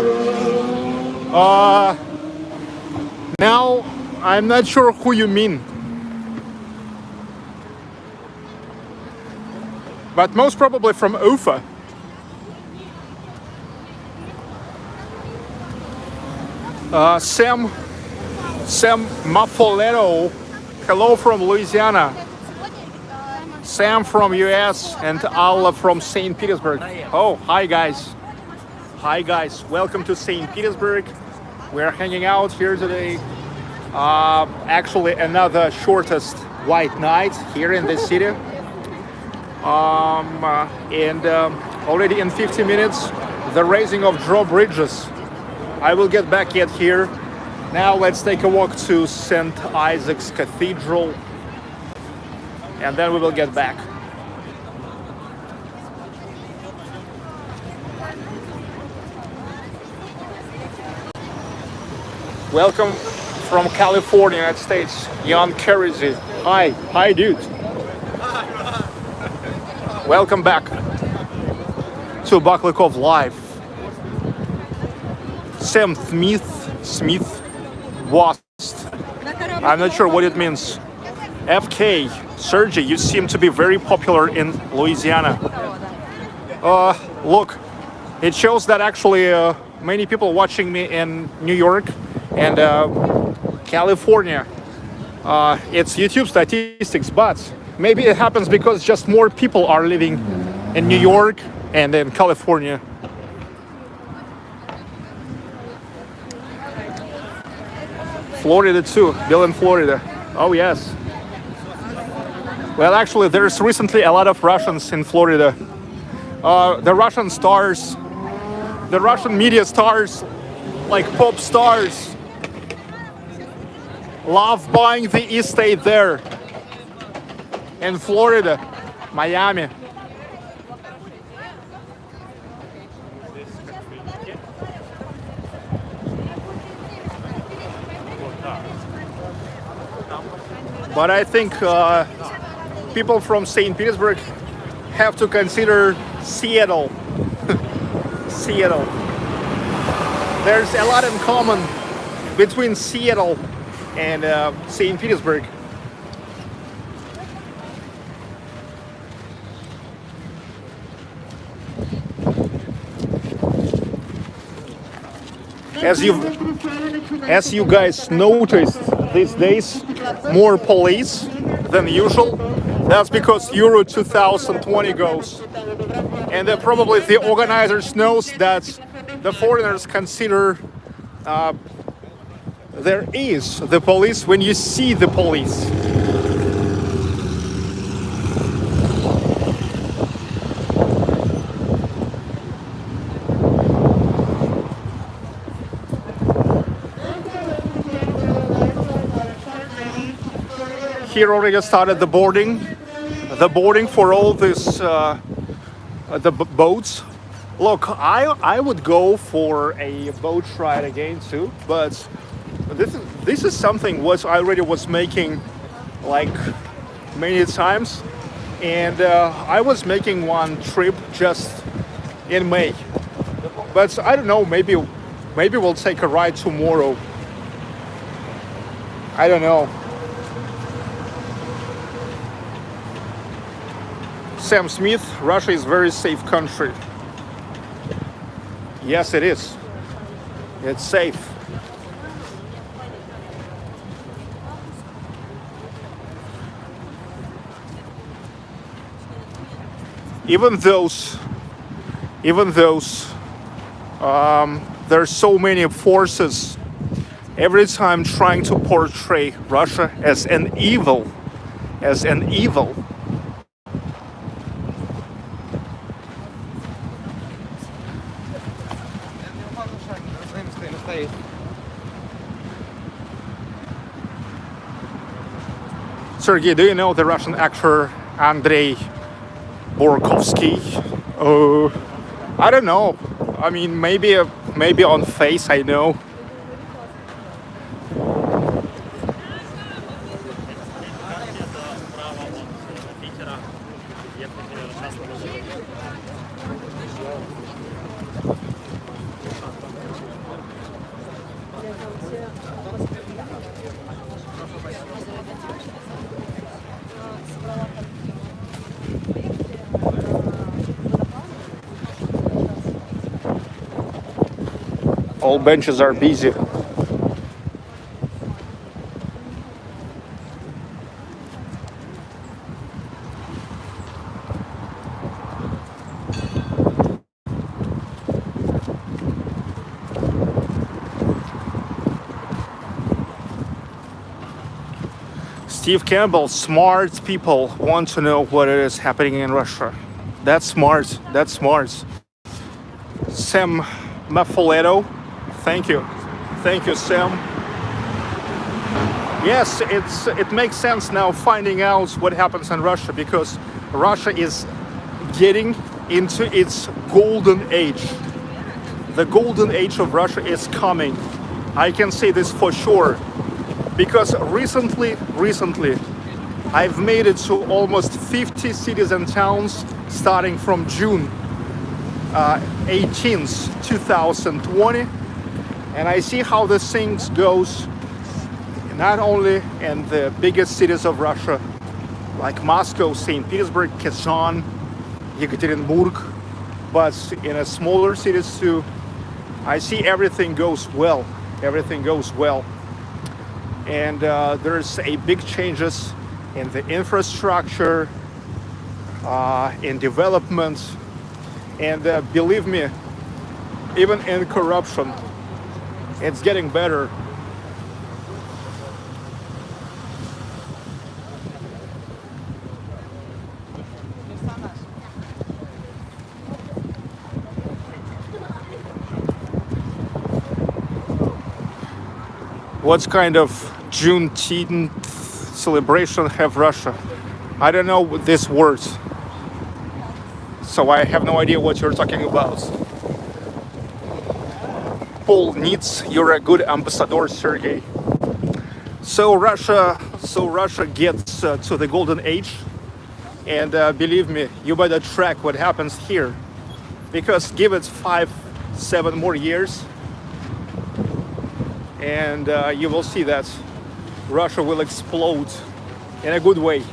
Now, I'm not sure who you mean. But most probably from Ufa. Sam Maffolero, hello from Louisiana. Sam from US and Alla from St. Petersburg. Oh, hi guys. Hi guys, welcome to St. Petersburg. We're hanging out here today. Actually another shortest white night here in the city. Already in 50 minutes, the raising of drawbridges. I will get back yet here. Now let's take a walk to St. Isaac's Cathedral. And then we will get back. Welcome from California, United States, Jan Karizi. Hi dude. Welcome back to Baklikov Live. Sam Smith Wast. I'm not sure what it means. FK, Sergey, you seem to be very popular in Louisiana. Look, it shows that actually many people watching me in New York and California. It's YouTube statistics, but maybe it happens because just more people are living in New York and in California. Florida too, Bill in Florida. Oh yes. Well, actually, there's recently a lot of Russians in Florida. The Russian stars, the Russian media stars, like pop stars, love buying the estate there in Florida, Miami. But I think people from St. Petersburg have to consider Seattle. Seattle. There's a lot in common between Seattle and St. Petersburg. as you guys noticed these days, more police than usual. That's because Euro 2020 goes, and probably the organizers knows that the foreigners consider there is the police when you see the police. Here already started the boarding for all this boats. Look, I would go for a boat ride again too, but this is something what I already was making like many times, and I was making one trip just in May, but I don't know, maybe we'll take a ride tomorrow. I don't know. Sam Smith, Russia is a very safe country. Yes, it is. It's safe. Even those there's so many forces every time trying to portray Russia as an evil. Sergey, do you know the Russian actor Andrei Borkovsky? I don't know. I mean, maybe on face I know. All benches are busy. Steve Campbell, smart people want to know what is happening in Russia. That's smart. That's smart. Sam Maffoletto, thank you, Sam. Yes, it makes sense now finding out what happens in Russia, because Russia is getting into its golden age. The golden age of Russia is coming. I can say this for sure, because recently I've made it to almost 50 cities and towns starting from June 18th, 2020, and I see how the things goes not only in the biggest cities of Russia like Moscow, St Petersburg, Kazan, Yekaterinburg, but in a smaller cities too. I see everything goes well. And there's a big changes in the infrastructure, in development, and believe me, even in corruption, it's getting better. What kind of Juneteenth celebration have Russia? I don't know these words, so I have no idea what you're talking about. Paul needs, you're a good ambassador, Sergey. So Russia gets to the golden age, and believe me, you better track what happens here, because give it 5-7 more years, and you will see that Russia will explode in a good way.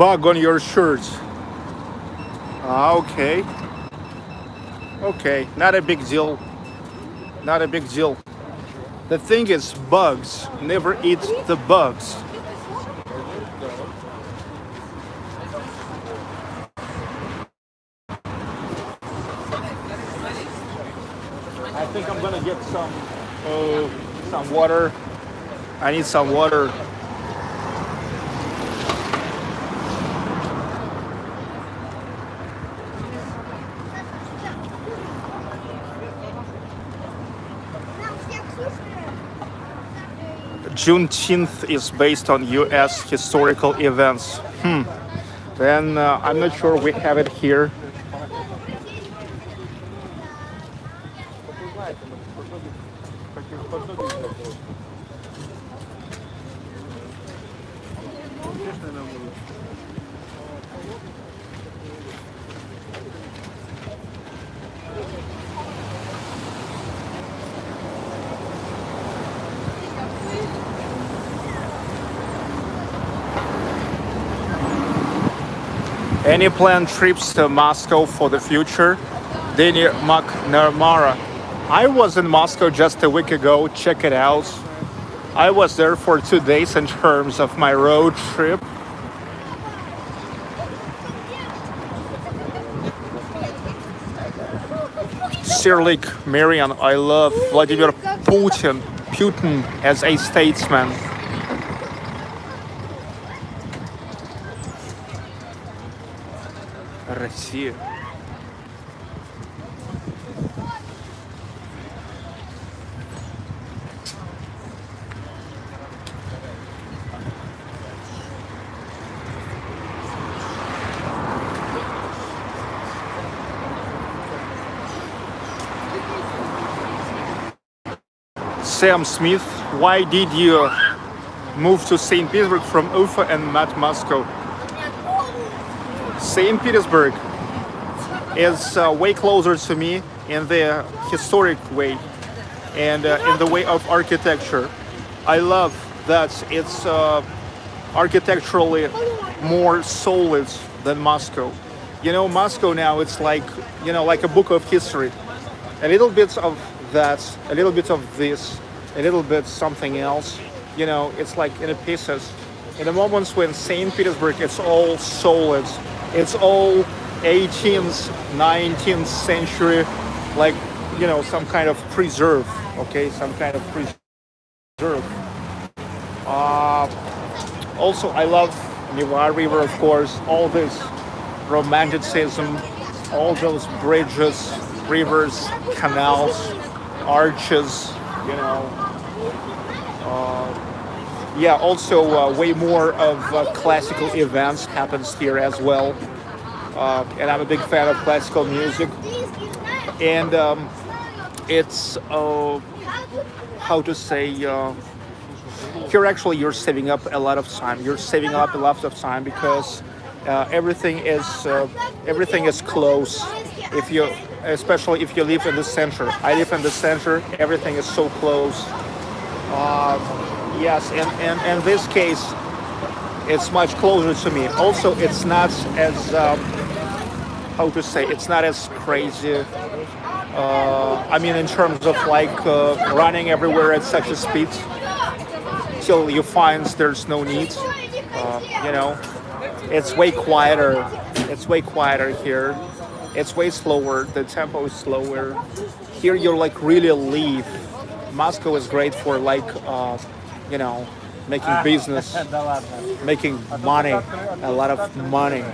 bug on your shirt. Okay. Okay, not a big deal. Not a big deal. The thing is, bugs never eat the bugs. I think I'm gonna get some water. I need some water. Juneteenth is based on U.S. historical events. Then I'm not sure we have it here. Any planned trips to Moscow for the future? Deni McNamara. I was in Moscow just a week ago. Check it out. I was there for 2 days in terms of my road trip. Sirlik Marian, I love Vladimir Putin as a statesman. Россия. Sam Smith, why did you move to St. Petersburg from Ufa and not Moscow? St. Petersburg is way closer to me in the historic way and in the way of architecture. I love that it's architecturally more solid than Moscow. You know, Moscow now it's like, you know, like a book of history. A little bit of that, a little bit of this, a little bit something else. You know, it's like in pieces. In the moments when St. Petersburg, it's all solid. It's all 18th, 19th century, like, you know, some kind of preserve, okay? Some kind of preserve. Also, I love Neva River, of course, all this romanticism, all those bridges, rivers, canals, arches, you know. Yeah, also way more of classical events happens here as well. And I'm a big fan of classical music. And it's, how to say, here actually you're saving up a lot of time. You're saving up a lot of time because everything is close. If you, especially if you live in the center. I live in the center. Everything is so close. Yes, and in this case, it's much closer to me. Also, it's not as how to say, it's not as crazy. I mean, in terms of like running everywhere at such a speed, till you find there's no need. You know, it's way quieter. It's way quieter here. It's way slower. The tempo is slower. Here, you're like really live. Moscow is great for like, you know, making business, making money, a lot of money.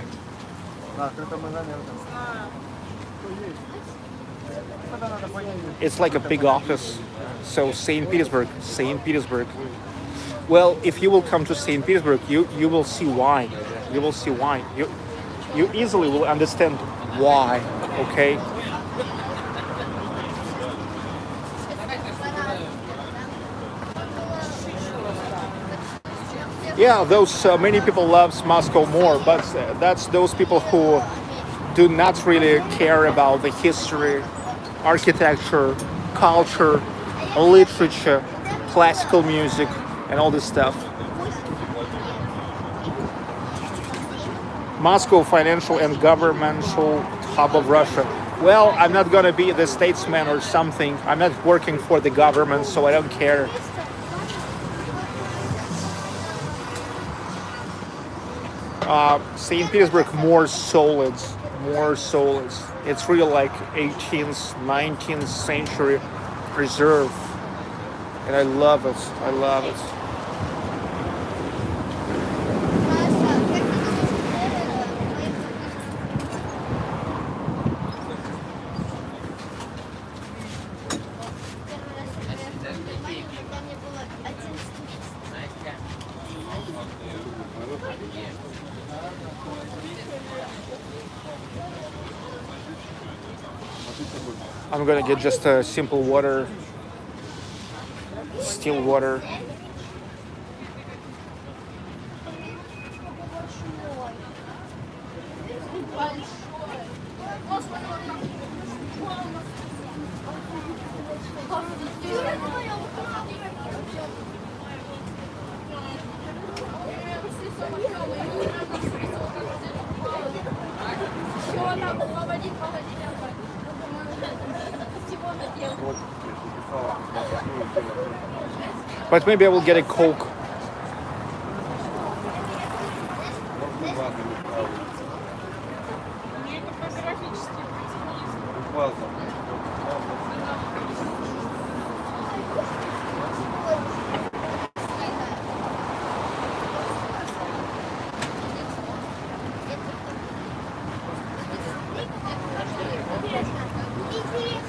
It's like a big office. So St. Petersburg. Well, if you will come to St. Petersburg, you will see why. You will see why. You easily will understand why. Okay. Yeah, those many people loves Moscow more, but that's those people who do not really care about the history, architecture, culture, literature, classical music, and all this stuff. Moscow, financial and governmental hub of Russia. Well, I'm not gonna be the statesman or something. I'm not working for the government, so I don't care. St. Petersburg, more solids, more solids. It's really like 18th, 19th century preserve, and I love it. I love it. I'm gonna get just a simple water, still water. But maybe I will get a Coke.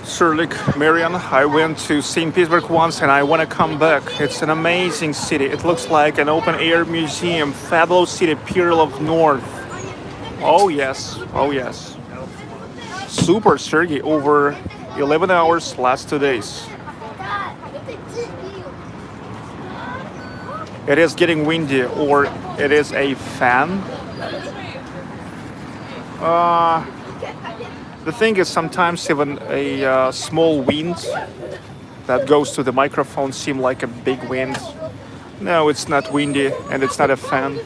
Sir Marian, I went to St. Petersburg once and I want to come back. It's an amazing city. It looks like an open-air museum. Fabulous city, Pearl of North. Oh yes, oh yes. Super, Sergey, over 11 hours, last 2 days. It is getting windy, or it is a fan. The thing is, sometimes even a small wind that goes to the microphone seem like a big wind. No, it's not windy, and it's not a fan.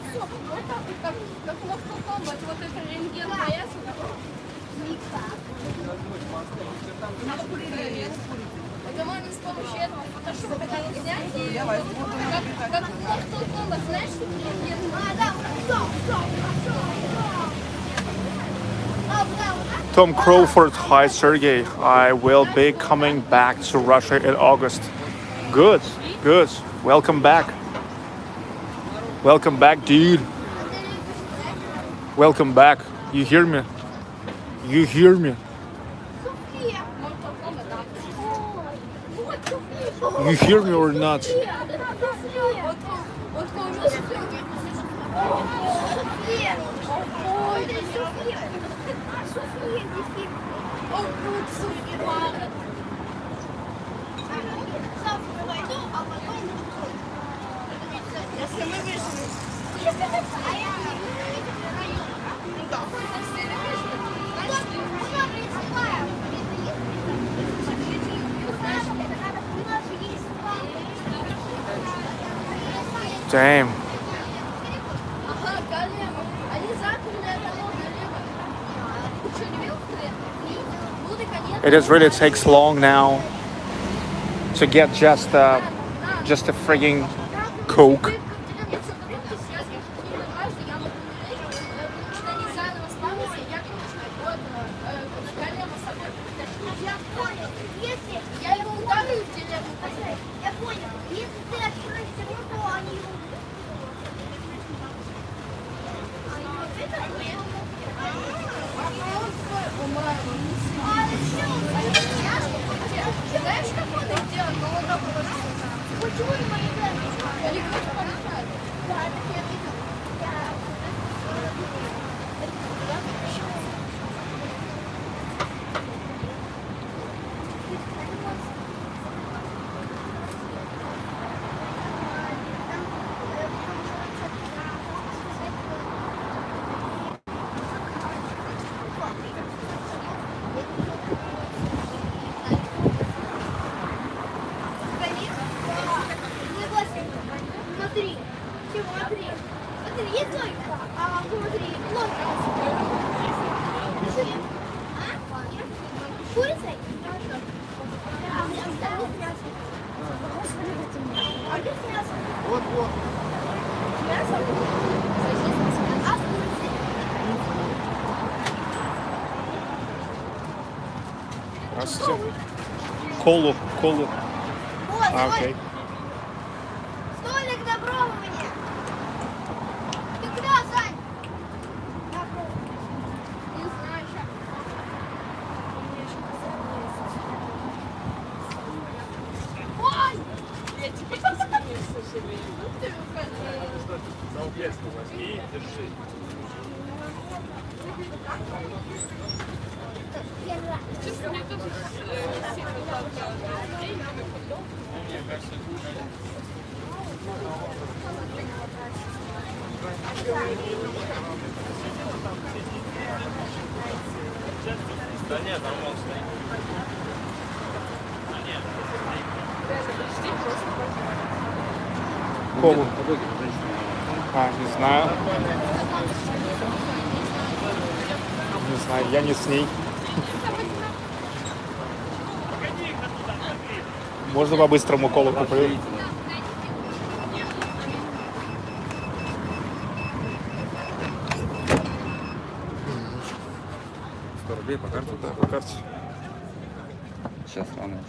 Tom Crawford, hi Sergey. I will be coming back to Russia in August. Good, good. Welcome back. Welcome back, dude. Welcome back. You hear me? You hear me? You hear me or not? Damn. It really takes long now to get just a frigging Coke. смотри, есть логика, а внутри лодка. Курицей? А где мясо? Вот-вот. Мясо? А с курицей? Здравствуйте. Колу. Вот, Окей. столик на пробование. Ты куда, Сань? На пробование. Не знаю, сейчас. Ой! Я тебе не скажу, к сожалению. Ну ты Честно, мне тоже сильно жалко людей, новых футбол. Колу. Не знаю. Не знаю, я не с ней. Можно по-быстрому колу куплю? Рублей по карте? Да, по карте. Сейчас рано еще.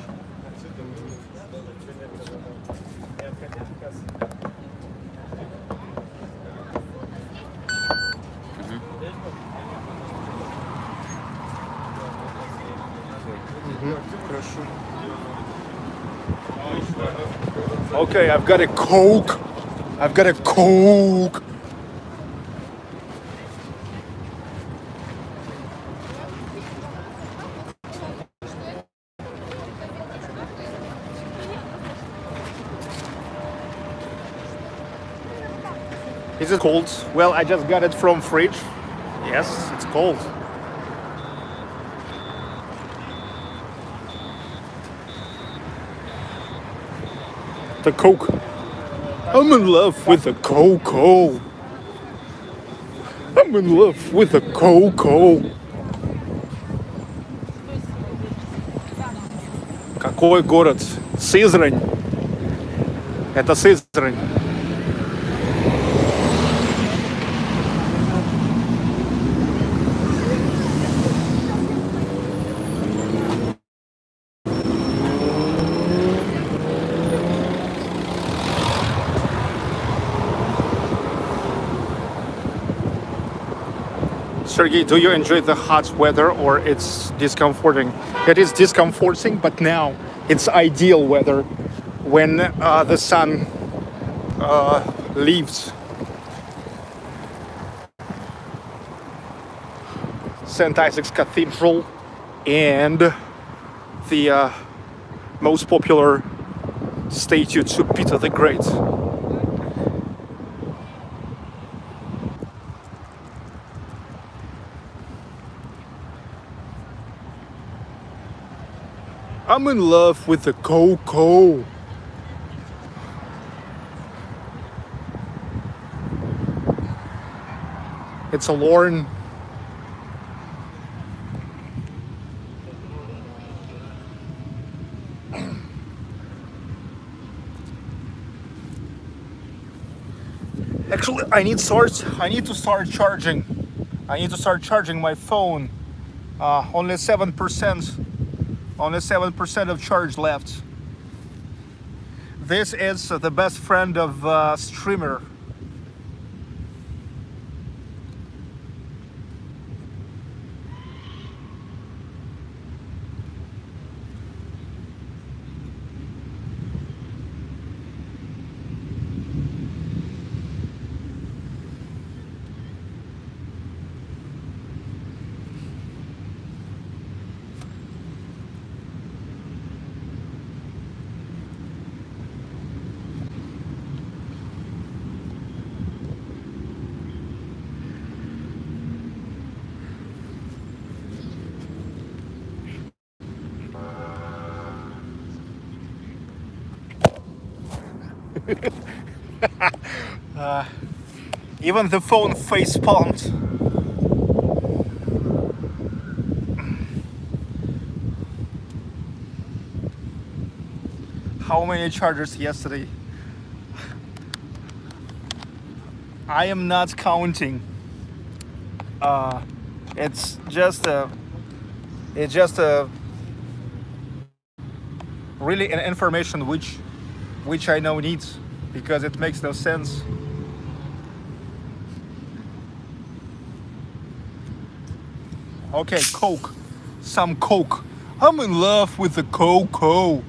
Хорошо. Okay, I've got a Coke. I've got a Coke. Is it cold? Well, I just got it from fridge. Yes, it's cold. The Coke. I'm in love with the Coco. I'm in love with the Coco. Какой город? Сызрань. Это Сызрань. Sergey, do you enjoy the hot weather or it's discomforting? It is discomforting, but now it's ideal weather when the sun leaves St. Isaac's Cathedral and the most popular statue to Peter the Great. I'm in love with the Coco. It's a Lauren. Actually, I need to start charging. I need to start charging my phone. Only 7%. Only 7% of charge left. This is the best friend of streamer. Even the phone face palmed. How many chargers yesterday? I am not counting. It's just a really an information which I know needs, because it makes no sense. Okay, Coke. Some Coke. I'm in love with the Cocoa.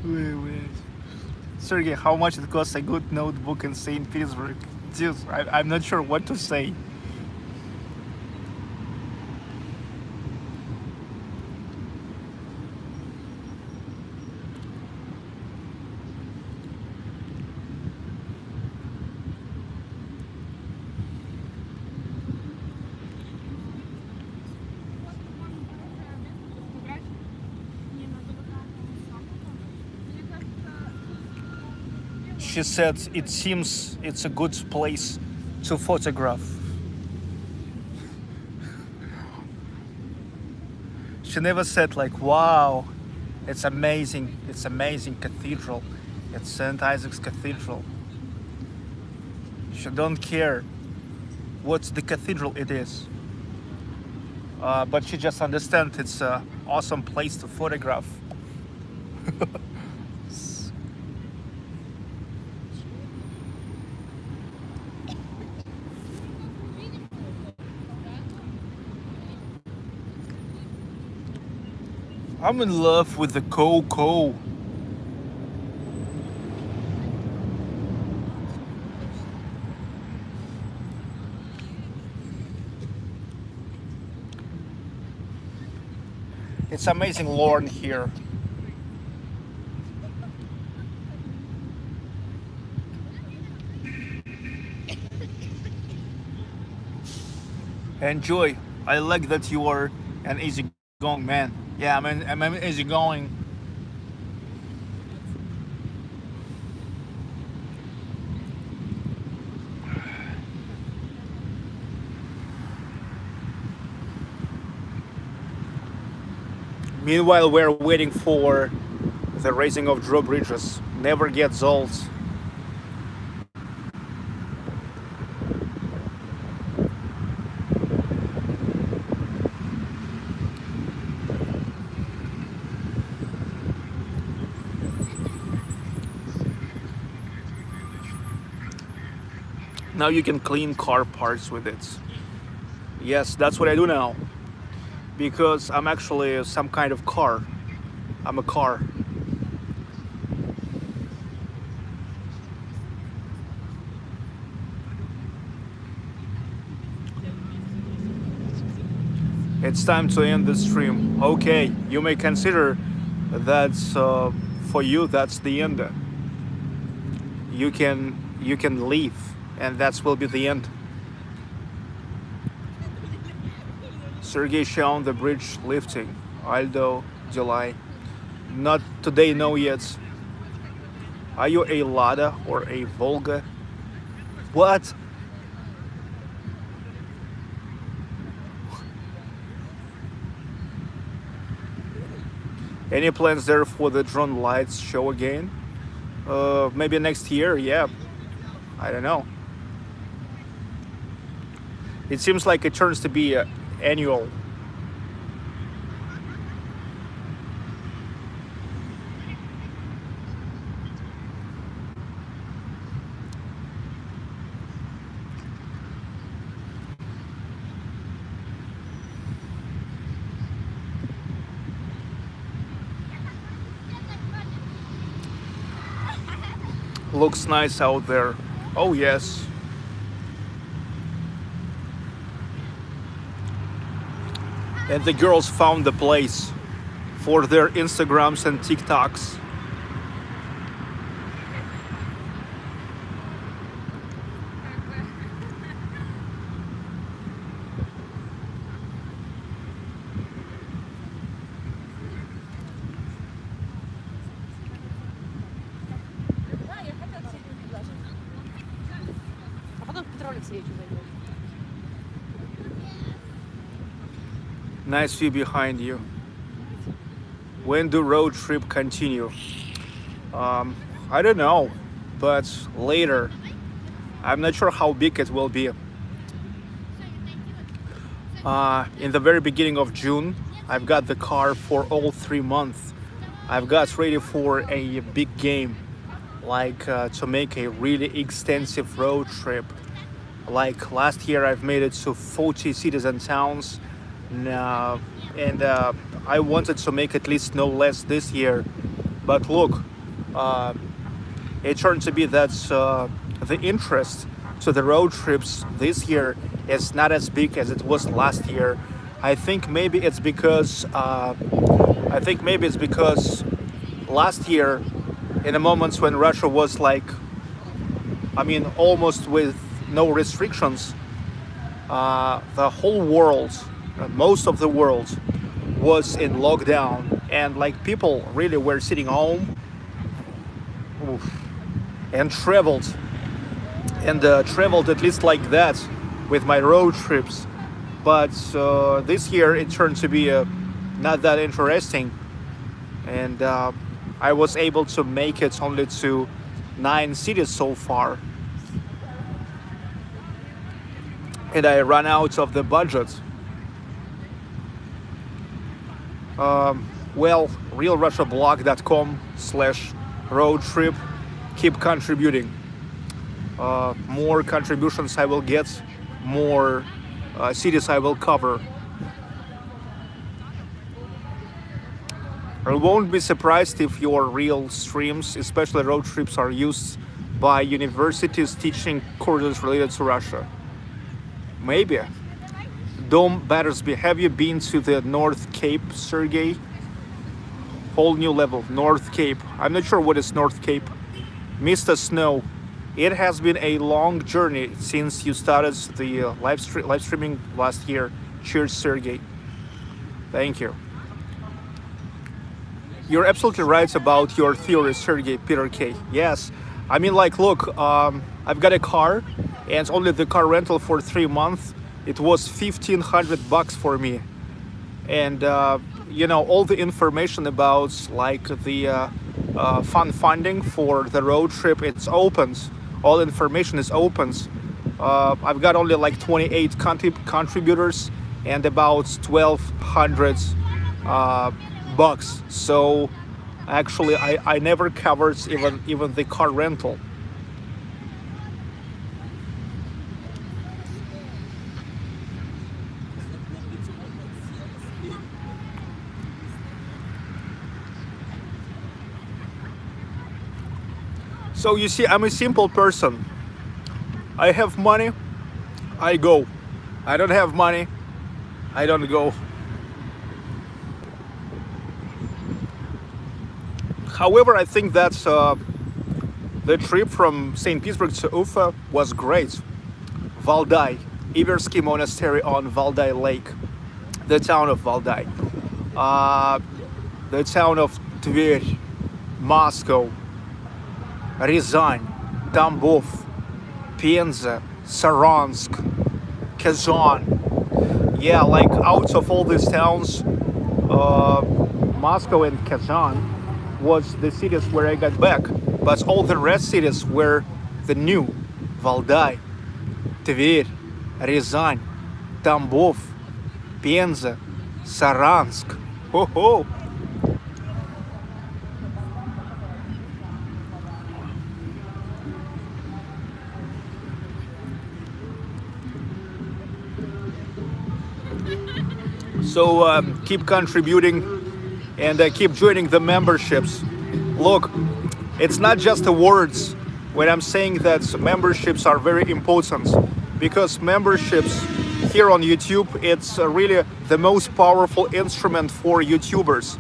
Wait. Sergey, how much it costs a good notebook in St. Petersburg? Dude, I'm not sure what to say. She said it seems it's a good place to photograph. She never said like, wow, it's amazing cathedral. It's St. Isaac's Cathedral. She don't care what the cathedral it is. But she just understands it's an awesome place to photograph. I'm in love with the Cocoa. It's amazing lawn here. Enjoy. I like that you are an easygoing man. Yeah, I'm easygoing. Meanwhile, we're waiting for the raising of drawbridges. Never gets old. Now you can clean car parts with it. Yes, that's what I do now. Because I'm actually some kind of car. I'm a car. It's time to end the stream. Okay, you may consider that for you that's the end. You can leave, and that will be the end. Sergey shown the bridge lifting. Aldo, July. Not today, no yet. Are you a Lada or a Volga? What? Any plans there for the drone lights show again? Maybe next year, yeah. I don't know. It seems like it turns to be annual. Looks nice out there. Oh yes. And the girls found the place for their Instagrams and TikToks. Nice view behind you. When do road trip continue? I don't know, but later. I'm not sure how big it will be. In the very beginning of June, I've got the car for all 3 months. I've got ready for a big game, like to make a really extensive road trip. Like last year, I've made it to 40 cities and towns, and I wanted to make at least no less this year. But look, it turned to be that the interest to the road trips this year is not as big as it was last year. I think maybe it's because last year, in the moments when Russia was like, I mean, almost with no restrictions, the whole world, most of the world, was in lockdown, and like people really were sitting home. And traveled at least like that with my road trips. But this year it turned to be not that interesting, and I was able to make it only to 9 cities so far, and I ran out of the budget. Well, realrussiablog.com/road trip. Keep contributing. More contributions I will get, more cities I will cover. I won't be surprised if your real streams, especially road trips, are used by universities teaching courses related to Russia. Maybe. Dom Battersby, have you been to the North Cape, Sergey? Whole new level, North Cape. I'm not sure what is North Cape. Mr. Snow, it has been a long journey since you started the live streaming last year. Cheers, Sergey. Thank you. You're absolutely right about your theory, Sergey, Peter K. Yes, I mean, like, look, I've got a car, and only the car rental for 3 months, it was $1,500 for me. And all the information about like the funding for the road trip, it's open. All information is open. I've got only like 28 contributors and about $1,200 bucks. So actually, I never covered even the car rental. So you see, I'm a simple person. I have money, I go. I don't have money, I don't go. However, I think that the trip from St. Petersburg to Ufa was great. Valdai, Iversky Monastery on Valdai Lake, the town of Valdai, the town of Tver, Moscow, Rязань, Tambov, Penza, Saransk, Kazan. Yeah, like out of all these towns, Moscow and Kazan was the cities where I got back. But all the rest cities were the new. Valdai, Tver, Rязань, Tambov, Penza, Saransk. Ho ho! So keep contributing and keep joining the memberships. Look, it's not just the words when I'm saying that memberships are very important, because memberships here on YouTube, it's really the most powerful instrument for YouTubers,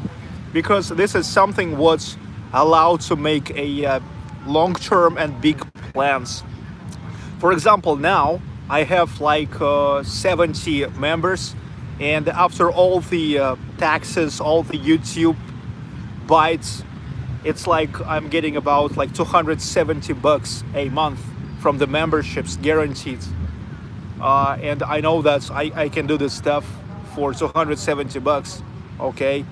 because this is something what's allowed to make a long-term and big plans. For example, now I have like 70 members, and after all the taxes, all the YouTube bites, it's like I'm getting about like 270 bucks a month from the memberships, guaranteed. And I know that I can do this stuff for 270 bucks, okay?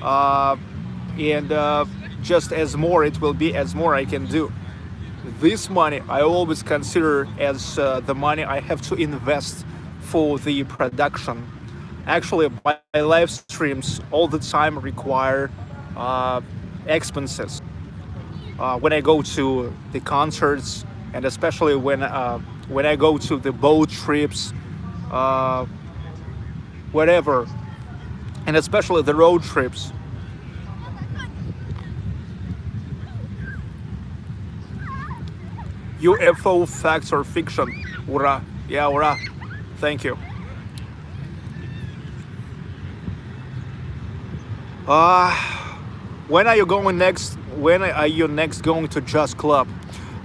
And just as more it will be, as more I can do. This money I always consider as the money I have to invest for the production. Actually, my live streams all the time require expenses. When I go to the concerts, and especially when I go to the boat trips, whatever, and especially the road trips. UFO facts or fiction? Ura. Yeah, ura. Thank you. When are you going next? When are you next going to Jazz Club?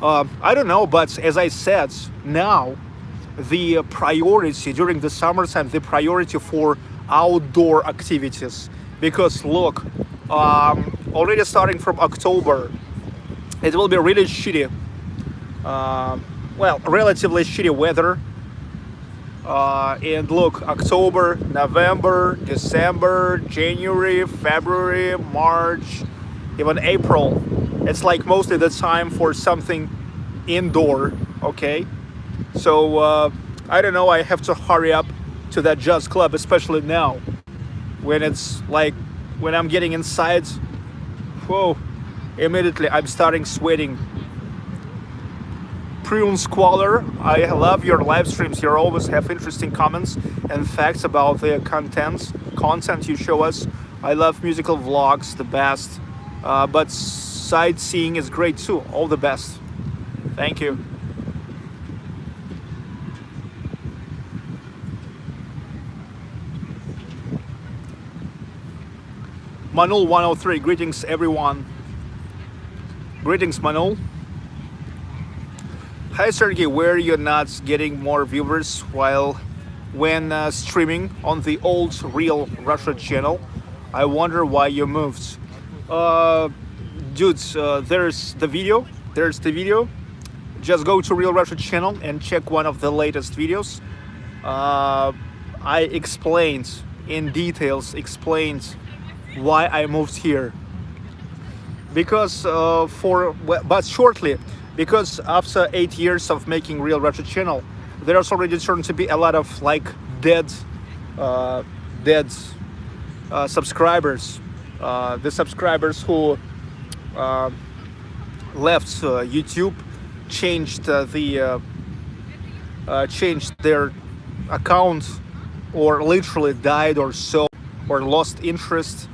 I don't know, but as I said, now the priority during the summertime, the priority for outdoor activities. Because look, already starting from October, it will be really shitty. Well, relatively shitty weather. And look, October, November, December, January, February, March, even April. It's like mostly the time for something indoor, okay? So, I don't know, I have to hurry up to that jazz club, especially now. When it's like, when I'm getting inside, whoa, immediately I'm starting sweating. Prune Squalor, I love your live streams. You always have interesting comments and facts about the content you show us. I love musical vlogs, the best. But sightseeing is great too. All the best. Thank you. Manul 103, greetings everyone. Greetings Manul. Hi Sergey, where you're not getting more viewers when streaming on the old Real Russia channel? I wonder why you moved. Dudes, there's the video. Just go to Real Russia channel and check one of the latest videos. I explained in details, why I moved here. Because but shortly, because after 8 years of making Real Russia channel, there's already turned to be a lot of like dead subscribers. The subscribers who left YouTube, changed their account, or literally died or so, or lost interest.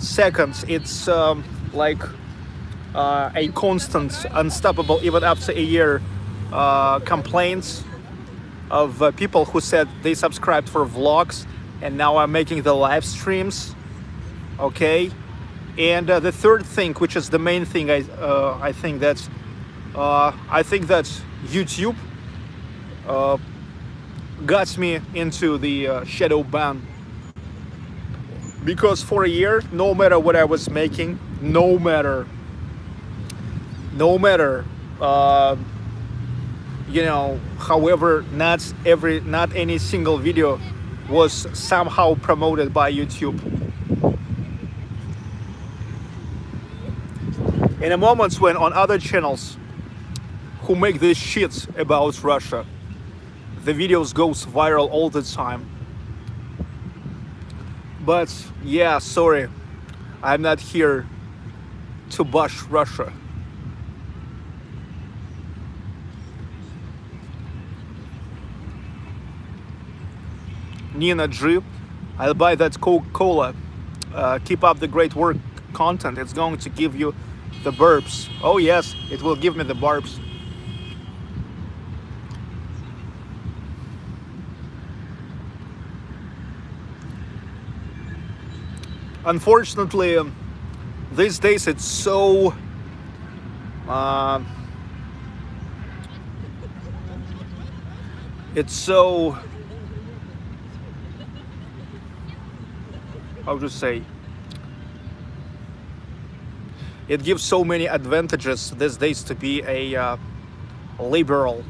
Second, it's like a constant, unstoppable, even after a year, complaints of people who said they subscribed for vlogs and now I'm making the live streams. Okay, and the third thing, which is the main thing, I think that YouTube got me into the shadow ban, because for a year, no matter what I was making, no matter you know, however, not any single video was somehow promoted by YouTube. In a moment when on other channels who make this shit about Russia, the videos goes viral all the time. But yeah, sorry, I'm not here to bash Russia. Nina G, I'll buy that Coca-Cola. Keep up the great work, content. It's going to give you The burps. Oh yes, it will give me the burps. Unfortunately, these days it's so uh, how to say, it gives so many advantages these days to be a liberal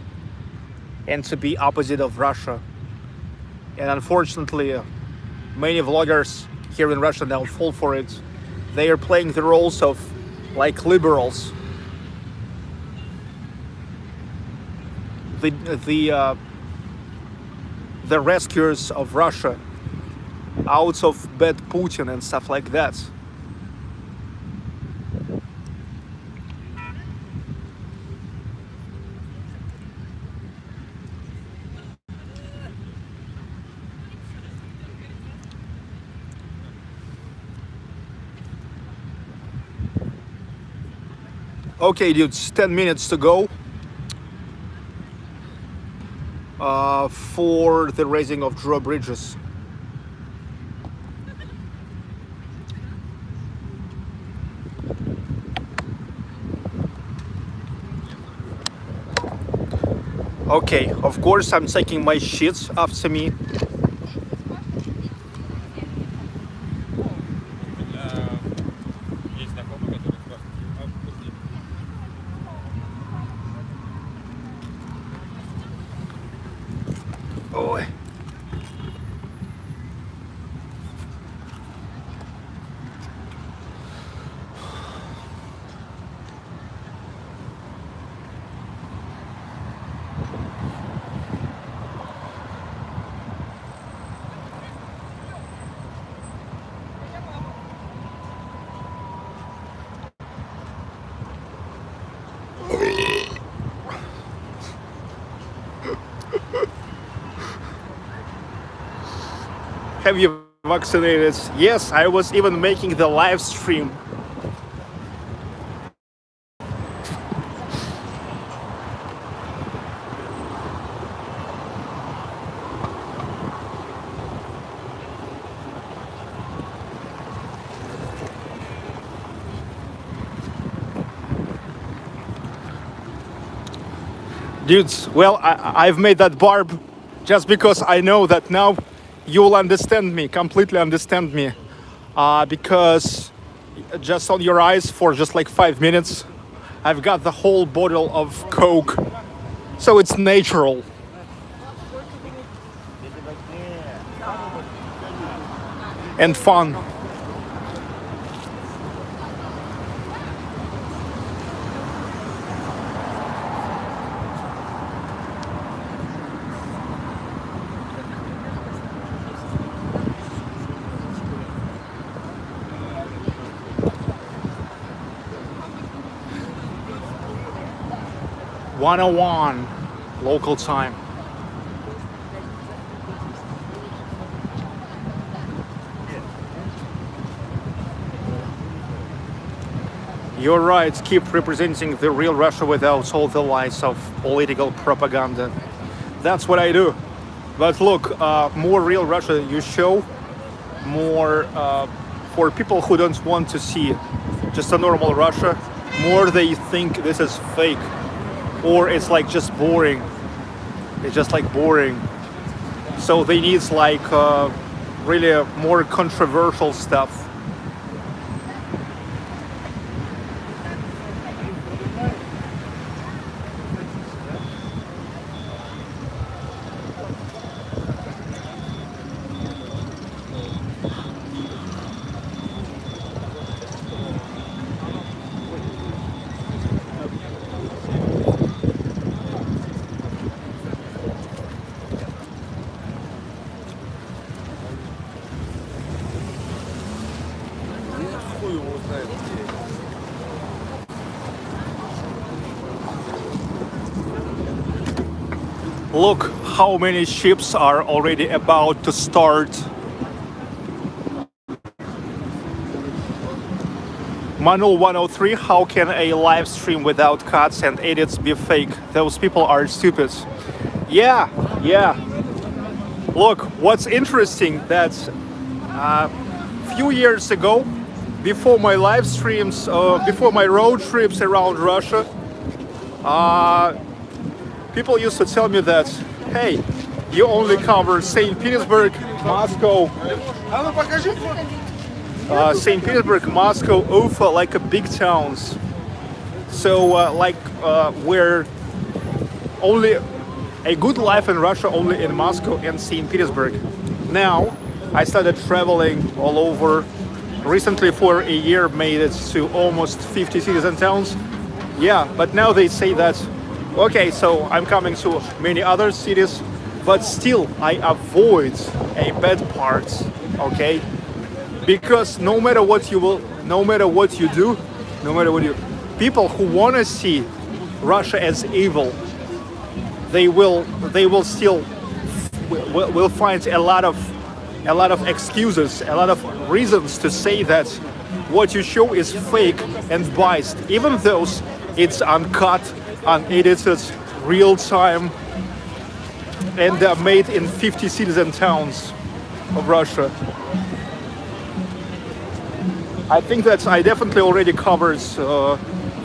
and to be opposite of Russia. And unfortunately, many vloggers here in Russia now fall for it. They are playing the roles of like liberals. The rescuers of Russia out of bad Putin and stuff like that. Okay, dudes, 10 minutes to go for the raising of drawbridges. Okay, of course I'm taking my shit after me. Ой. Have you vaccinated? Yes, I was even making the live stream. Dudes, well, I've made that barb just because I know that now you'll understand me, completely understand me. Because just on your eyes for just like 5 minutes, I've got the whole bottle of Coke. So it's natural. And fun. "101 local time." You're right, keep representing the real Russia without all the lies of political propaganda. That's what I do. But look, more real Russia you show, more for people who don't want to see just a normal Russia, more they think this is fake. Or it's like just boring. It's just like boring. So they need like really more controversial stuff. Look how many ships are already about to start Manul 103, how can a live stream without cuts and edits be fake? Those people are stupid. Yeah, yeah. Look, what's interesting that few years ago, before my live streams, before my road trips around Russia, people used to tell me that, hey, you only cover St. Petersburg, Moscow, St. Petersburg, Moscow, Ufa, like big towns. So where only a good life in Russia only in Moscow and St. Petersburg. Now I started traveling all over. Recently for a year made it to almost 50 cities and towns. Yeah, but now they say that, okay, so I'm coming to many other cities, but still I avoid a bad parts, okay? Because no matter what you do, people who want to see Russia as evil, they will still will find a lot of excuses, a lot of reasons to say that what you show is fake and biased, even though it's uncut, unedited, real time, and made in 50 cities and towns of Russia. I think that I definitely already covered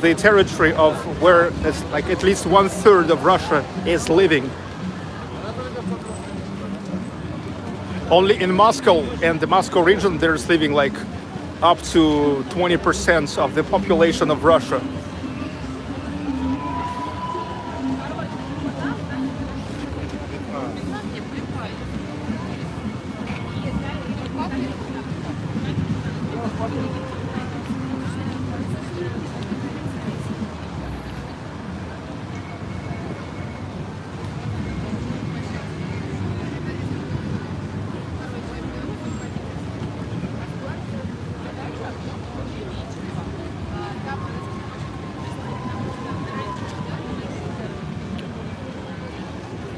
the territory of where it's like at least 1/3 of Russia is living. Only in Moscow and the Moscow region, there's living like up to 20% of the population of Russia.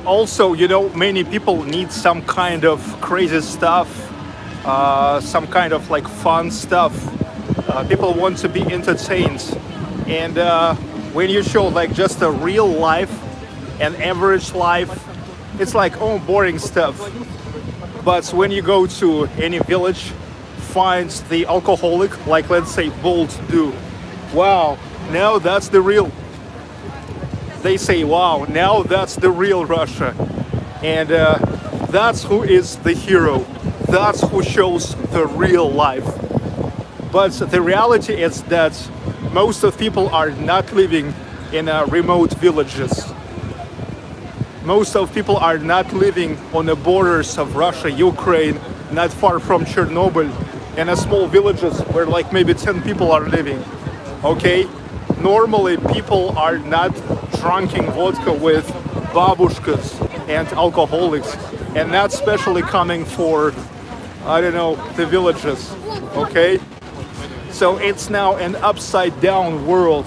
Also, you know, many people need some kind of crazy stuff, some kind of like fun stuff. People want to be entertained, and when you show like just a real life, an average life, it's like, oh, boring stuff. But when you go to any village, find the alcoholic, like let's say Bolt do, wow, now that's the real. They say, wow, now that's the real Russia. And that's who is the hero. That's who shows the real life. But the reality is that most of people are not living in remote villages. Most of people are not living on the borders of Russia, Ukraine, not far from Chernobyl, in a small villages where like maybe 10 people are living, okay? Normally people are not drinking vodka with babushkas and alcoholics, and not especially coming for, I don't know, the villages, okay? So it's now an upside down world.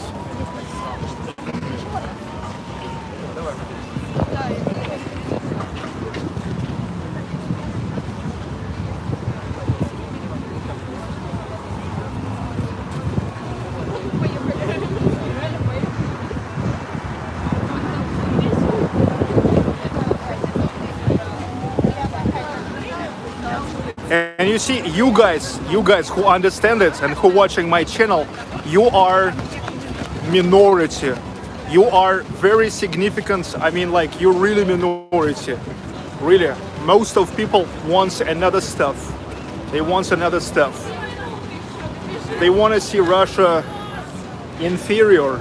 And you see, you guys who understand it and who watching my channel, you are minority. You are very significant. I mean, like, you're really minority. Really, most of people want another stuff. They want another stuff. They want to see Russia inferior.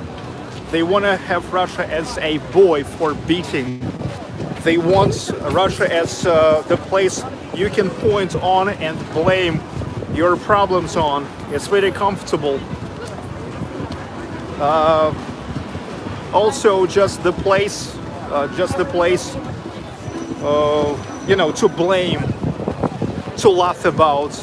They want to have Russia as a boy for beating. They want Russia as the place you can point on and blame your problems on. It's very comfortable. Also, just the place, you know, to blame, to laugh about.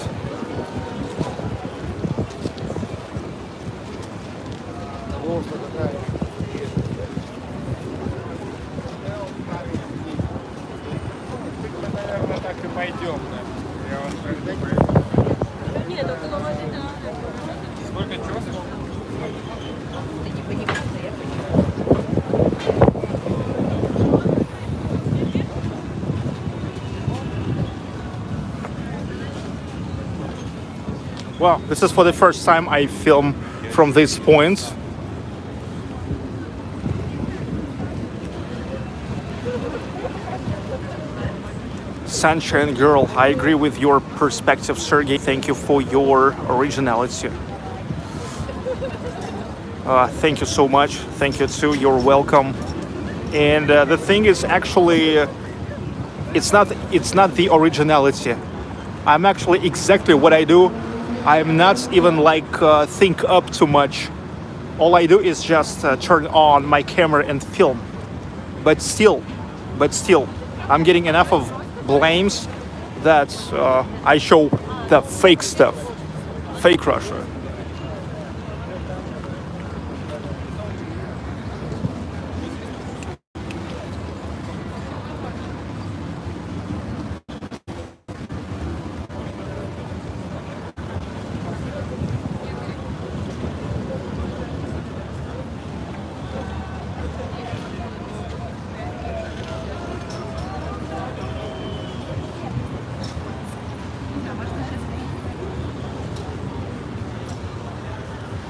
Нет, около магазина. Сколько часов? Well, this is for the first time I film from this point. Sunshine Girl, I agree with your perspective, Sergey. Thank you for your originality. Thank you so much. Thank you too. You're welcome. And the thing is, actually, it's not the originality. I'm actually exactly what I do. I'm not even like think up too much. All I do is just turn on my camera and film. But still, I'm getting enough of blames that I show the fake stuff, fake Russia.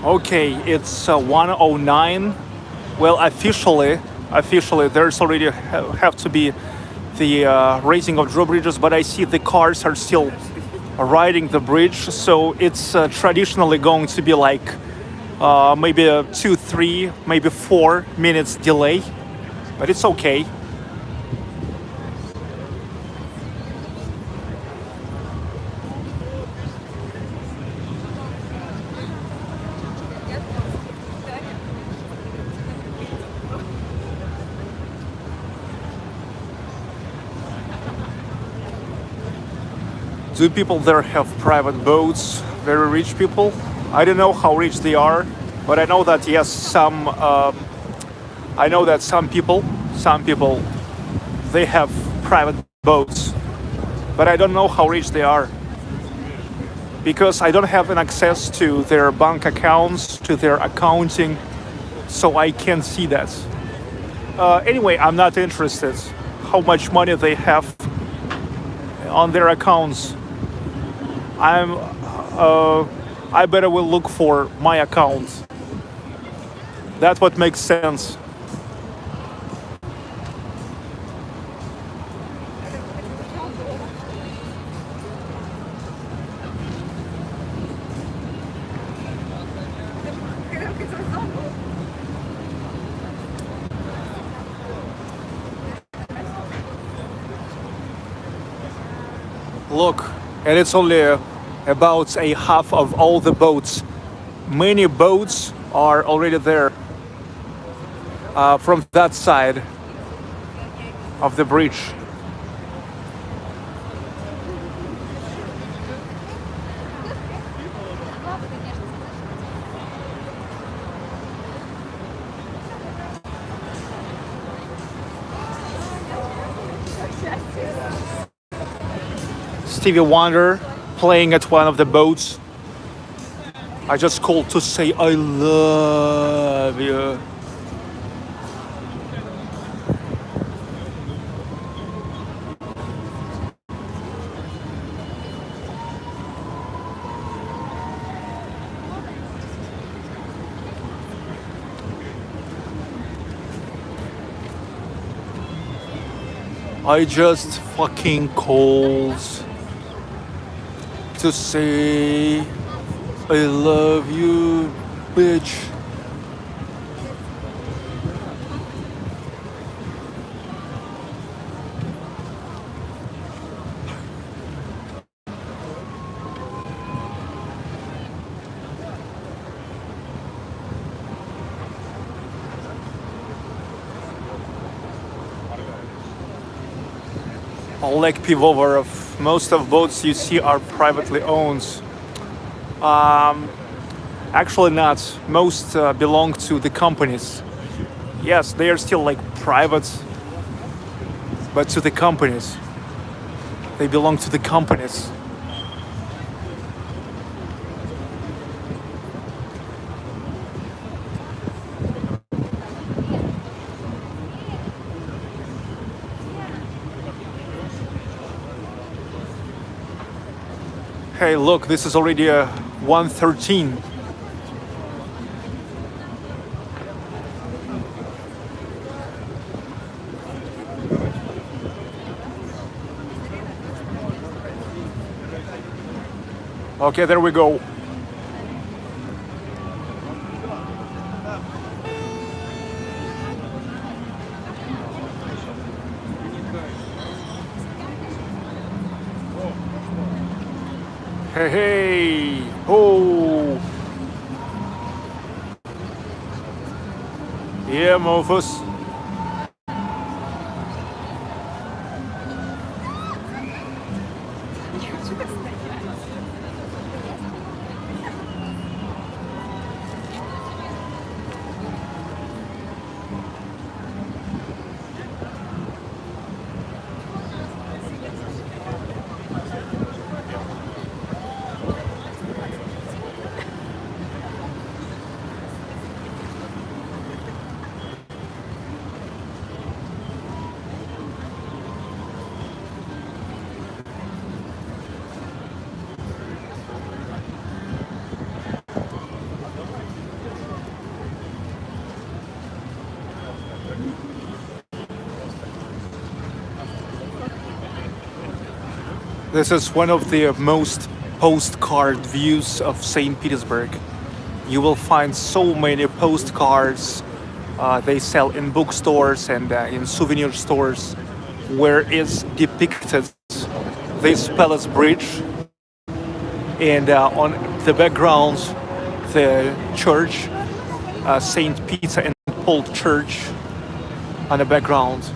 Okay, it's 1:09. Well, officially, there's already have to be the raising of drawbridges, but I see the cars are still riding the bridge, so it's traditionally going to be like maybe 2, 3, maybe 4 minutes delay, but it's okay. Do people there have private boats? Very rich people? I don't know how rich they are, but I know that yes, I know that some people, they have private boats, but I don't know how rich they are because I don't have an access to their bank accounts, to their accounting, so I can't see that. Anyway, I'm not interested how much money they have on their accounts. I better will look for my account. That's what makes sense. Look, and it's only about a half of all the boats. Many boats are already there from that side of the bridge. Stevie Wonder playing at one of the boats. I just called to say I love you. I just fucking called to say I love you, bitch. Oleg Pivovarov. Most of boats you see are privately owned. Actually not. Most belong to the companies. Yes, they are still like private, but to the companies. They belong to the companies. Hey, look, this is already 113. Okay, there we go. Hey, hey, oh. Yeah, mofos. This is one of the most postcard views of St. Petersburg. You will find so many postcards. They sell in bookstores and in souvenir stores, where is depicted this palace bridge, and on the background, the church, St. Peter and Paul Church, on the background.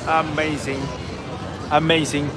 Amazing, amazing.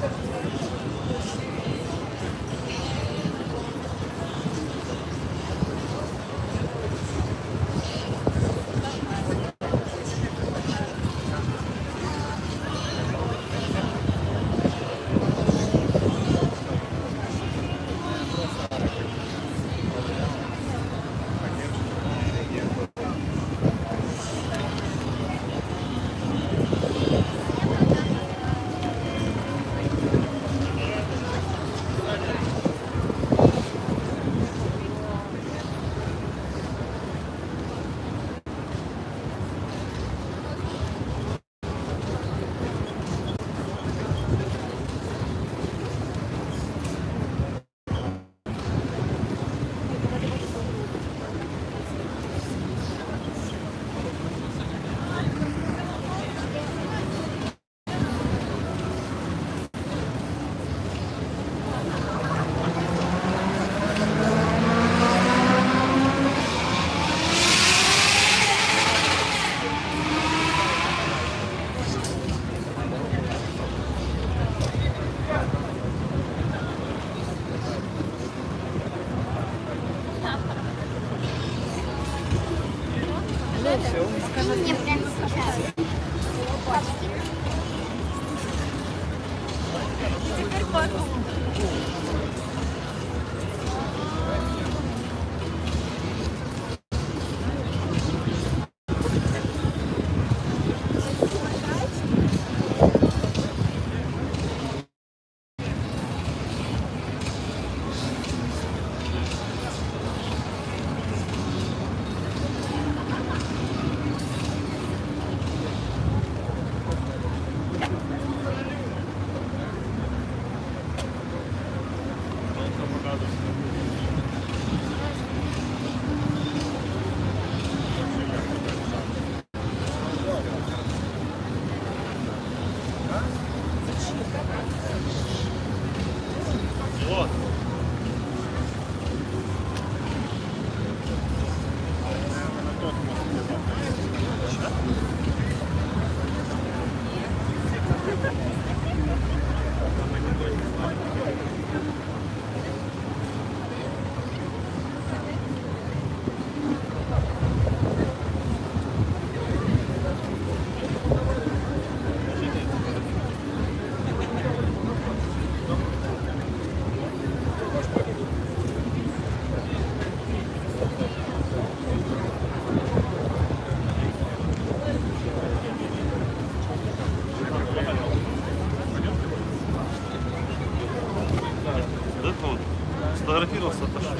Сфотографировался, отошел.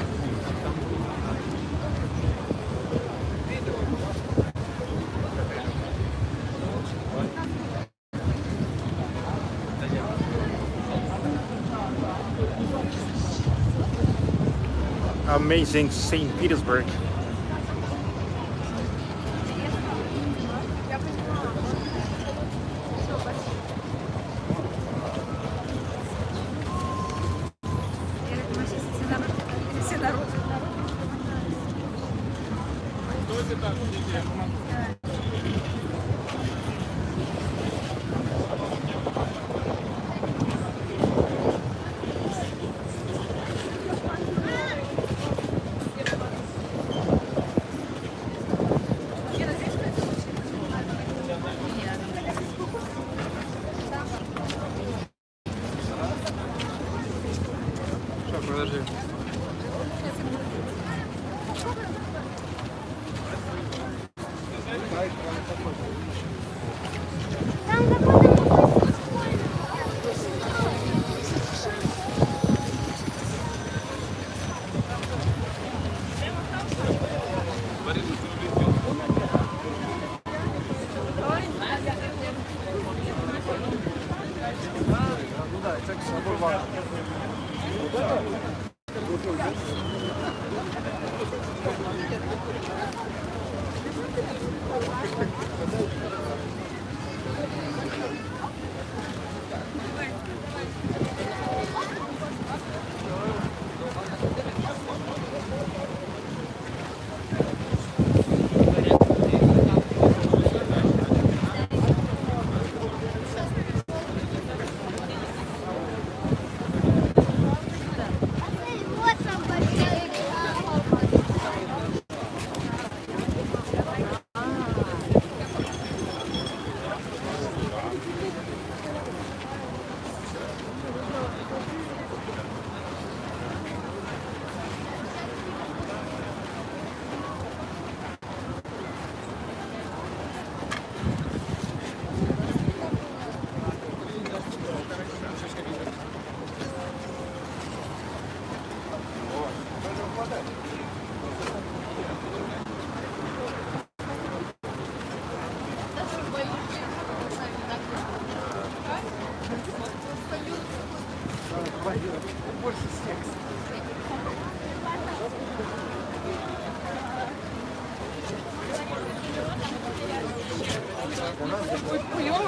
Amazing St. Petersburg. Подожди.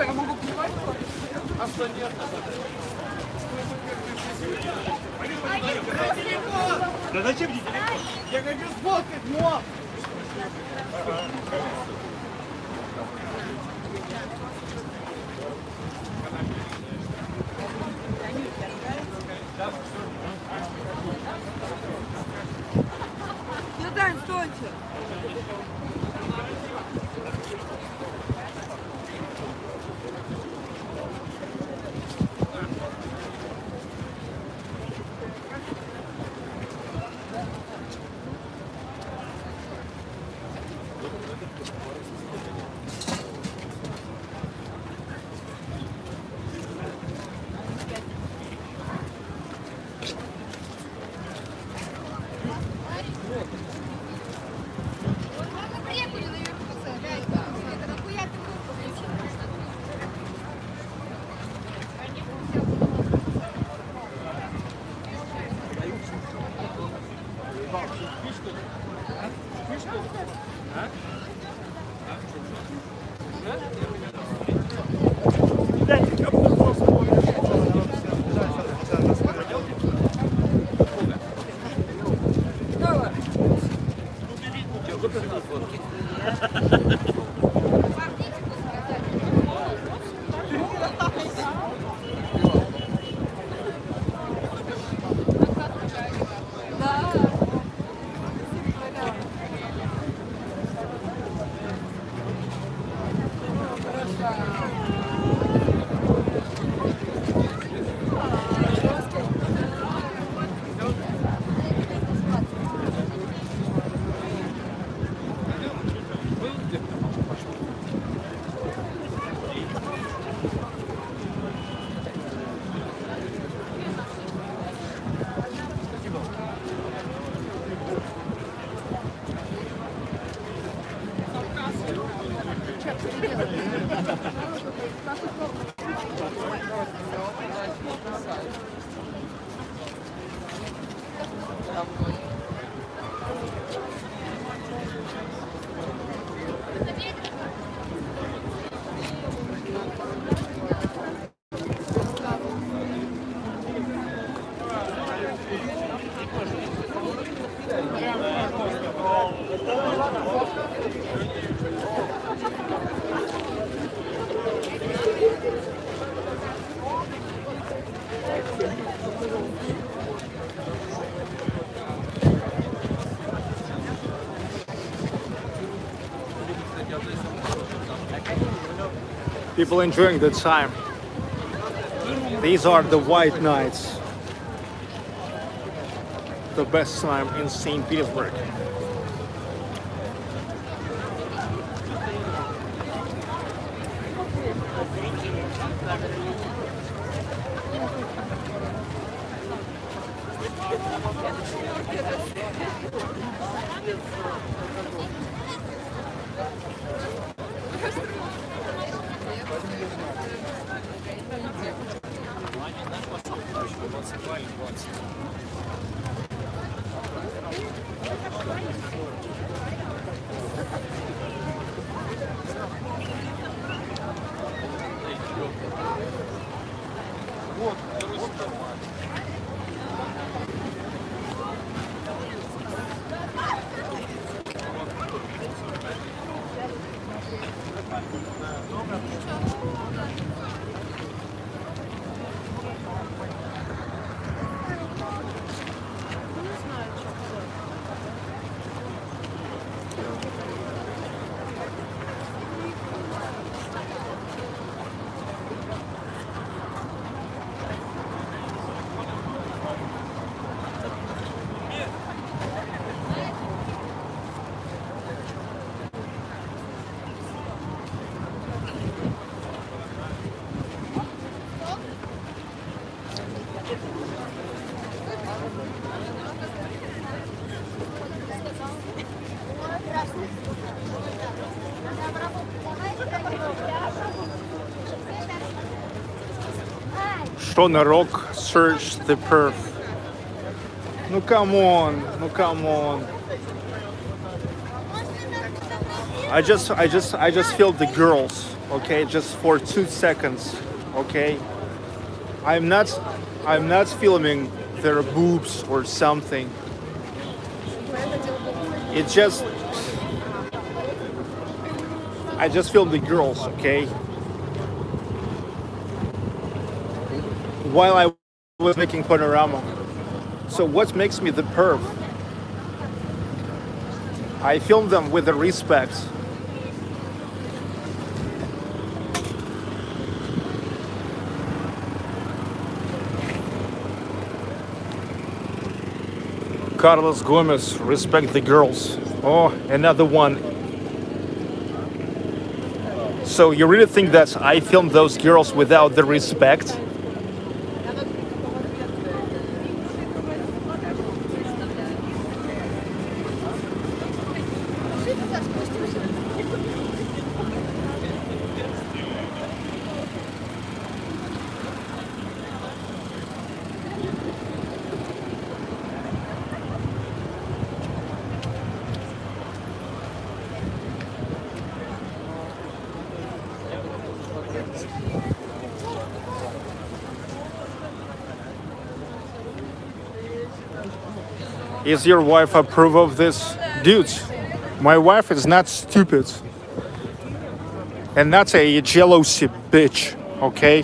Я могу плевать. Да зачем тебе телефон? Я хочу сфоткать, но... Ну, Дань, стойте. People enjoying the time. These are the white nights. The best time in St. Petersburg. Что на рок search the perf. Ну come on, ну come on. I just feel the girls, okay, just for 2 seconds, okay. I'm not filming their boobs or something. It just I just film the girls, okay. While I was making panorama. So what makes me the perv? I film them with the respect. Carlos Gomez, respect the girls. Oh, another one. So you really think that I filmed those girls without the respect? Is your wife approve of this? Dudes, my wife is not stupid. And not a jealousy bitch, okay?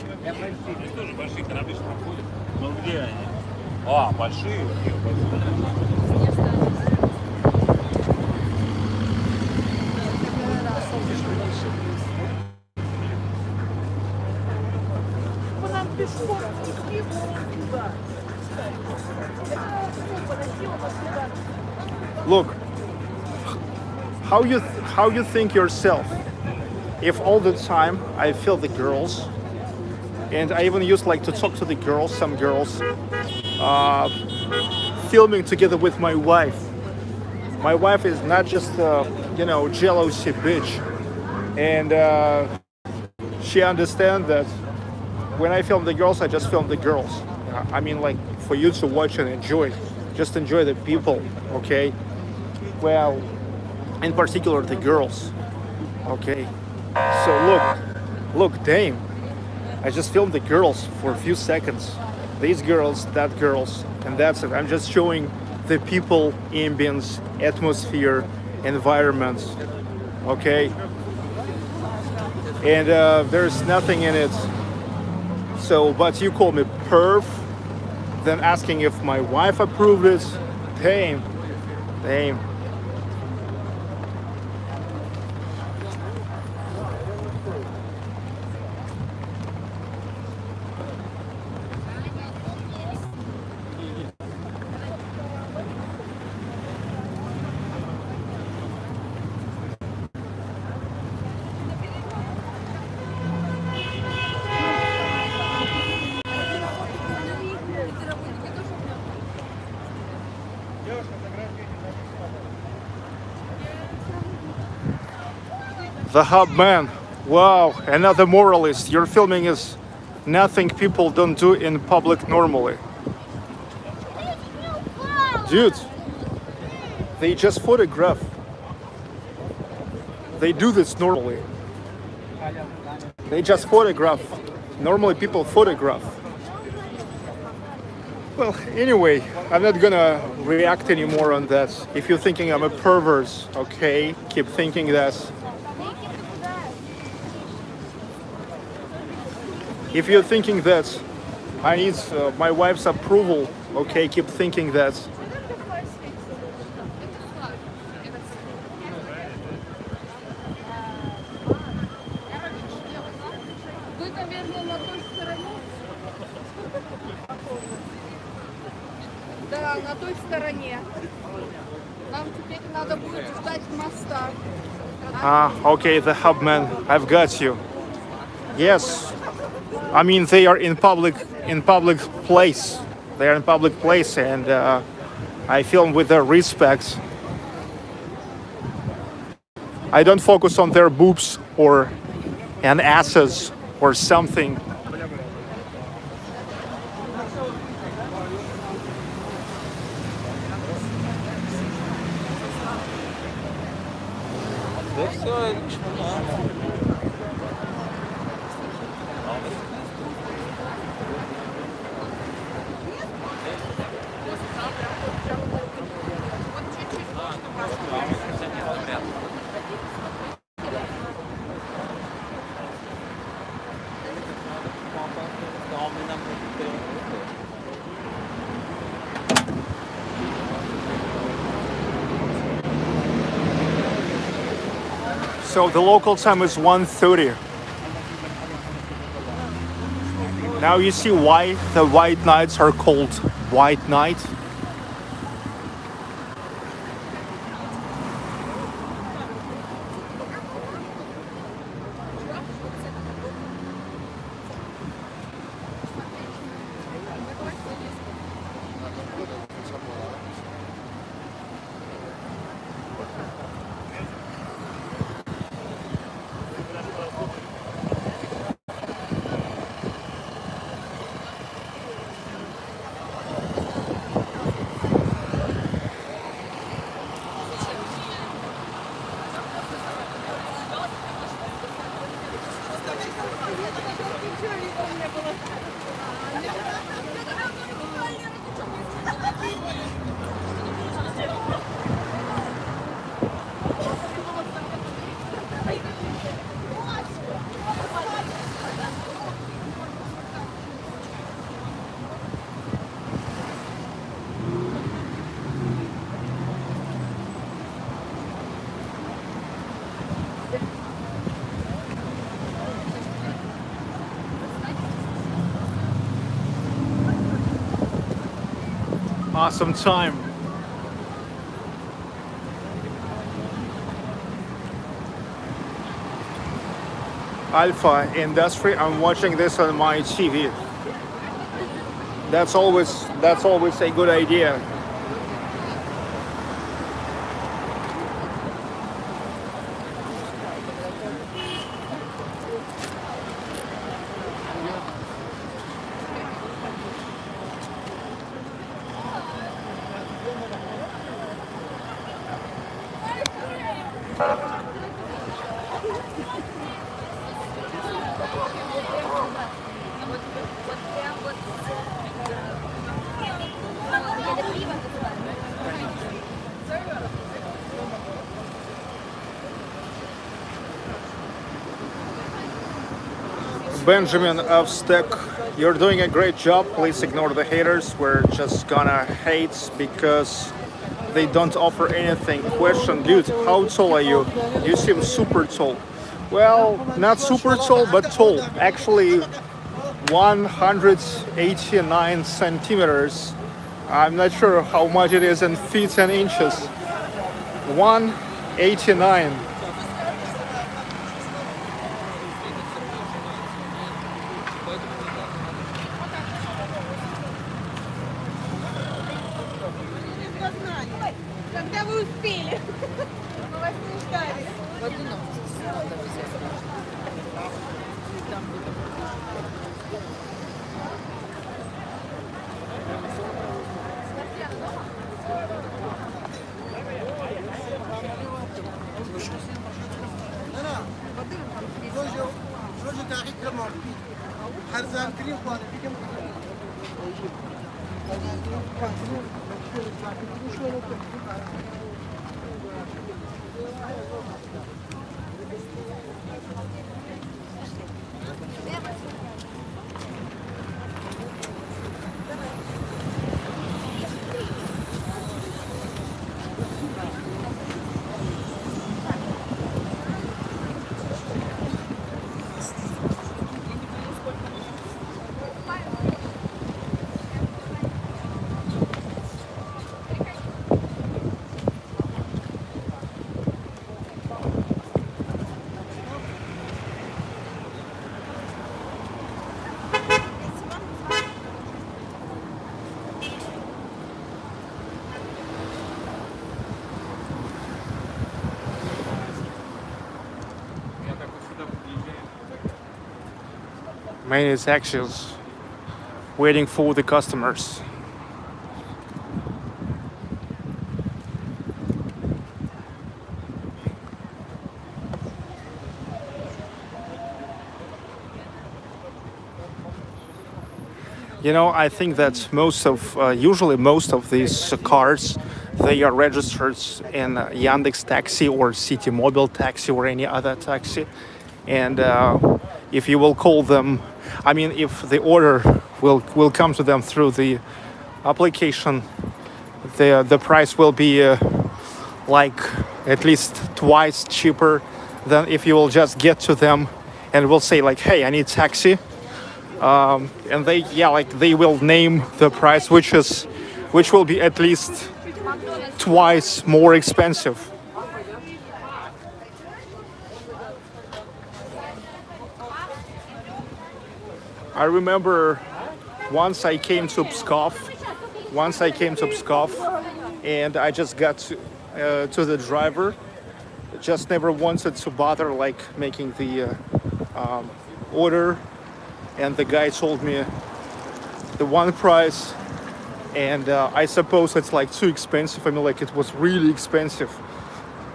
Look, how you think yourself? If all the time I feel the girls, and I even used like to talk to the girls, some girls, filming together with my wife. My wife is not just jealousy bitch, and she understands that when I film the girls, I just film the girls. I mean, like, for you to watch and enjoy, just enjoy the people, okay? Well, in particular the girls, okay? So look, damn, I just filmed the girls for a few seconds. These girls, that girls, and that's it. I'm just showing the people, ambience, atmosphere, environment, okay? And there's nothing in it. So, but you call me perv, then asking if my wife approved it. Damn. The hub man. Wow, another moralist. Your filming is nothing people don't do in public normally. Dude, they just photograph. They do this normally. They just photograph. Normally people photograph. Well, anyway, I'm not gonna react anymore on that. If you're thinking I'm a pervert, okay, keep thinking that. If you're thinking that I need my wife's approval, okay, keep thinking that. Вы, наверное, на той стороне? Да, на той стороне. Нам теперь надо будет ждать моста. Okay, the hub man, I've got you. Yes, I mean they are in public place. They are in public place, and I film with their respect. I don't focus on their boobs or an asses or something. So the local time is 1:30. Now you see why the white nights are called white night. Awesome time. Alpha Industry, I'm watching this on my TV. That's always a good idea. Benjamin of Stack, you're doing a great job. Please ignore the haters. We're just gonna hate because they don't offer anything. Question, dude, how tall are you? You seem super tall. Well, not super tall, but tall. Actually, 189 centimeters. I'm not sure how much it is in feet and inches. 189. Когда вы успели? Мы вас не ждали. Many taxis waiting for the customers. You know, I think that usually most of these cars, they are registered in Yandex Taxi or City Mobile Taxi or any other taxi. And if you will call them, I mean, if the order will come to them through the application, the price will be like at least twice cheaper than if you will just get to them and will say like, hey, I need taxi. And they will name the price, which will be at least twice more expensive. I remember once I came to Pskov, and I just got to the driver, just never wanted to bother like making the order. And the guy told me the one price, and I suppose it's like too expensive. I mean, like it was really expensive.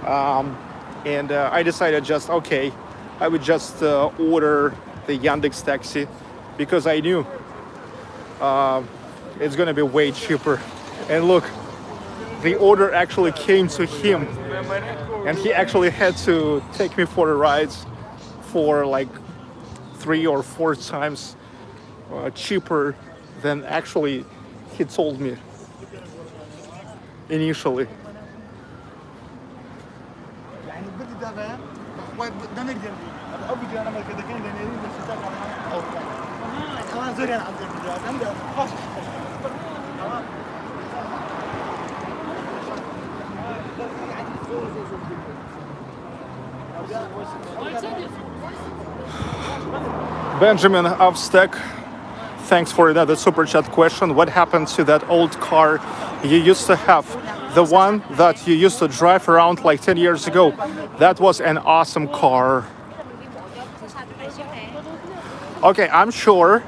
And I decided just, okay, I would just order the Yandex Taxi because I knew it's gonna be way cheaper. And look, the order actually came to him, and he actually had to take me for a ride for like 3 or 4 times cheaper than actually he told me initially. Benjamin Avstek, thanks for another super chat question. What happened to that old car you used to have? The one that you used to drive around like 10 years ago. That was an awesome car. Okay, I'm sure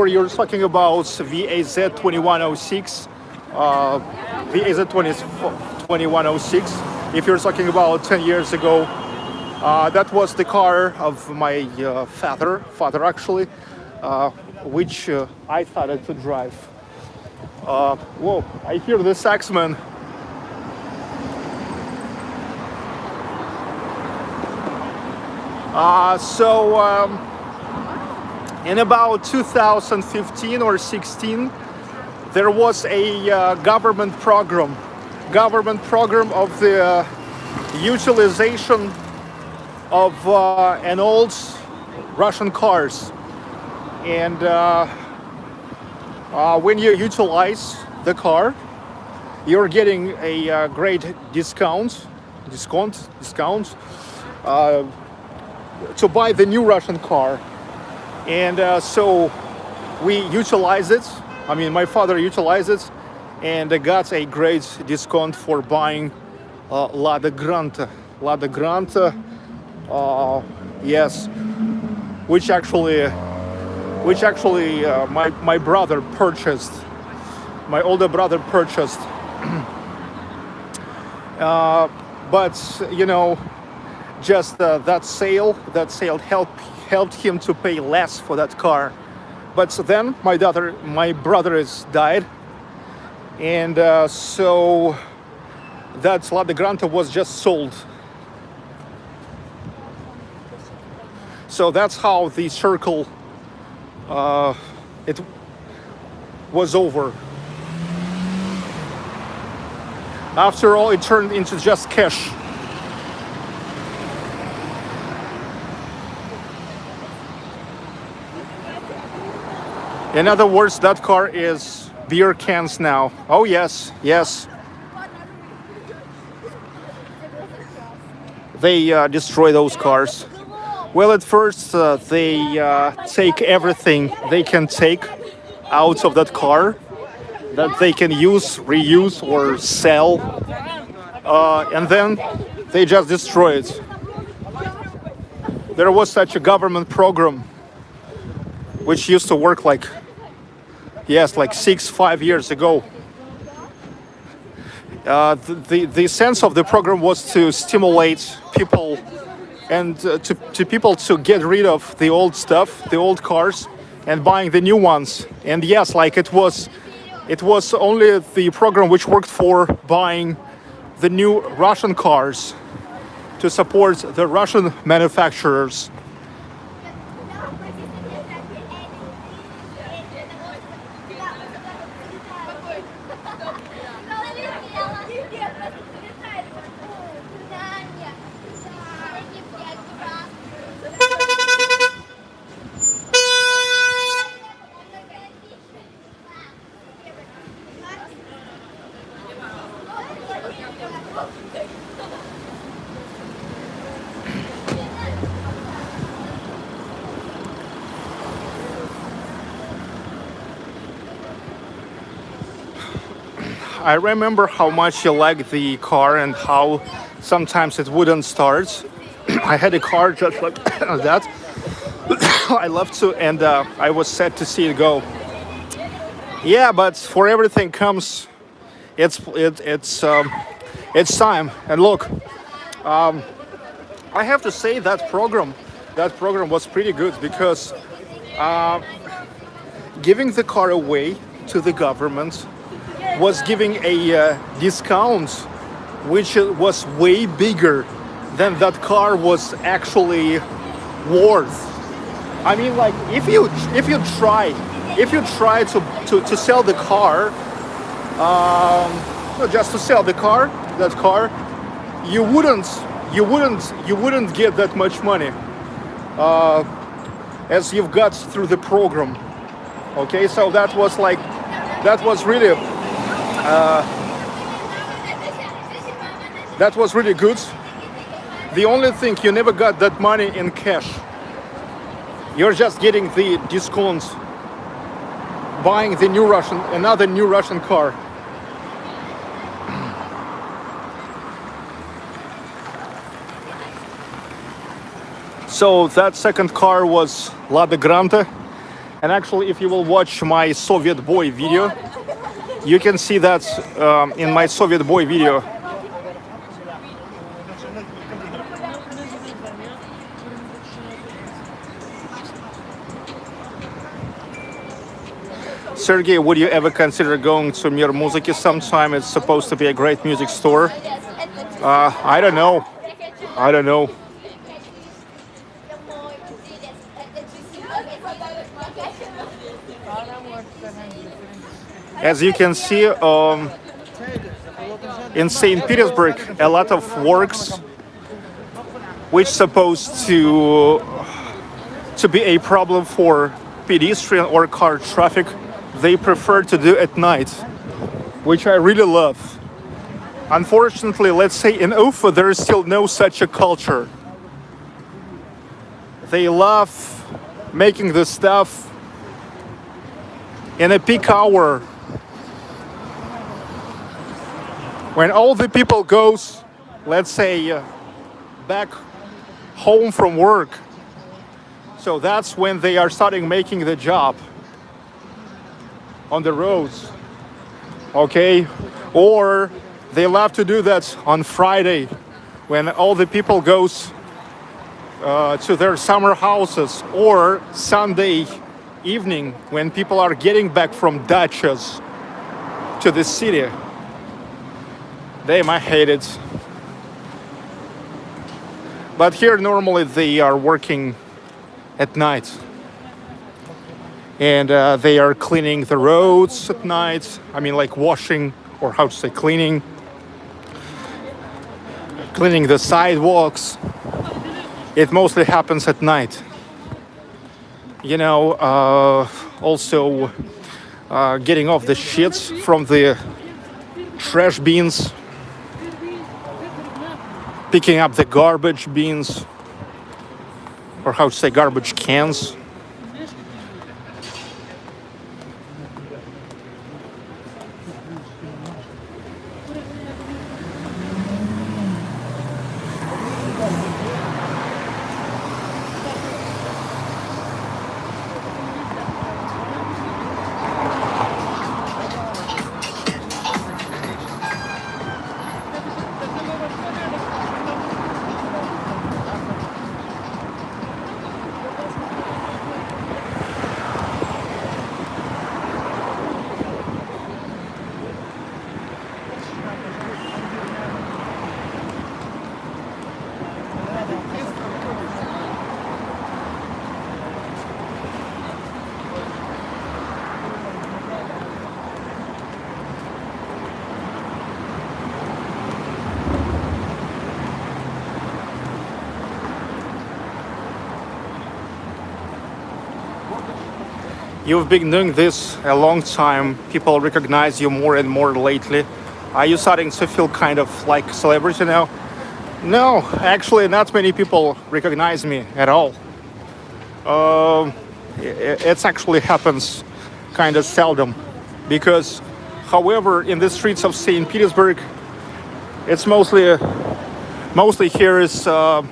you're talking about VAZ 2106. VAZ 2106. If you're talking about 10 years ago, that was the car of my father actually, which I started to drive. Whoa, I hear the saxman. In about 2015 or 16, there was a government program of the utilization of an old Russian cars, and when you utilize the car, you're getting a great discount to buy the new Russian car. And so we utilize it. I mean, my father utilized it and got a great discount for buying Lada Granta. Yes, which actually my brother purchased. My older brother purchased. But you know, just that sale helped him to pay less for that car. But then my brother is died, and so that La Granta was just sold. So that's how the circle it was over. After all, it turned into just cash. In other words, that car is beer cans now. Oh yes, yes. They destroy those cars. Well, at first they take everything they can take out of that car that they can use, reuse, or sell, and then they just destroy it. There was such a government program which used to work like 5 years ago. The sense of the program was to stimulate people and to people to get rid of the old stuff, the old cars, and buying the new ones. And yes, like it was only the program which worked for buying the new Russian cars to support the Russian manufacturers. I remember how much you liked the car and how sometimes it wouldn't start. I had a car just like that. I love to, and I was sad to see it go. Yeah, but for everything comes, it's time. And look, I have to say that program was pretty good because giving the car away to the government was giving a discount which was way bigger than that car was actually worth. I mean, like if you try to sell the car, just to sell that car, you wouldn't get that much money as you've got through the program. Okay, so that was really good. The only thing, you never got that money in cash. You're just getting the discount, buying the another new Russian car. So that second car was Lada Granta, and actually, if you will watch my Soviet Boy video, you can see that in my Soviet Boy video. Sergey, would you ever consider going to Mir Muziki sometime? It's supposed to be a great music store. I don't know. As you can see, in St. Petersburg, a lot of works which supposed to be a problem for pedestrian or car traffic, they prefer to do at night, which I really love. Unfortunately, let's say in Ufa, there is still no such a culture. They love making the stuff in a peak hour, when all the people goes, let's say, back home from work. So that's when they are starting making the job on the roads, okay? Or they love to do that on Friday when all the people goes to their summer houses, or Sunday evening when people are getting back from dachas to the city. They might hate it. But here normally they are working at night. And they are cleaning the roads at night. I mean, like washing, or how to say, cleaning the sidewalks. It mostly happens at night. You know, also getting off the shits from the trash bins, picking up the garbage bins, or how to say, garbage cans. You've been doing this a long time. People recognize you more and more lately. Are you starting to feel kind of like a celebrity now? No, actually, not many people recognize me at all. It actually happens kind of seldom, because, however, in the streets of St. Petersburg, it's mostly here is the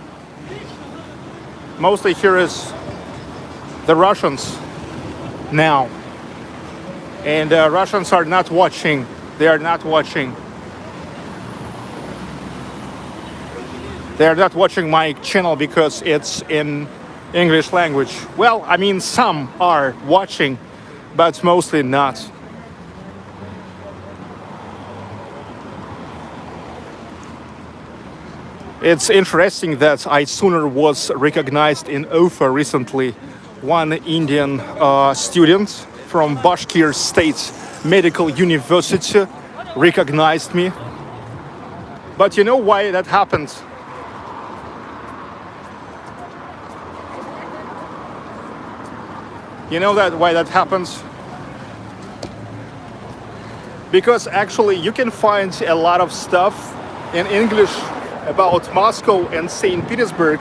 Russians now, and Russians are not watching. They are not watching. They are not watching my channel because it's in English language. Well, I mean, some are watching, but mostly not. It's interesting that I sooner was recognized in Ufa recently. One Indian student from Bashkir State Medical University recognized me. But you know why that happened? You know why that happens? Because actually you can find a lot of stuff in English about Moscow and St. Petersburg,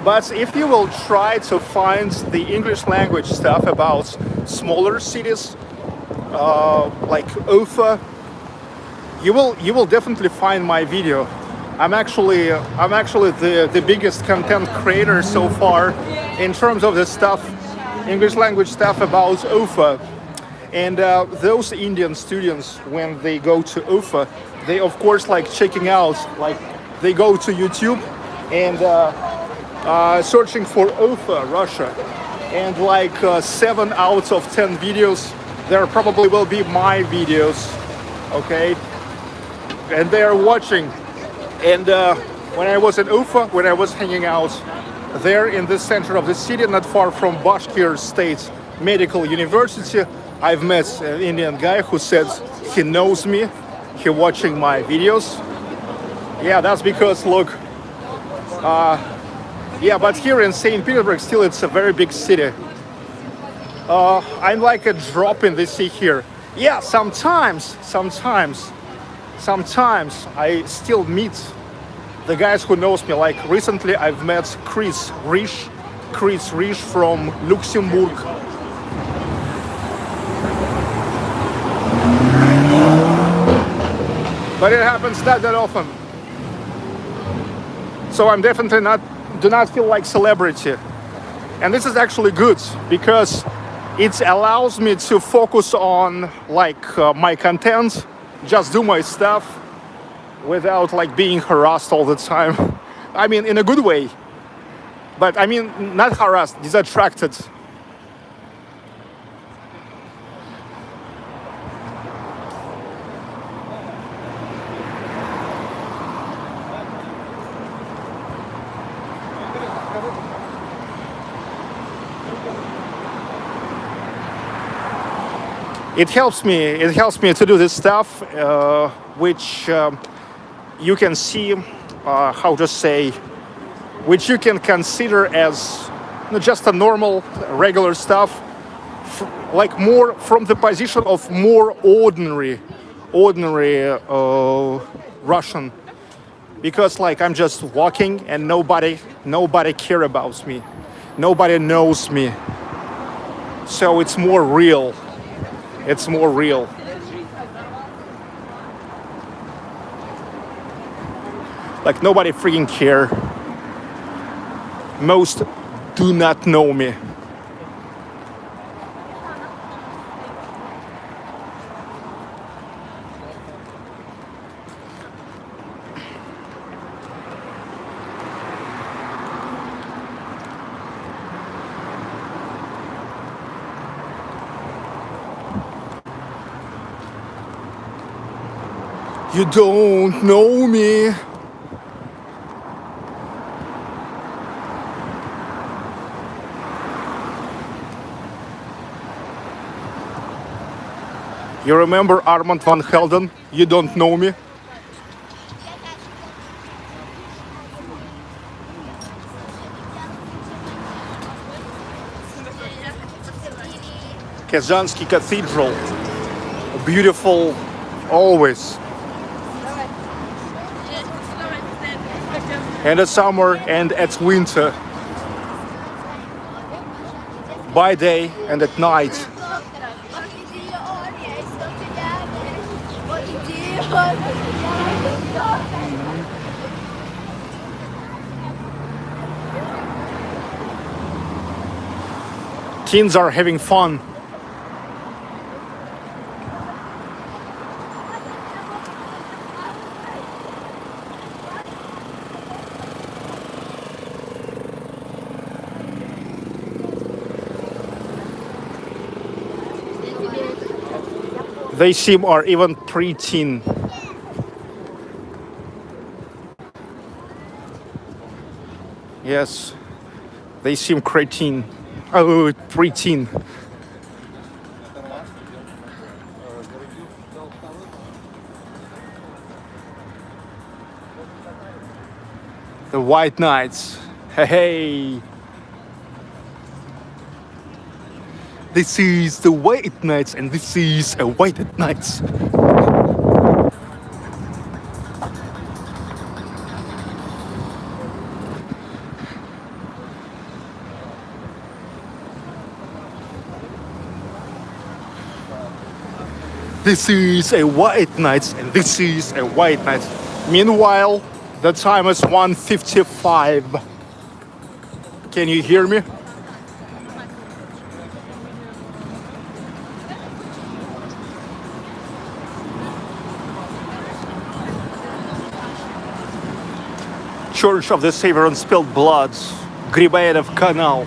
but if you will try to find the English language stuff about smaller cities like Ufa, you will definitely find my video. I'm actually the biggest content creator so far in terms of the stuff, English language stuff about Ufa. And those Indian students, when they go to Ufa, they of course like checking out, like they go to YouTube and searching for Ufa, Russia, and like 7 out of 10 videos there probably will be my videos, okay? And they are watching. And when I was in Ufa, when I was hanging out there in the center of the city, not far from Bashkir State Medical University, I've met an Indian guy who said he knows me, he watching my videos. Yeah, that's because, look, yeah, but here in St. Petersburg, still it's a very big city. I'm like a drop in the sea here. Yeah, sometimes I still meet the guys who knows me. Like recently I've met Chris Risch from Luxembourg. But it happens not that often. So I'm definitely do not feel like celebrity. And this is actually good because it allows me to focus on like my content, just do my stuff without like being harassed all the time. I mean, in a good way, but I mean, not harassed, distracted. It helps me to do this stuff, which you can see, how to say, which you can consider as just a normal, regular stuff, like more from the position of more ordinary Russian, because like I'm just walking and nobody care about me, nobody knows me, so it's more real. It's more real. Like nobody freaking care. Most do not know me. You don't know me. You remember Armand van Helden? You don't know me. Kazansky Cathedral. Beautiful, always. And at summer and at winter. By day and at night. Teens are having fun. They seem or even preteen. Yes, they seem cretin. Oh, preteen. The White Knights. Hey. This is the White Knights, and this is a White Knights. This is a White Knights, and this is a White Knights. Meanwhile, the time is 1:55. Can you hear me? Church of the Savior on Spilled Blood, Грибоедов Canal.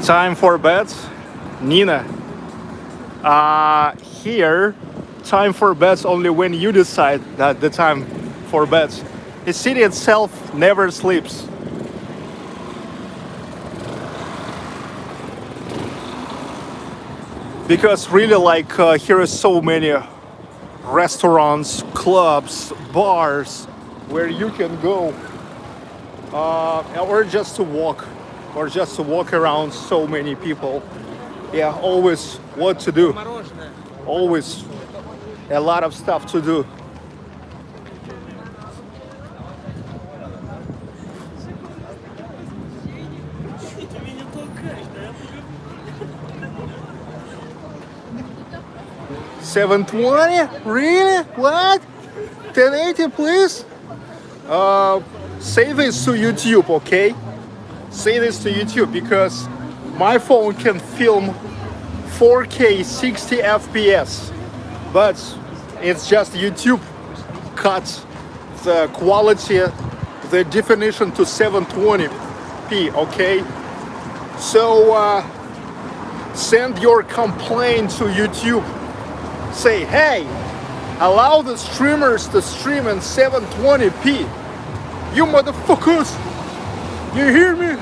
Time for bed, Nina. Here, time for bed only when you decide that the time for bed. The city itself never sleeps. Because really, like, here are so many restaurants, clubs, bars where you can go, or just to walk around. So many people. Yeah, always what to do. Always a lot of stuff to do. 720? Really? What? 1080, please? Say this to YouTube, okay? Say this to YouTube because my phone can film 4K 60 FPS, but it's just YouTube cuts the quality, the definition to 720p, okay? So send your complaint to YouTube. Say, hey, allow the streamers to stream in 720p. You motherfuckers! You hear me?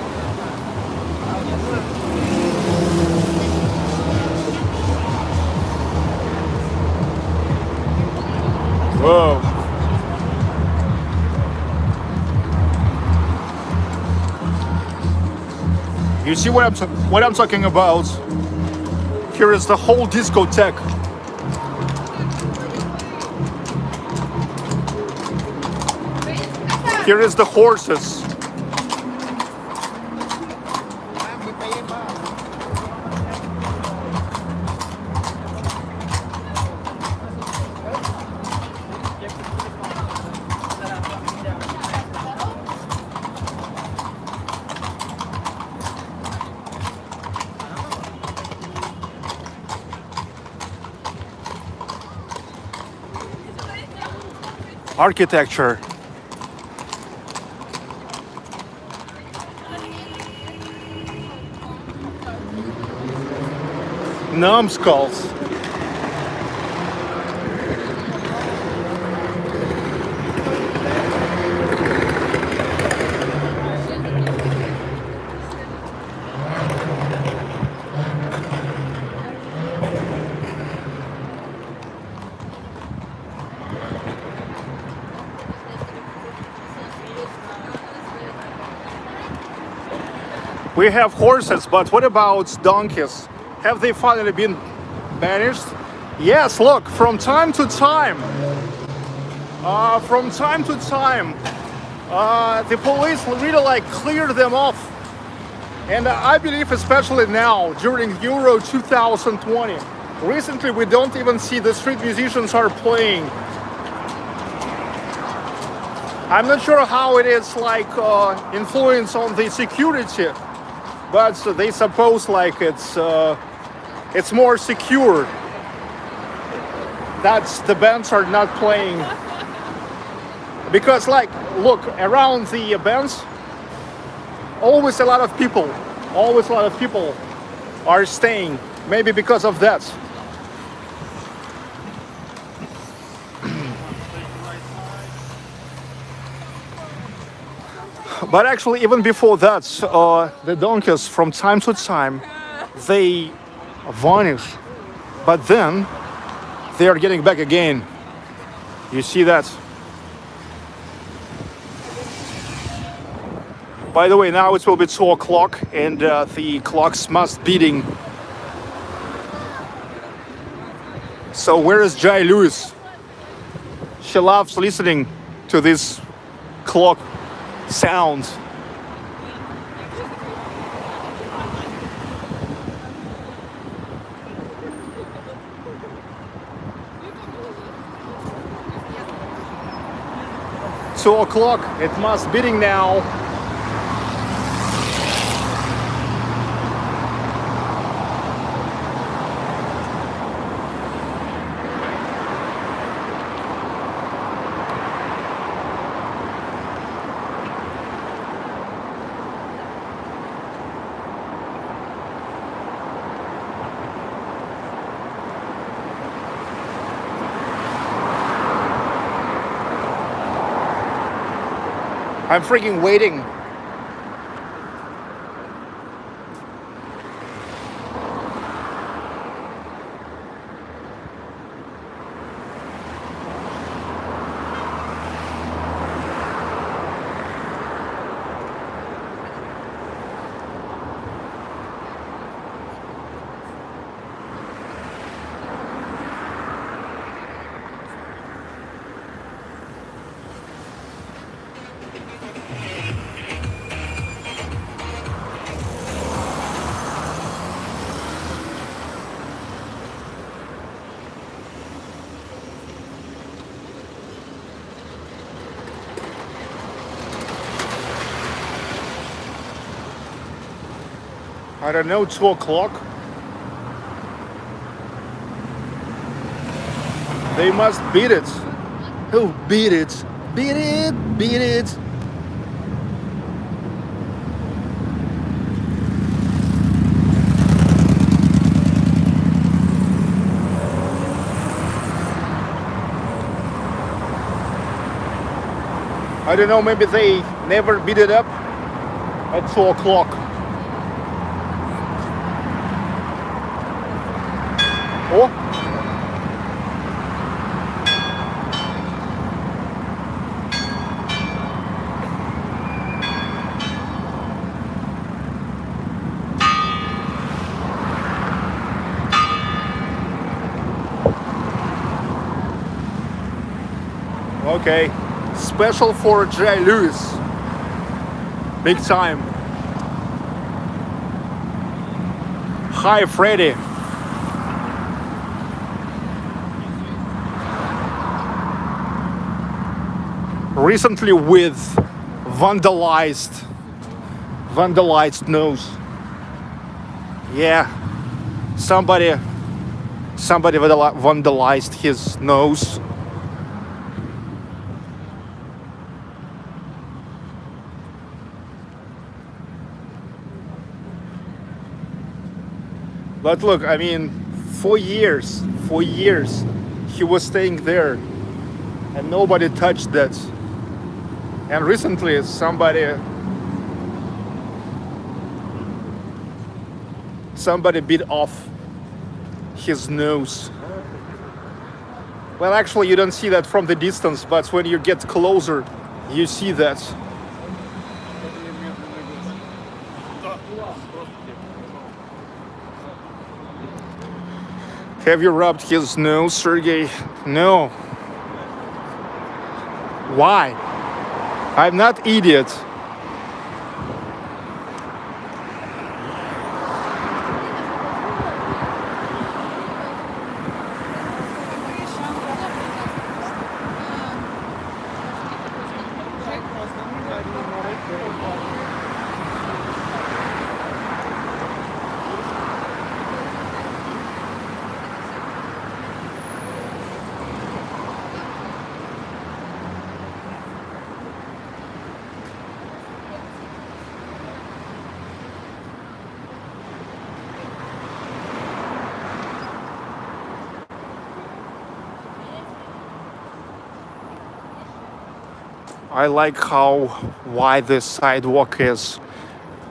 Whoa. You see what I'm talking about? Here is the whole discotheque. Here is the horses. Architecture. Numbskulls. We have horses, but what about donkeys? Have they finally been banished? Yes, look, from time to time, the police really like clear them off. And I believe especially now, during Euro 2020, recently we don't even see the street musicians are playing. I'm not sure how it is like influence on the security, but they suppose like it's more secure that the bands are not playing, because like look around the bands, always a lot of people are staying, maybe because of that. But actually, even before that, the donkeys from time to time, they vanish. But then, they are getting back again. You see that? By the way, now it will be 2 o'clock and the clocks must beating. So where is Jai Lewis? She loves listening to this clock sound. Two o'clock, it must beating now. I'm freaking waiting. I don't know, 2 o'clock. They must beat it. Oh, beat it. Beat it, beat it. I don't know, maybe they never beat it up at 2 o'clock. Oh. Okay, special for Jay Lewis. Big time. Hi, Freddy. Recently with vandalized nose. Yeah, somebody vandalized his nose. But look, I mean, for years, he was staying there and nobody touched that. And recently somebody bit off his nose. Well, actually, you don't see that from the distance, but when you get closer, you see that. Have you rubbed his nose, Sergey? No. Why? I'm not idiot. I like how wide this sidewalk is.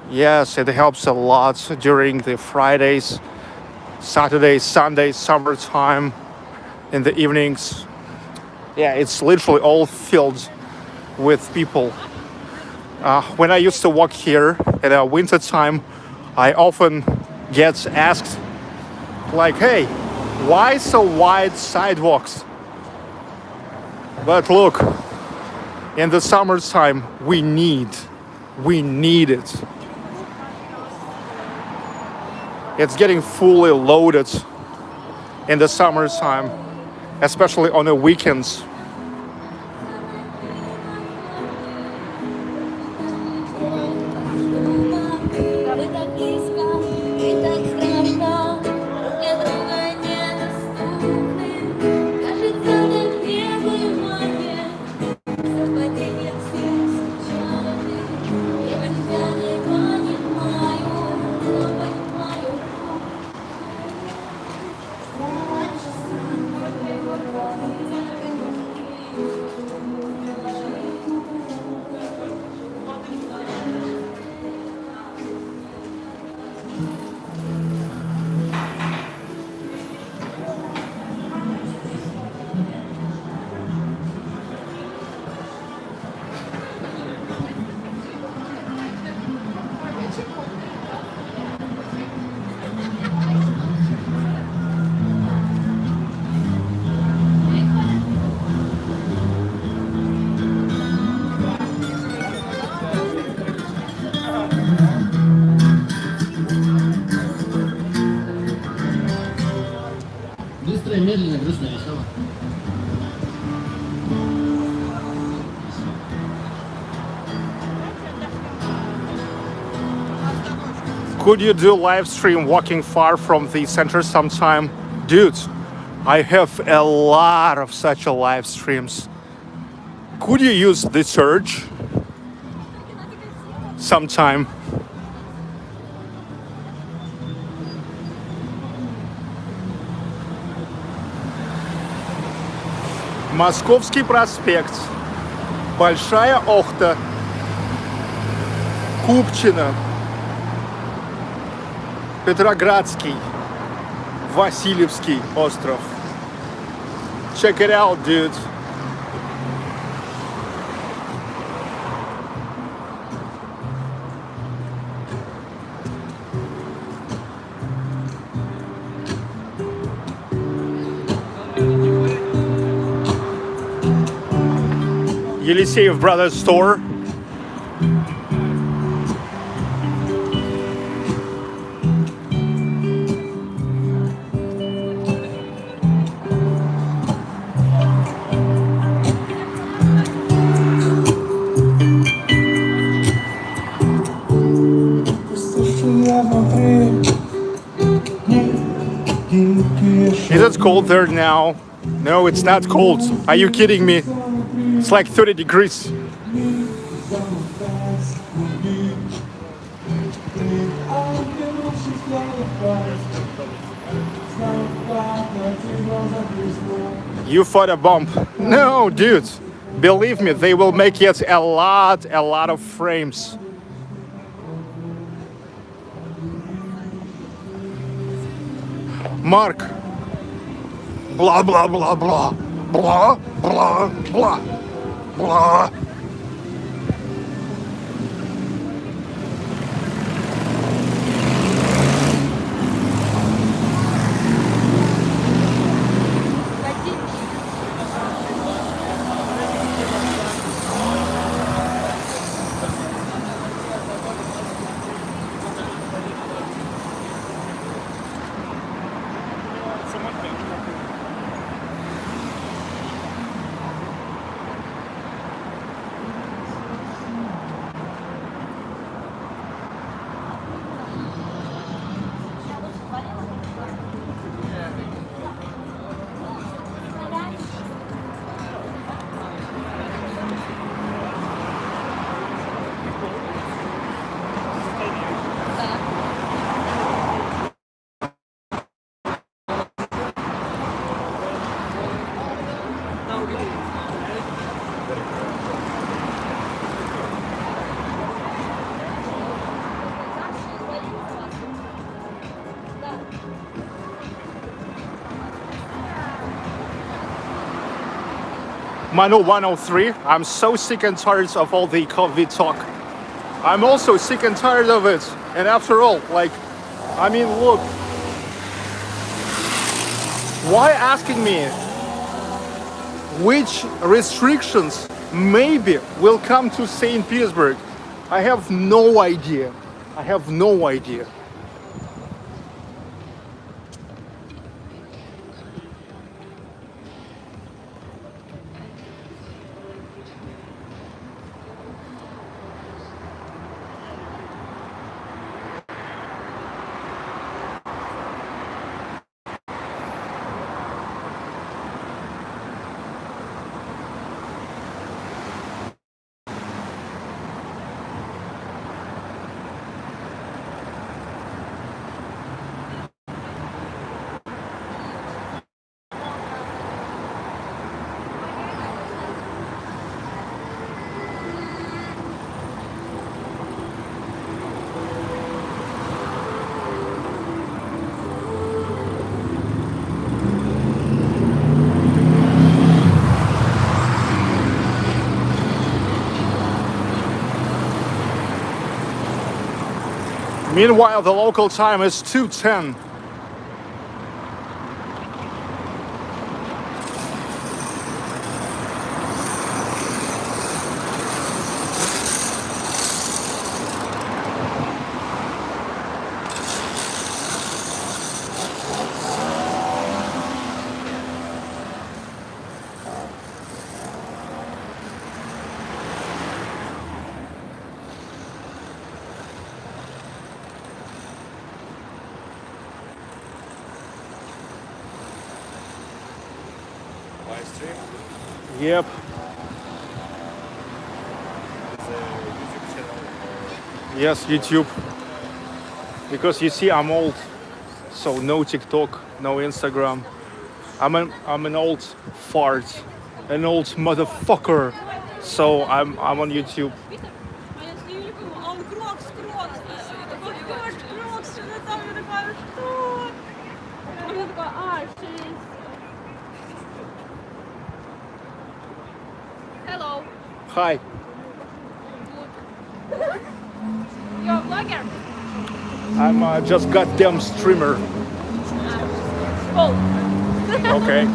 Yes, it helps a lot during the Fridays, Saturdays, Sundays, summertime, in the evenings. Yeah, it's literally all filled with people. When I used to walk here in the winter time, I often get asked, like, hey, why so wide sidewalks? But look, in the summertime, we need it. It's getting fully loaded in the summertime, especially on the weekends. Could you do live stream walking far from the center sometime? Dude, I have a lot of such a live streams. Could you use the search sometime? Московский проспект, Большая Охта, Купчино, Петроградский, Васильевский остров. Check it out, dude. Елисеев Brothers store. Is it cold there now? No, it's not cold. Are you kidding me? It's like 30 degrees. You fought a bomb. No, dude. Believe me, they will make yet a lot of frames. Mark. Blah, blah, blah, blah. Blah, blah, blah. Blah. Manu 103, I'm so sick and tired of all the COVID talk. I'm also sick and tired of it. And after all, like, I mean, look, why asking me which restrictions maybe will come to St. Petersburg? I have no idea. I have no idea. Meanwhile, the local time is 2:10. Yep. Yes, YouTube. Because you see, I'm old, so no TikTok, no Instagram. I'm an old fart, an old motherfucker. So I'm on YouTube. А я стою, говорю, а он Крокс, Крокс. Такой, Крокс, Крокс, что ты там? Я такая, что? А я такая, а, 6. Hello. Hi. You're a vlogger? I'm just goddamn streamer. Oh. Okay.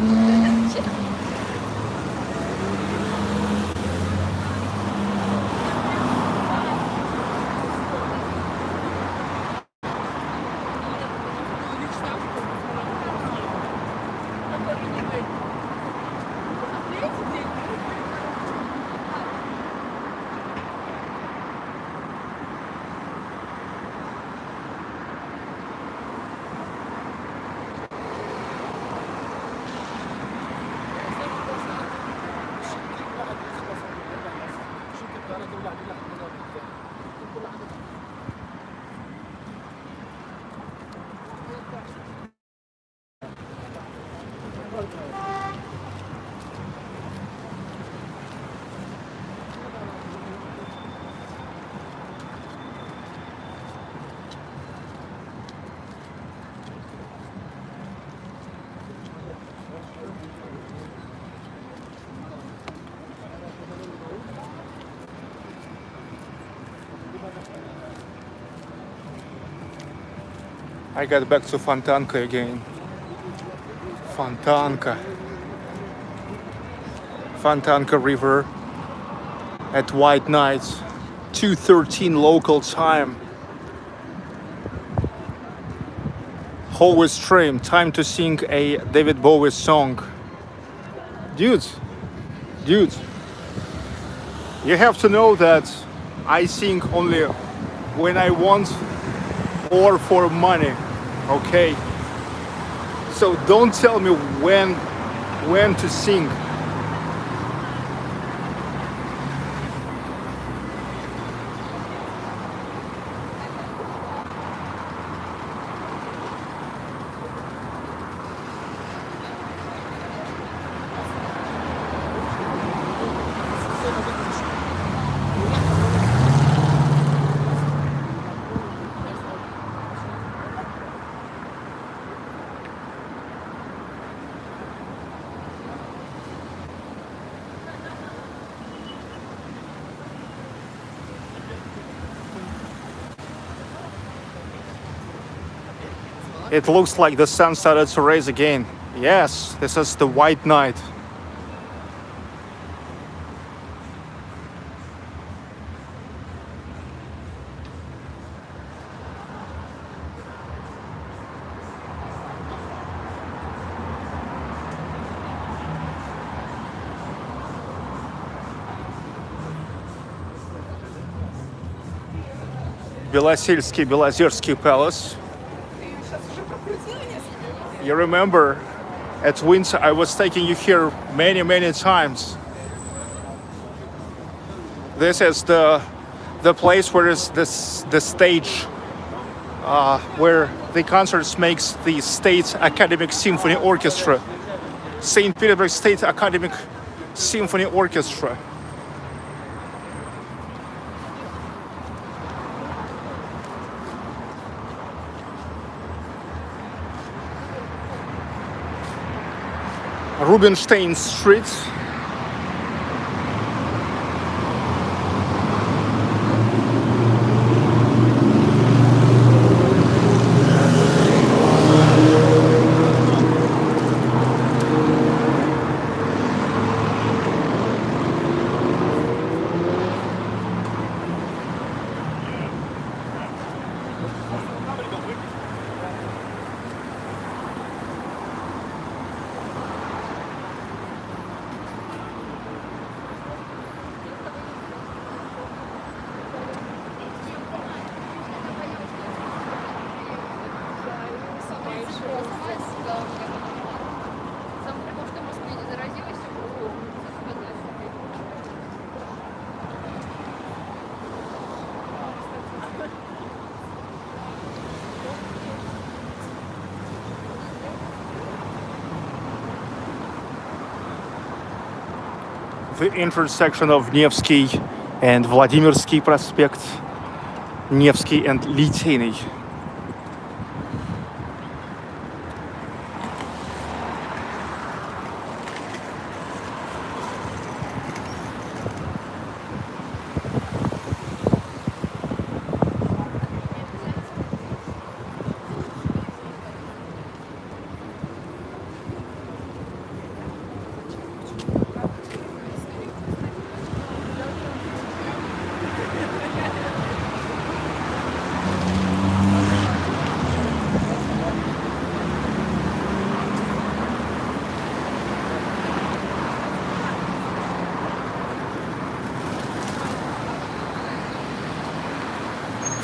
I got back to Fontanka again. Fontanka. Fontanka River at white night, 2:13 local time. Always stream, time to sing a David Bowie song. Dudes, you have to know that I sing only when I want or for money, okay? So don't tell me when to sing. It looks like the sun started to rise again. Yes, this is the white night. Белосельский, Белозерский Palace. You remember, at winter I was taking you here many times. This is the place where is this the stage where the concerts makes the State Academic Symphony Orchestra, St Petersburg State Academic Symphony Orchestra. Rubinstein Street. the intersection of Nevsky and Vladimirsky Prospect, Nevsky and Liteyny.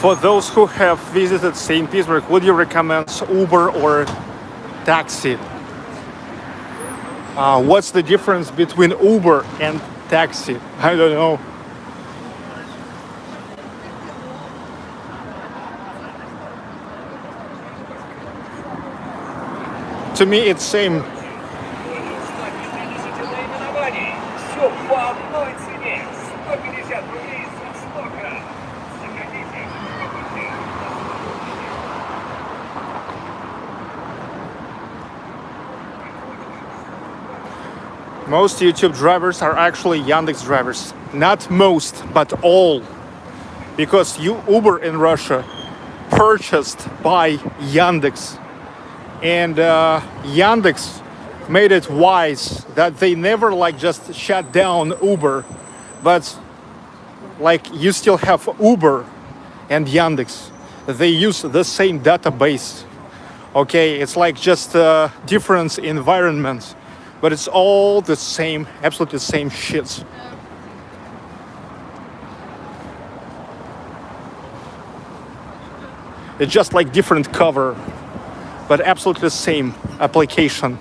For those who have visited St. Petersburg, would you recommend Uber or taxi? What's the difference between Uber and taxi? I don't know. To me, it's same. Все по одной цене. 150 рублей за 100 грамм. Заходите. Most YouTube drivers are actually Yandex drivers. Not most, but all. Because Uber in Russia purchased by Yandex. And Yandex made it wise that they never like just shut down Uber, but like you still have Uber and Yandex. They use the same database. Okay, it's like just different environments, but it's all the same, absolutely same shit. It's just like different cover, but absolutely same application.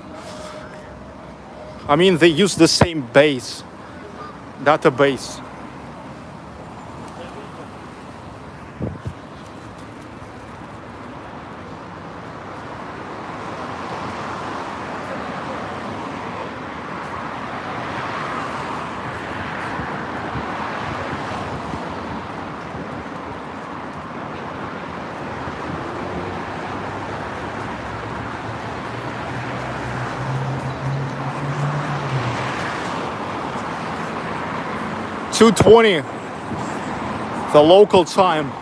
I mean, they use the same database. $2:20, the local time.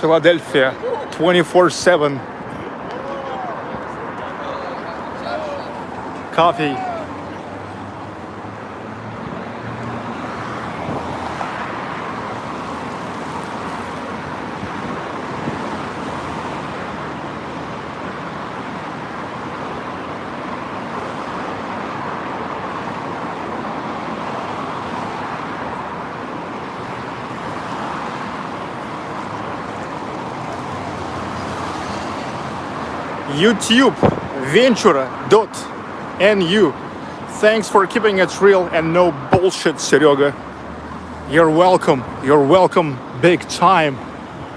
Philadelphia, 24/7. Coffee. YouTube, Ventura.nu. Thanks for keeping it real and no bullshit, Serega. You're welcome. You're welcome big time.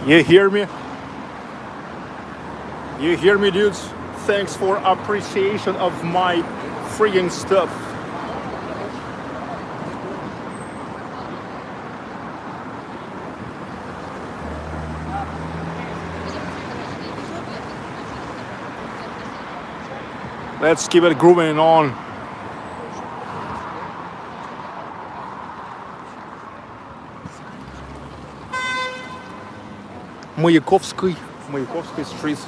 You hear me? You hear me, dudes? Thanks for appreciation of my freaking stuff. Let's keep it grooving on. Маяковский street.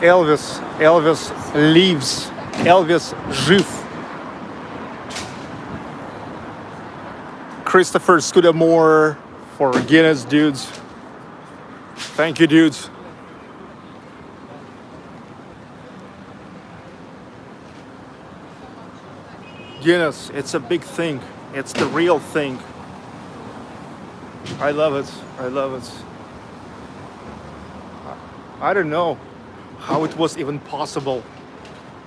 Elvis lives. Elvis жив. Christopher Scudamore for Guinness, dudes. Thank you, dudes. Guinness, it's a big thing. It's the real thing. I love it. I love it. I don't know how it was even possible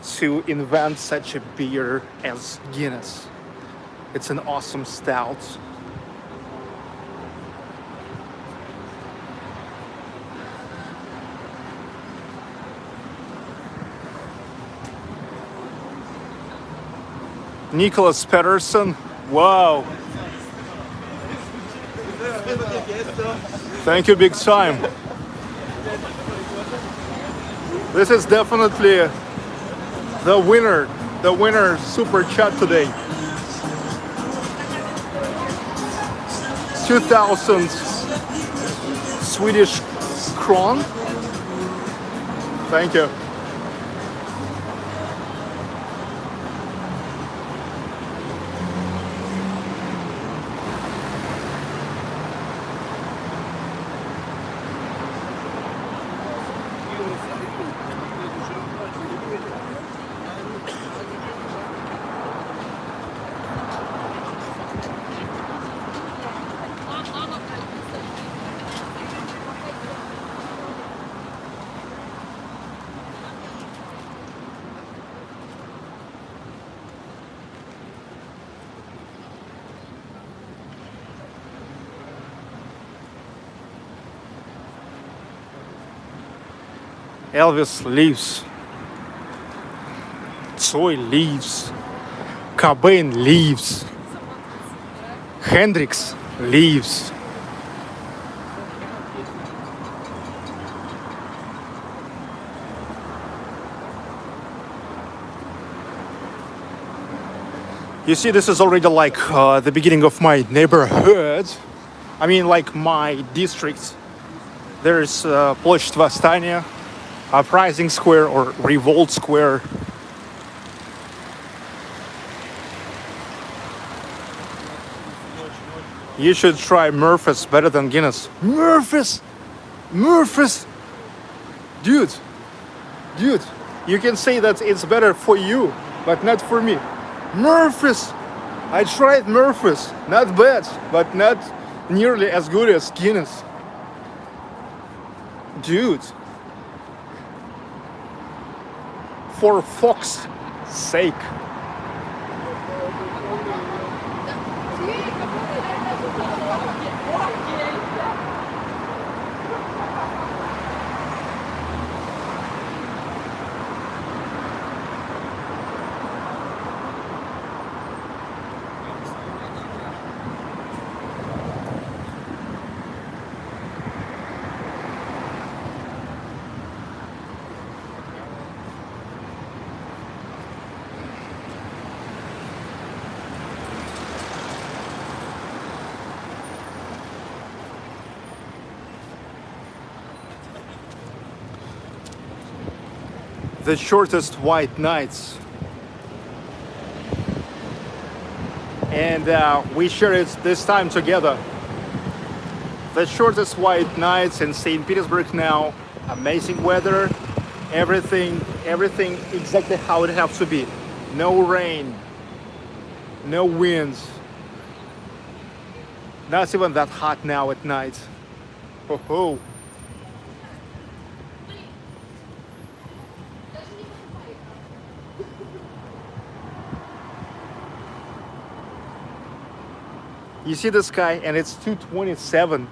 to invent such a beer as Guinness. It's an awesome stout. Nicholas Peterson, wow. Thank you big time. This is definitely the winner super chat today. 2000 Swedish kron. Thank you. Elvis leaves. Tsoi leaves. Cobain leaves. Hendrix leaves. You see, this is already like the beginning of my neighborhood. I mean, like my district. There's Площадь Восстания, Uprising Square or Revolt Square. You should try Murphy's, better than Guinness. Murphy's! Murphy's! Dude, you can say that it's better for you, but not for me. Murphy's! I tried Murphy's. Not bad, but not nearly as good as Guinness. Dude. For fuck's sake. the shortest white nights. And we share it this time together. The shortest white nights in St. Petersburg now. Amazing weather. Everything exactly how it has to be. No rain, no winds. Not even that hot now at night. Ho ho. You see the sky and it's 2:27.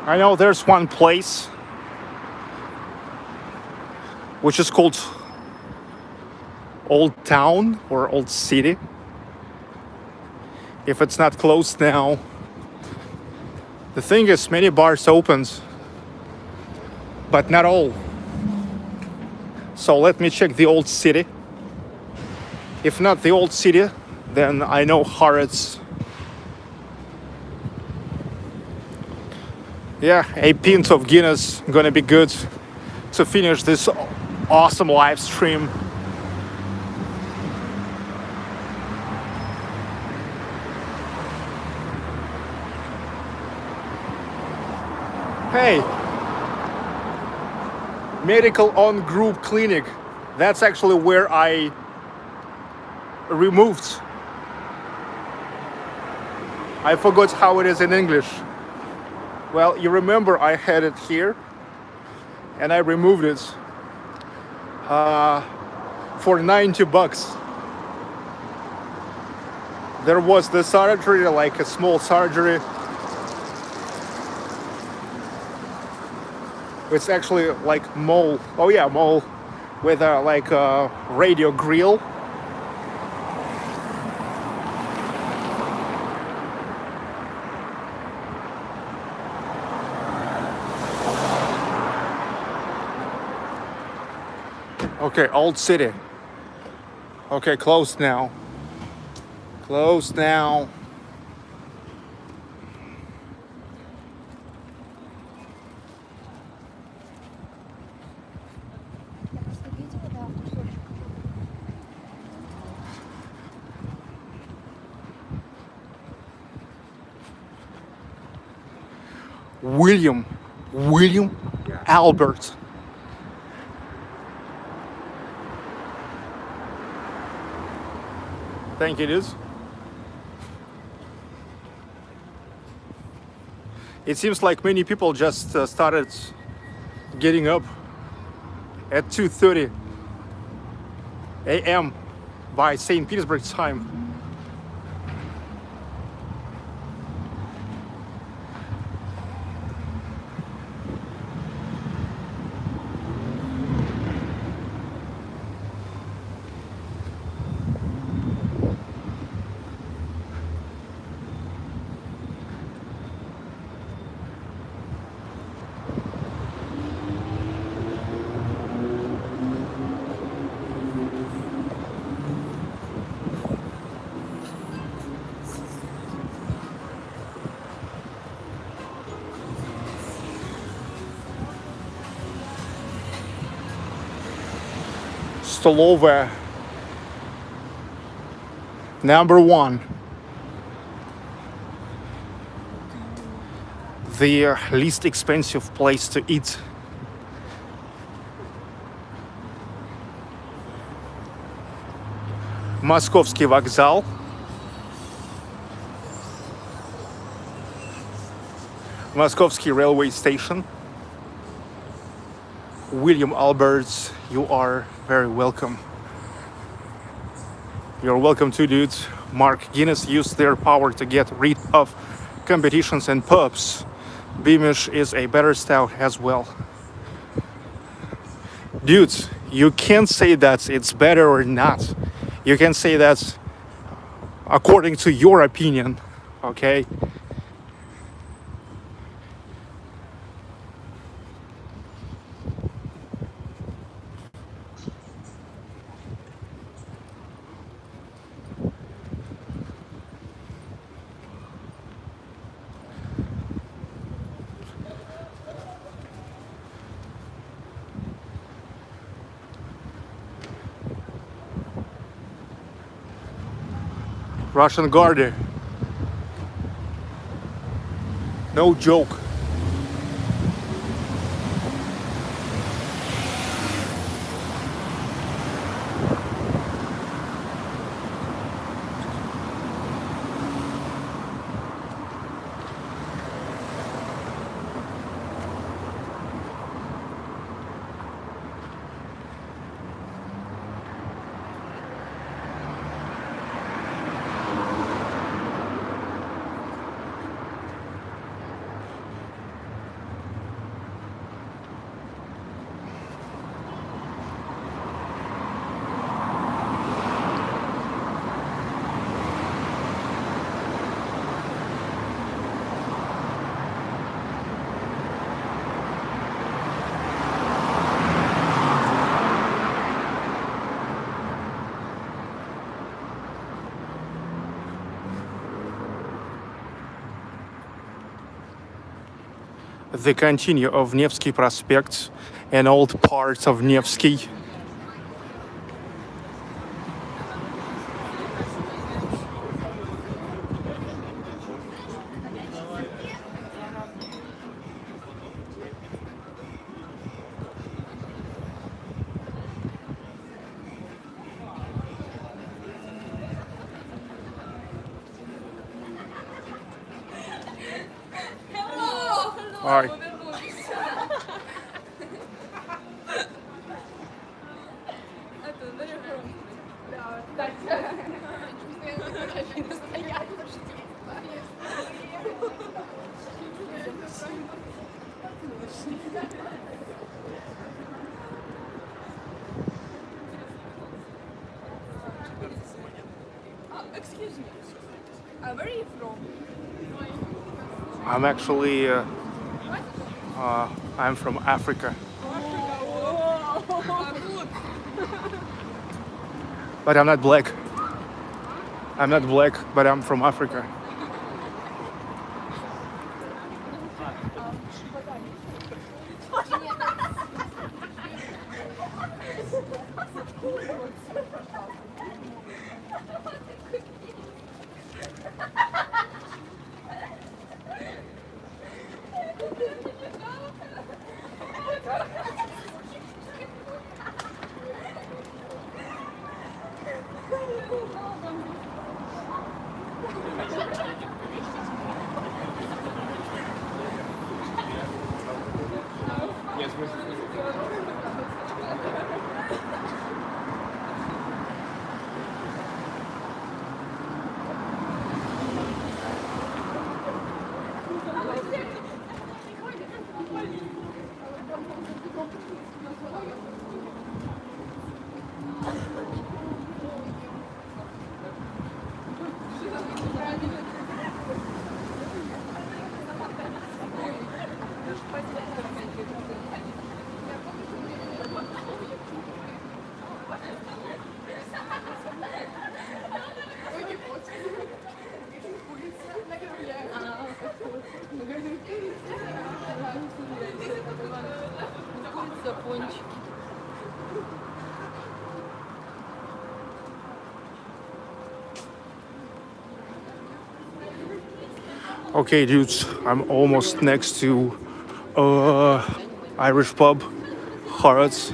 I know there's one place which is called Old Town or Old City. If it's not closed now. The thing is, many bars opens, but not all. So let me check the Old City. If not the Old City, then I know Harrods. Yeah, a pint of Guinness gonna be good to finish this awesome live stream. Hey, medical on group clinic. That's actually where I removed. I forgot how it is in English. Well, you remember I had it here and I removed it for $90. There was the surgery, like a small surgery. It's actually like mole. Oh yeah, mole with a like a radio grill. Okay, Old City. Okay, closed now. Closed now. William Albert. Thank you, dudes. It seems like many people just started getting up at 2:30 a.m. by St. Petersburg time. Stolova number 1. The least expensive place to eat. Московский вокзал. Moskovsky railway station. William Alberts, you are very welcome. You're welcome too, dudes. Mark Guinness used their power to get rid of competitions and pubs. Beamish is a better stout as well. Dudes, you can't say that it's better or not. You can say that according to your opinion, okay? Russian Guard. No joke. The continue of Nevsky Prospect, an old part of Nevsky. All right. Excuse me. Where are you from? I'm actually, I'm from Africa. But I'm not black. I'm not black, but I'm from Africa. Okay, dudes, I'm almost next to Irish pub, Harrods.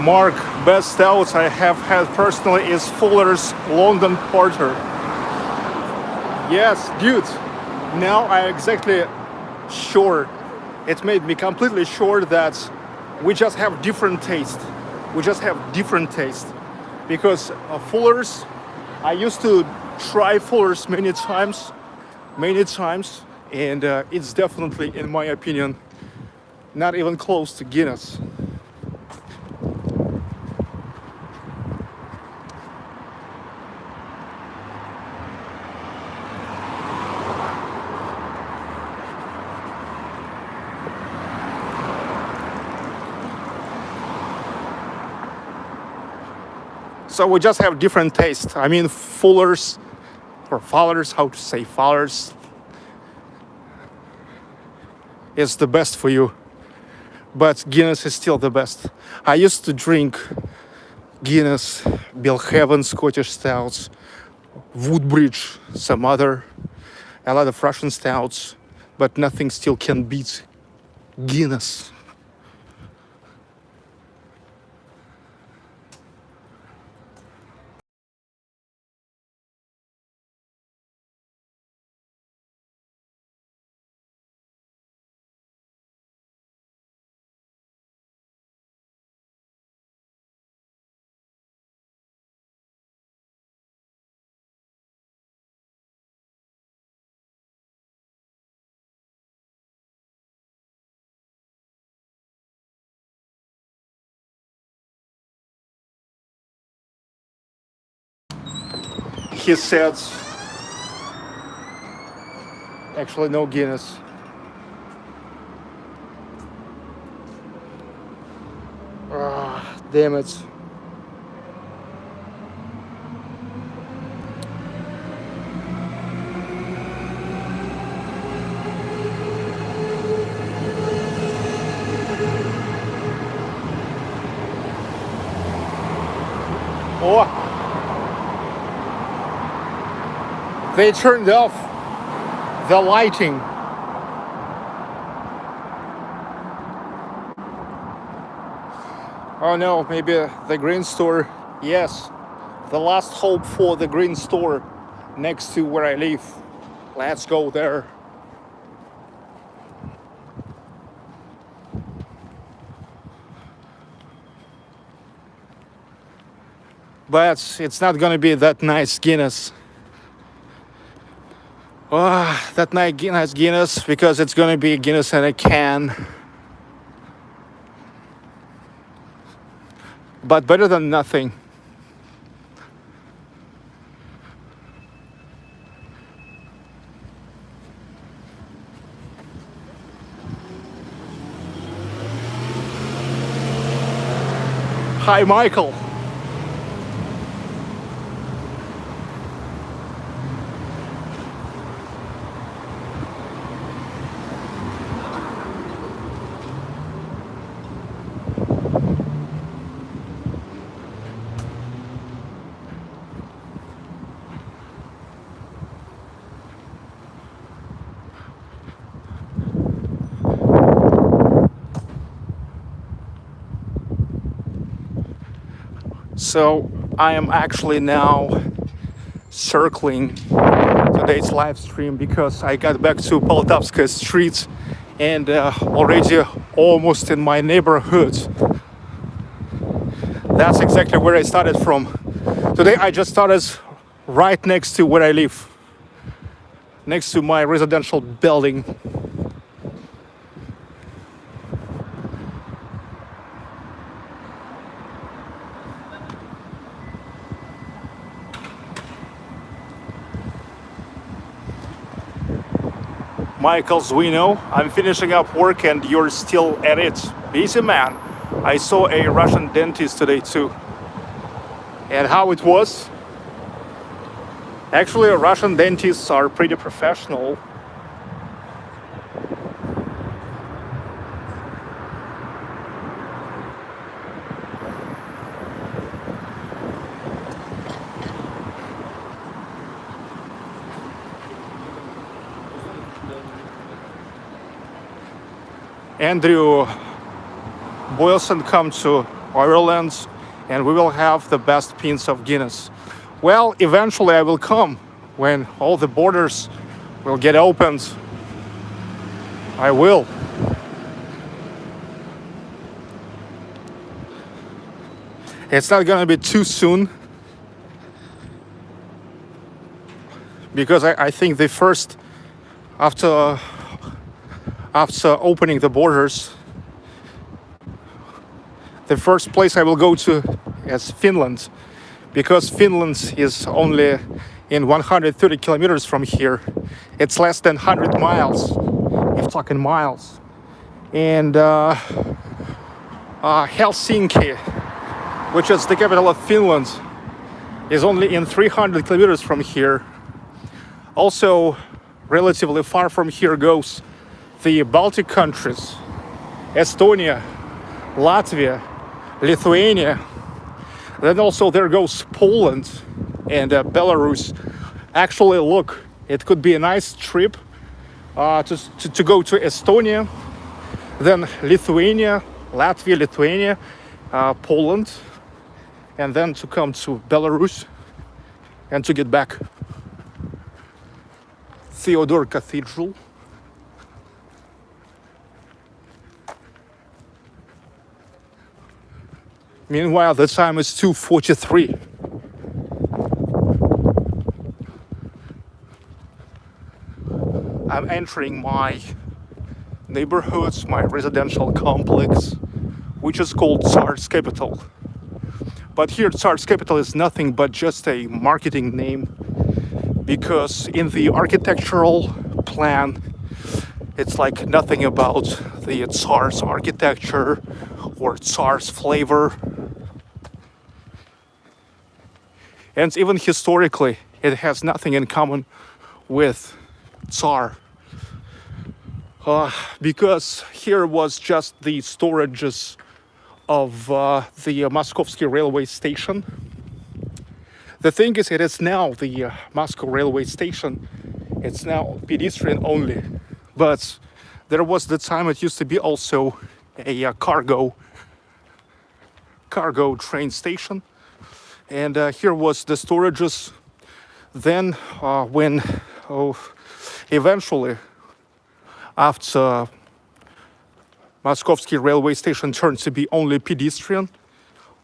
Mark, best stouts I have had personally is Fuller's London Porter. Yes, dude. Now I exactly sure. It made me completely sure that we just have different taste. We just have different taste. Because Fuller's, I used to try Fuller's many times, and it's definitely, in my opinion, not even close to Guinness. So we just have different taste. I mean, Fuller's, or Fuller's, how to say Fuller's, is the best for you. But Guinness is still the best. I used to drink Guinness, Belhaven Scottish stouts, Woodbridge, some other, a lot of Russian stouts, but nothing still can beat Guinness. He said, actually no Guinness. Ah, damn it. Oh, they turned off the lighting. Oh no, maybe the green store. Yes, the last hope for the green store next to where I live. Let's go there. But it's not gonna be that nice Guinness. Oh, that nice Guinness, because it's gonna be Guinness in a can. But better than nothing. Hi, Michael. So I am actually now circling today's live stream because I got back to Poltavskaya street and already almost in my neighborhood. That's exactly where I started from. Today I just started right next to where I live, next to my residential building. Michael Zwino, I'm finishing up work and you're still at it. Busy man. I saw a Russian dentist today too. And how it was? Actually, Russian dentists are pretty professional. Andrew Boylston come to Ireland, and we will have the best pints of Guinness. Well, eventually I will come when all the borders will get opened. I will. It's not gonna be too soon, because I think the first, after opening the borders, the first place I will go to is Finland, because Finland is only in 130 kilometers from here. It's less than 100 miles, if talking miles. And Helsinki, which is the capital of Finland, is only in 300 kilometers from here. Also, relatively far from here goes the Baltic countries, Estonia, Latvia, Lithuania. Then also there goes Poland and Belarus. Actually, look, it could be a nice trip to go to Estonia, then Lithuania, Latvia, Lithuania, Poland, and then to come to Belarus and to get back. Theodore Cathedral. Meanwhile, the time is 2:43. I'm entering my neighborhoods, my residential complex, which is called Tsar's Capital. But here, Tsar's Capital is nothing but just a marketing name, because in the architectural plan, it's like nothing about the Tsar's architecture or Tsar's flavor. And even historically, it has nothing in common with Tsar. Because here was just the storages of the Moskovsky railway station. The thing is, it is now the Moscow railway station. It's now pedestrian only. But there was the time it used to be also a cargo train station. And here was the storages. Then when eventually, after Moskovsky railway station turned to be only pedestrian,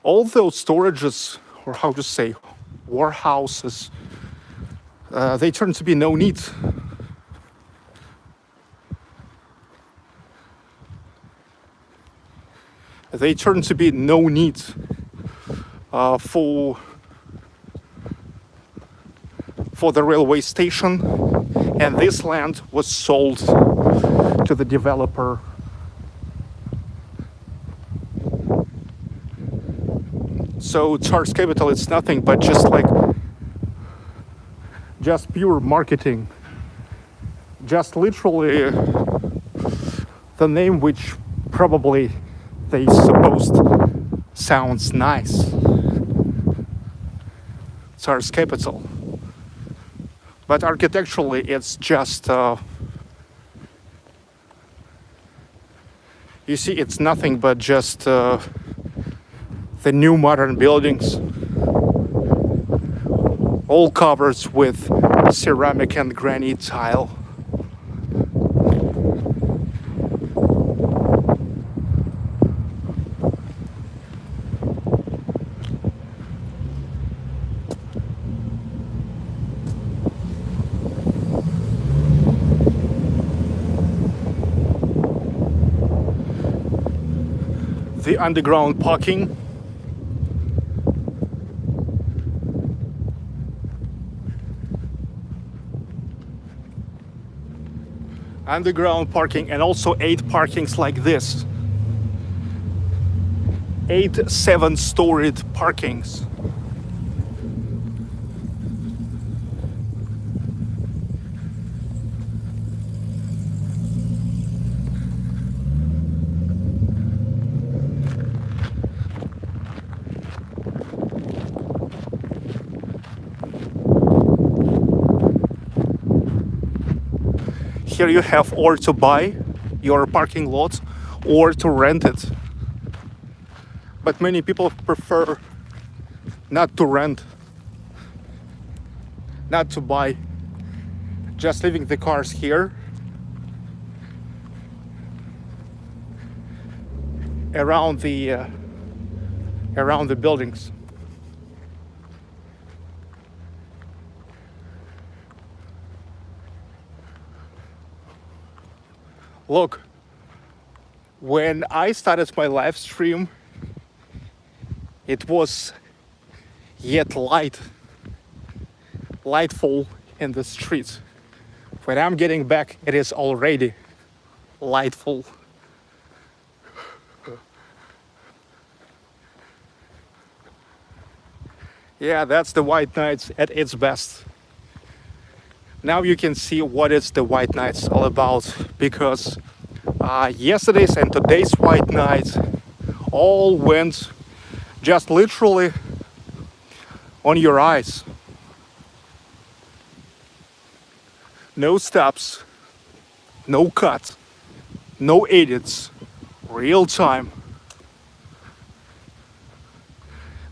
all those storages, or how to say, warehouses, they turned to be no need. They turned to be no need for the railway station, and this land was sold to the developer. So Tsar's Capital, it's nothing but just pure marketing, just literally the name which probably they supposed sounds nice. Tsar's Capital. But architecturally, it's just, you see, it's nothing but just the new modern buildings, all covered with ceramic and granite tile. The underground parking. Underground parking, and also 8 parkings like this. 8 7-storied parkings. Here you have or to buy your parking lot or to rent it. but many people prefer not to rent, not to buy, just leaving the cars here around the buildings. Look, when I started my live stream, it was yet lightful in the streets. When I'm getting back, it is already lightful. Yeah, that's the White Nights at its best. Now you can see what is the White Nights all about, because yesterday's and today's White Nights all went just literally on your eyes. No stops, no cuts, no edits, real time.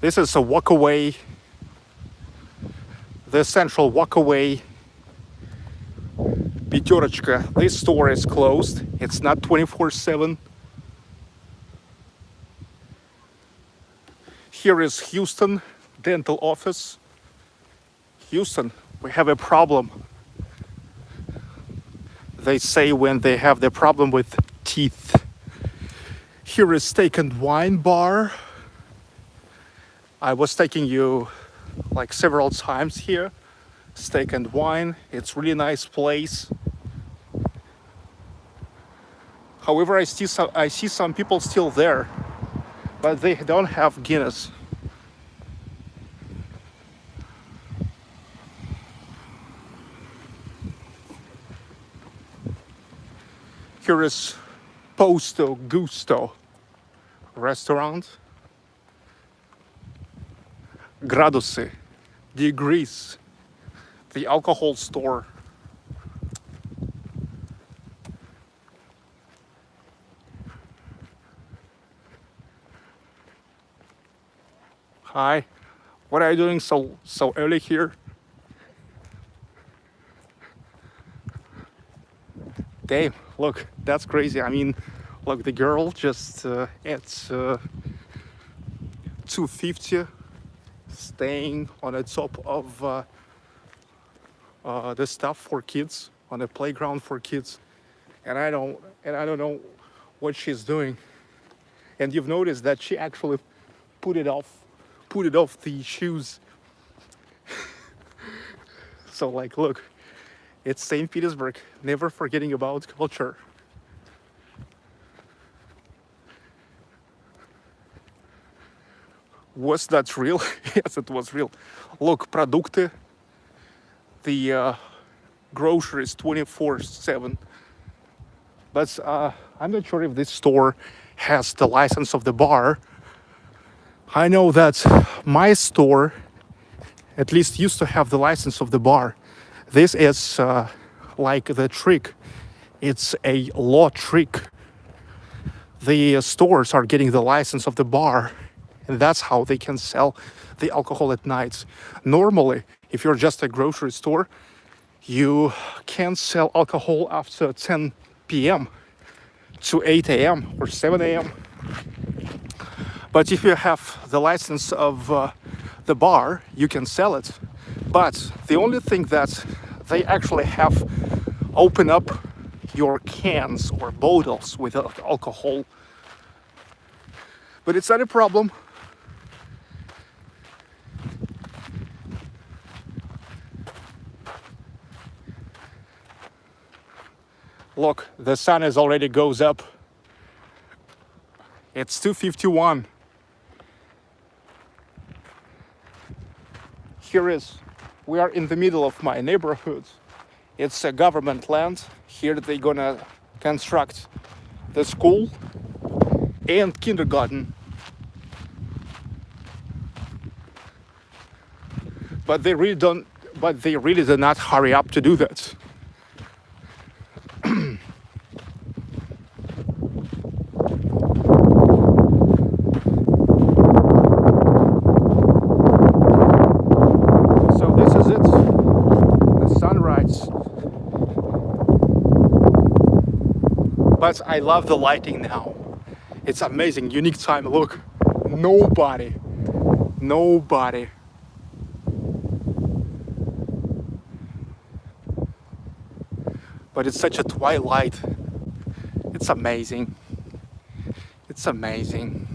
This is a walkaway, the central walkaway. Пятерочка. This store is closed. It's not 24/7. Here is Houston dental office. Houston, we have a problem. They say when they have the problem with teeth. Here is Steak and Wine Bar. I was taking you like several times here. Steak and Wine, it's really nice place. However, I see some people still there, but they don't have Guinness. Here is Posto Gusto restaurant. Градусы, degrees, the alcohol store. Hi, what are you doing so early here? Damn, look, that's crazy. I mean, look, the girl just at 250 staying on the top of the stuff for kids, on the playground for kids, and I don't know what she's doing. And you've noticed that she actually put it off the shoes. So like, look, it's St. Petersburg, never forgetting about culture. Was that real? Yes, it was real. Look, продукты. The grocery is 24/7. But I'm not sure if this store has the license of the bar. I know that my store at least used to have the license of the bar. This is like the trick. It's a law trick. The stores are getting the license of the bar, and that's how they can sell the alcohol at nights. Normally, if you're just a grocery store, you can't sell alcohol after 10 p.m. to 8 a.m. or 7 a.m. But if you have the license of the bar, you can sell it. But the only thing that they actually have open up your cans or bottles with alcohol. But it's not a problem. Look, the sun is already goes up. It's 2:51. We are in the middle of my neighborhood. It's a government land. Here they're gonna construct the school and kindergarten. But they really do not hurry up to do that. But I love the lighting now. It's amazing, unique time. Look, nobody. But it's such a twilight. It's amazing. It's amazing.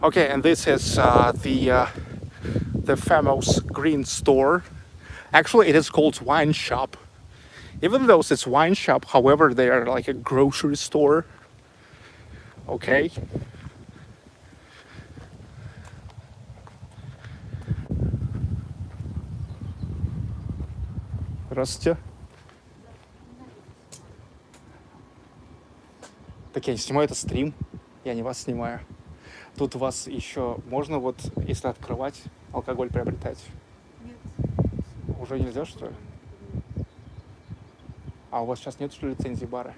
Okay, and this is the famous green store. Actually, it is called wine shop. Even though it's wine shop, however, they are like a grocery store. Okay. Здравствуйте. Так я не снимаю, это стрим. Я не вас снимаю. Тут у вас еще можно вот, если открывать, алкоголь приобретать? Нет. Уже нельзя, что ли? А у вас сейчас нет, что ли, лицензии бара?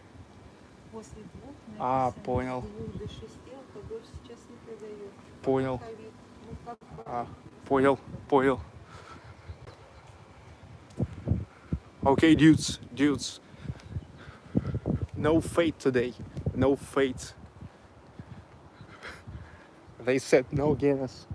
После 2 А, понял. С 2 до 6 алкоголь сейчас не продают. Понял. Ковид. Ну, как бы. А, понял. Okay, dudes. No fate today. No fate. They said no Guinness.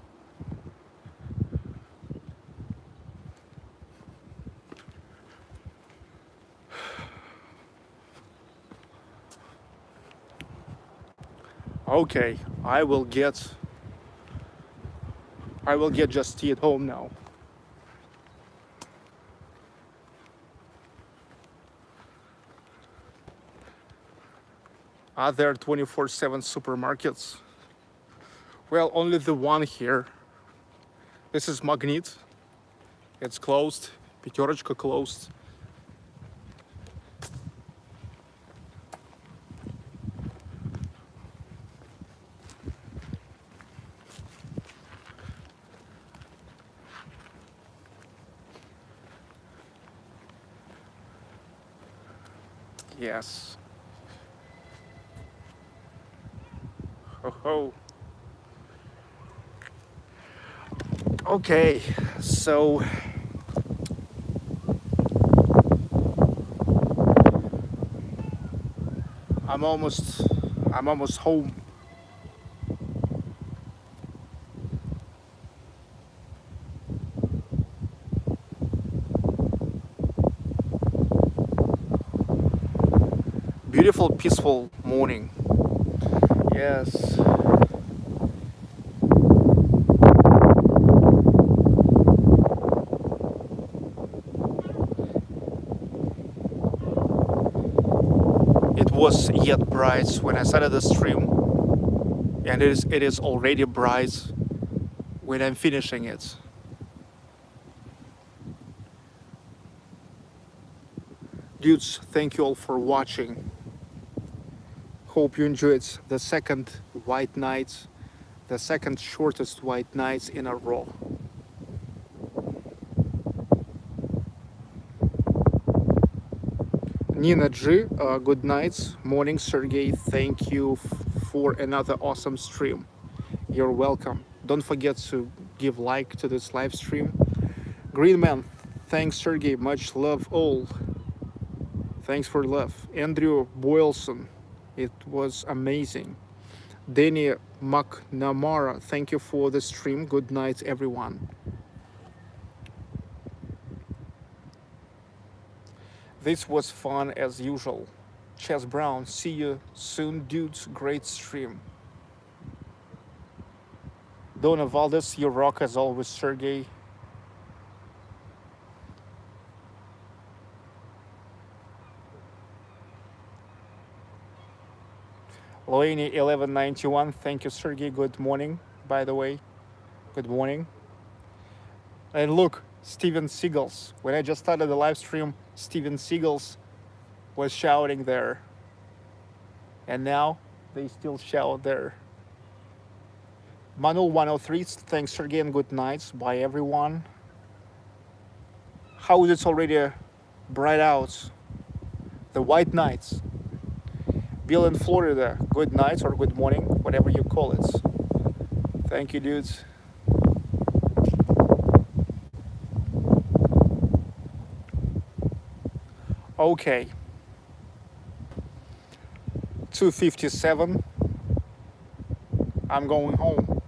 Okay, I will get just tea at home now. Are there 24/7 supermarkets? Well, only the one here. This is Magnet. It's closed. Пятерочка closed. Yes. Oh. Okay, so I'm almost home. Beautiful, peaceful morning. Yes. It was yet bright when I started the stream, and it is already bright when I'm finishing it. Dudes, thank you all for watching. Hope you enjoyed the second white night, the second shortest white nights in a row. Nina G, good night. Morning, Sergey. Thank you for another awesome stream. You're welcome. Don't forget to give like to this live stream. Greenman, thanks, Sergey. Much love all. Thanks for love. Andrew Boylson, it was amazing. Danny McNamara, thank you for the stream. Good night, everyone. This was fun as usual. Chess Brown, see you soon, dudes. Great stream. Donna Valdez, you rock as always, Sergey. Loini 1191, thank you, Sergey. Good morning, by the way. Good morning. And look, Steven Seagulls. When I just started the live stream, Steven Seagulls was shouting there. And now they still shout there. Manuel 103, thanks, Sergey, and good nights. Bye, everyone. How is it already bright out? The white nights. Bill in Florida, good night or good morning, whatever you call it. Thank you, dudes. Okay. 2:57. I'm going home.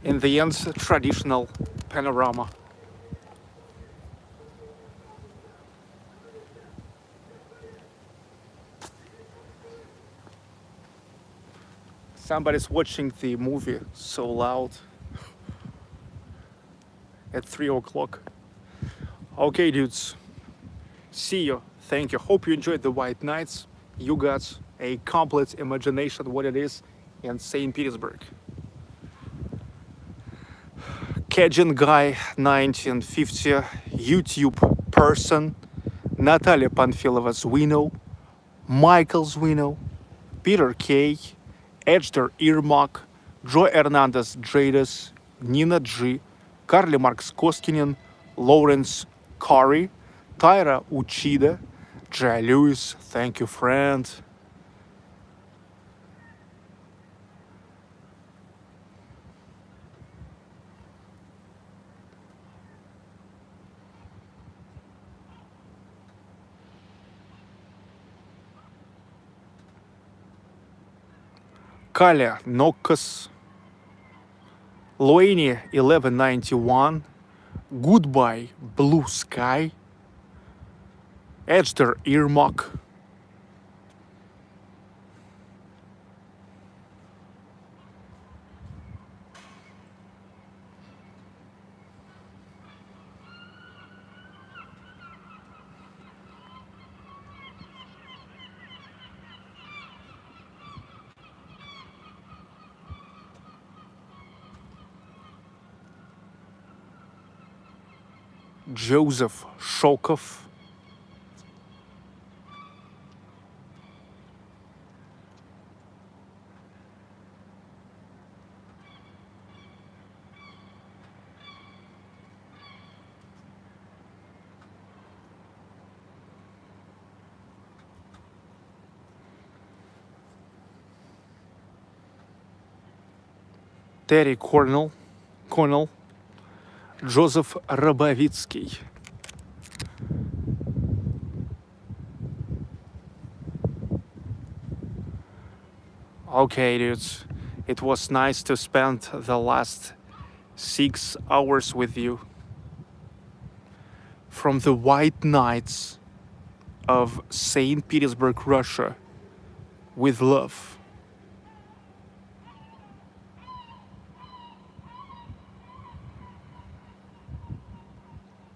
In the end, traditional panorama. Somebody's watching the movie so loud at 3 o'clock. Okay, dudes. See you. Thank you. Hope you enjoyed the White Nights. You got a complete imagination what it is in St. Petersburg. Cajun Guy 1950, YouTube person, Natalia Panfilova Zwino, Michael Zwino, Peter K, Edgar Irmak, Joe Hernandez Jadis, Nina G, Carly Marks Koskinen, Lawrence Curry, Tyra Uchida, Jay Lewis, thank you, friend. Kalia Nokas, Loani 1191, Goodbye Blue Sky, Edgar Irmak, Joseph Shokov, Terry Connell, Joseph Rabovitsky. Okay, dudes, it was nice to spend the last 6 hours with you. From the White Nights of St. Petersburg, Russia, with love.